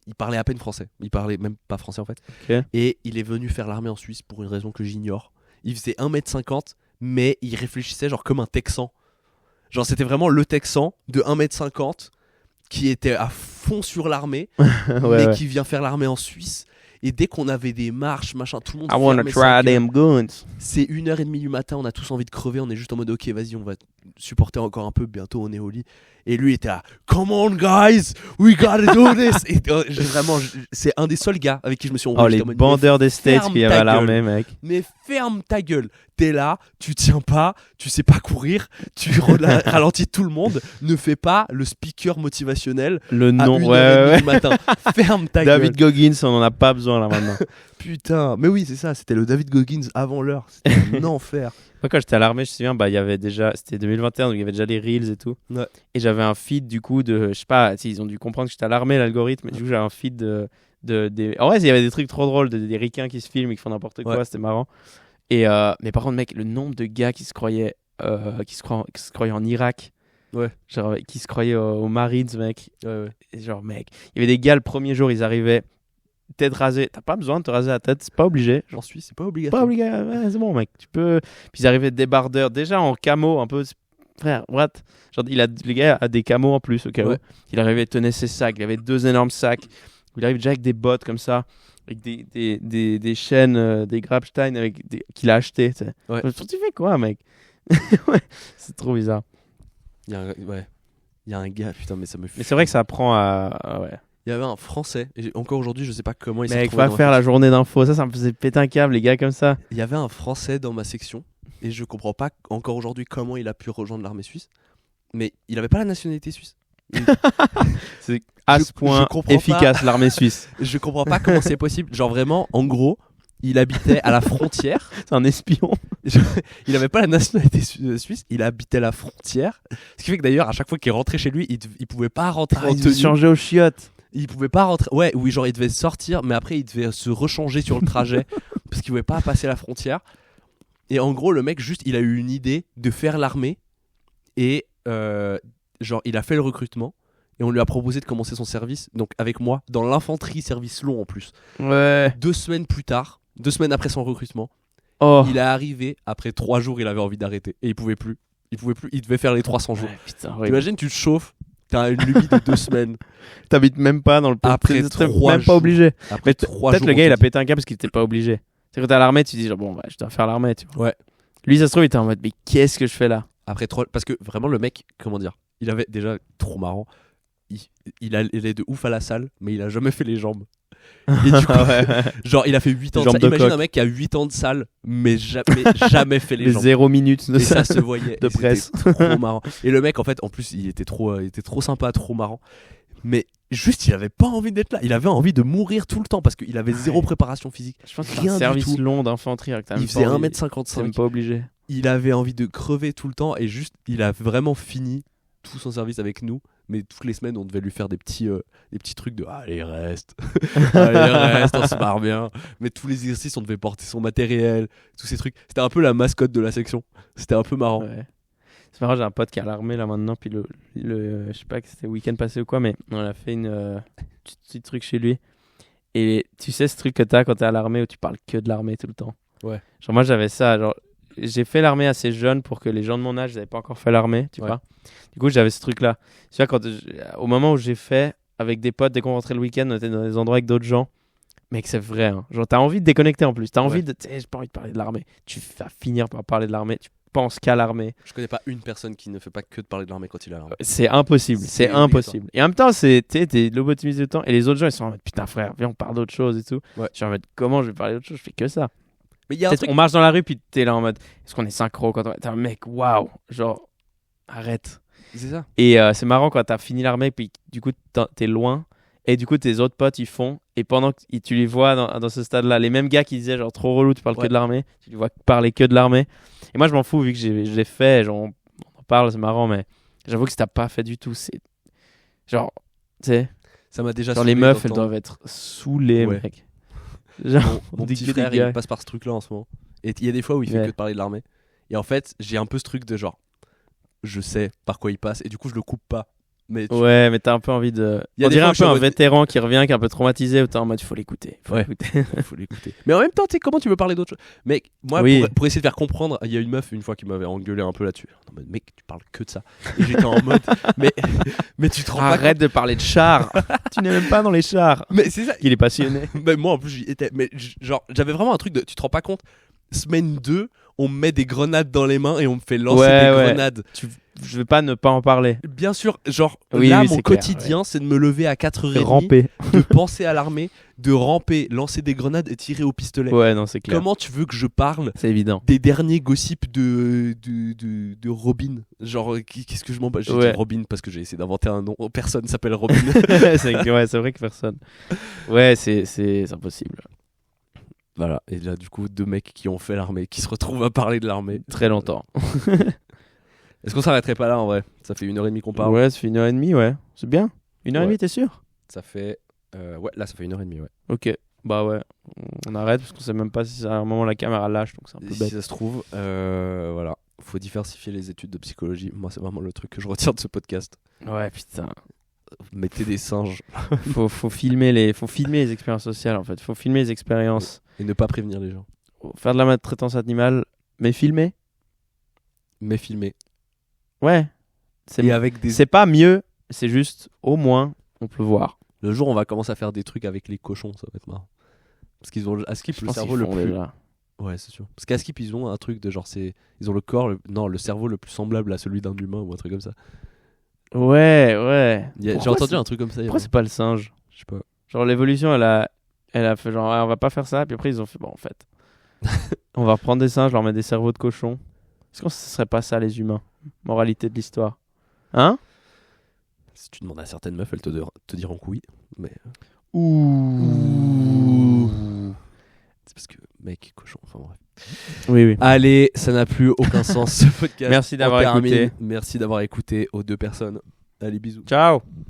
Il parlait à peine français. Il parlait même pas français, en fait. Ok. Et il est venu faire l'armée en Suisse pour une raison que j'ignore. Il faisait 1m50, mais il réfléchissait genre comme un Texan. Genre, c'était vraiment le Texan de 1m50 qui était à fond sur l'armée, mais ouais. qui vient faire l'armée en Suisse. Et dès qu'on avait des marches, machin, tout le monde I wanna fermait try sa gueule. them guns. C'est 1h30 du matin, on a tous envie de crever, on est juste en mode ok, vas-y, on va supporter encore un peu, bientôt on est au lit. Et lui était là, come on guys, we gotta do this. Et c'est un des seuls gars avec qui je me suis Oh, enrôlé. les J'étais en mode, bandeurs des States ferme qui avaient ta à l'armée, mec. mais ferme ta gueule, t'es là, tu tiens pas, tu sais pas courir, tu ralentis tout le monde, ne fais pas le speaker motivationnel Le à nom, 1h30 ouais. du matin. Ferme ta David gueule. Goggins, on en a pas besoin là maintenant. Putain, mais oui, c'est ça, c'était le David Goggins avant l'heure, c'était un enfer. Moi, quand j'étais à l'armée, je me souviens, il y avait déjà, c'était 2021, donc il y avait déjà les Reels et tout. Ouais. Et j'avais un feed du coup de, je sais pas, ils ont dû comprendre que j'étais à l'armée, l'algorithme, et du coup j'avais un feed en vrai, il y avait des trucs trop drôles, des ricains qui se filment et qui font n'importe quoi, Ouais. c'était marrant. Et mais par contre, mec, le nombre de gars qui se croyaient en Irak, Ouais. genre qui se croyaient aux Marines, mec. Ouais. Et genre, mec, il y avait des gars le premier jour, ils arrivaient, tête rasée, t'as pas besoin de te raser la tête, c'est pas obligé. J'en suis, c'est pas obligatoire. Pas obligé, ouais, c'est bon, mec. Tu peux. Puis ils arrivaient débardeurs, déjà en camo, un peu. Frère, what? Genre, le gars a des camos en plus, au cas où. Ouais. Il arrivait, il tenait ses sacs, il avait 2 énormes sacs. Il arrive déjà avec des bottes comme ça, avec des chaînes, des Grabstein qu'il a acheté. Tu sais. Ouais. Tu fais quoi, mec? Ouais, c'est trop bizarre. Il y a un gars, putain, mais ça me fait. Mais c'est vrai que ça apprend ouais. Il y avait un Français, et encore aujourd'hui, je sais pas comment il s'est Mec, retrouvé va dans ma faire la section. journée d'info. Ça me faisait péter un câble, les gars comme ça. Il y avait un Français dans ma section, et je comprends pas encore aujourd'hui comment il a pu rejoindre l'armée suisse, mais il avait pas la nationalité suisse. C'est à Je- ce point je comprends efficace, l'armée suisse. Je comprends pas comment c'est possible. Genre vraiment, en gros, il habitait à la frontière. C'est un espion. Il avait pas la nationalité suisse, il habitait à la frontière. Ce qui fait que d'ailleurs, à chaque fois qu'il rentrait chez lui, il pouvait pas rentrer en Il tenue. se changeait aux chiottes. Il pouvait pas rentrer. Ouais, oui, genre il devait sortir, mais après il devait se rechanger sur le trajet parce qu'il pouvait pas passer la frontière. Et en gros, le mec, juste, il a eu une idée de faire l'armée et genre il a fait le recrutement et on lui a proposé de commencer son service, donc avec moi, dans l'infanterie service long en plus. Ouais. 2 semaines plus tard, 2 semaines après son recrutement, Oh. il est arrivé. Après 3 jours, il avait envie d'arrêter et il pouvait plus. Il devait faire les 300 jours. Ouais, putain, horrible. T'imagines, tu te chauffes, t'as une lubie de 2 semaines. T'habites même pas dans le pays. Après T'es 3 même pas jours. obligé. Après Mais 3 peut-être jours. le gars on il a te dit- pété un câble parce qu'il était pas obligé. C'est quand t'es à l'armée, tu dis genre bon, bah, je dois faire l'armée, tu vois. Ouais. Lui, ça se trouve, il était en mode mais qu'est-ce que je fais là? Après 3, parce que vraiment le mec, comment dire, il avait déjà trop marrant. Il est de ouf à la salle, mais il a jamais fait les jambes. Et du coup, Ouais. genre il a fait 8 ans de Jambes salle. de Imagine coq. un mec qui a 8 ans de salle, mais jamais fait les Les jambes. 0 minutes de Et ça ça. se voyait. de Et c'était presse. trop marrant. Et le mec, en fait, en plus, il était trop sympa, trop marrant. Mais juste, il avait pas envie d'être là. Il avait envie de mourir tout le temps parce qu'il avait zéro préparation physique. Je pense que c'est Rien un du service tout. long d'infanterie. Alors que t'as même Il faisait pas envie- 1m55. C'est même pas obligé. Il avait envie de crever tout le temps et juste, il a vraiment fini tout son service avec nous. Mais toutes les semaines, on devait lui faire des petits trucs de allez, reste. Allez, reste, on se marre bien. Mais tous les exercices, on devait porter son matériel, tous ces trucs. C'était un peu la mascotte de la section. C'était un peu marrant. Ouais. C'est marrant, j'ai un pote qui est à l'armée là maintenant. Puis je sais pas que c'était le week-end passé ou quoi, mais on a fait une petit truc chez lui. Et tu sais ce truc que t'as quand t'es à l'armée où tu parles que de l'armée tout le temps. Ouais. Genre moi j'avais ça, genre j'ai fait l'armée assez jeune pour que les gens de mon âge n'avaient pas encore fait l'armée, tu vois. Du coup j'avais ce truc là. Tu vois au moment où j'ai fait avec des potes, dès qu'on rentrait le week-end, on était dans des endroits avec d'autres gens. Mec, c'est vrai. Hein. Genre t'as envie de déconnecter en plus. T'as envie de, j'ai pas envie de parler de l'armée. Tu vas finir par parler de l'armée. Tu penses qu'à l'armée. Je connais pas une personne qui ne fait pas que de parler de l'armée quand il est à l'armée. C'est impossible. C'est impossible. Et en même temps, t'es lobotomisé tout le temps. Et les autres gens, ils sont en mode putain, frère, viens, on parle d'autre chose et tout. Ouais. Je suis en mode comment je vais parler d'autre chose? Je fais que ça. Mais il y a un truc. On marche dans la rue, puis t'es là en mode est-ce qu'on est synchro quand on. T'es un mec, waouh. Genre, arrête. C'est ça. Et c'est marrant quand t'as fini l'armée, puis du coup, t'es loin. Et du coup, tes autres potes, ils font. Et pendant que tu les vois dans ce stade-là, les mêmes gars qui disaient genre trop relou, tu parles que de l'armée, tu les vois parler que de l'armée. Et moi, je m'en fous vu que je l'ai fait. Genre, on en parle, c'est marrant, mais j'avoue que si t'as pas fait du tout, c'est. Genre, tu sais. Ça m'a déjà genre, les meufs, elles doivent être saoulées, mec. Genre, mon petit frère, il passe par ce truc-là en ce moment. Et il y a des fois où il fait que de parler de l'armée. Et en fait, j'ai un peu ce truc de genre, je sais par quoi il passe, et du coup, je le coupe pas. Mais ouais, mais t'as un peu envie de. On dirait un peu un vétéran qui revient, qui est un peu traumatisé, où t'es en mode, faut l'écouter. Faut l'écouter. Mais en même temps, tu sais, comment tu veux parler d'autre chose? Mec, moi, pour essayer de faire comprendre, il y a une meuf une fois qui m'avait engueulé un peu là-dessus. En mode, mec, tu parles que de ça. Et j'étais en mode, mais tu te rends pas compte. Arrête de parler de chars. Tu n'es même pas dans les chars. Mais c'est ça. Il est passionné. Mais moi, en plus, j'y étais. Mais genre, j'avais vraiment un truc de, tu te rends pas compte. Semaine 2, on me met des grenades dans les mains et on me fait lancer des grenades. Je vais pas ne pas en parler. Bien sûr, genre là, mon quotidien, c'est de me lever à 4h30, ramper, de penser à l'armée, de ramper, lancer des grenades et tirer au pistolet. Ouais, non, c'est clair. Comment tu veux que je parle? C'est évident. Des derniers gossips de Robin. Genre, qu'est-ce que je m'en bats? J'ai dit Robin parce que j'ai essayé d'inventer un nom. Personne s'appelle Robin. c'est vrai que personne. Ouais, c'est impossible. Voilà, et là, du coup, 2 mecs qui ont fait l'armée, qui se retrouvent à parler de l'armée. Très longtemps. Est-ce qu'on s'arrêterait pas là en vrai? Ça fait 1h30 qu'on parle. Ouais, ça fait 1h30, ouais. C'est bien. 1h30, t'es sûr? Ça fait. Ouais, là, ça fait 1h30, ouais. Ok, bah ouais. On arrête parce qu'on sait même pas si à un moment la caméra lâche, donc c'est un peu bête. Si ça se trouve, voilà. Faut diversifier les études de psychologie. Moi, c'est vraiment le truc que je retiens de ce podcast. Ouais, putain. Mettez des singes. faut filmer les expériences sociales en fait. Faut filmer les expériences. Et ne pas prévenir les gens. Faire de la maltraitance animale, mais filmer. Mais filmer. Ouais. C'est pas mieux, c'est juste au moins on peut voir. Le jour où on va commencer à faire des trucs avec les cochons, ça va être marrant. Parce qu'ils ont à Skip le cerveau le plus. Déjà. Ouais, c'est sûr. Parce qu'à Skip ils ont un truc de genre ils ont le corps le cerveau le plus semblable à celui d'un humain ou un truc comme ça. Ouais. J'ai entendu un truc comme ça. Pourquoi c'est pas le singe? Je sais pas. Genre l'évolution elle a fait genre on va pas faire ça, puis après ils ont fait bon en fait. On va reprendre des singes, leur mettre des cerveaux de cochon. Est-ce que ce serait pas ça les humains? Moralité de l'histoire. Hein? Si tu demandes à certaines meufs, elles te diront que oui. Mais. Ouh. C'est parce que mec, cochon, enfin bref. Oui. Allez, ça n'a plus aucun sens ce podcast. Merci d'avoir écouté. Merci d'avoir écouté aux 2 personnes. Allez, bisous. Ciao.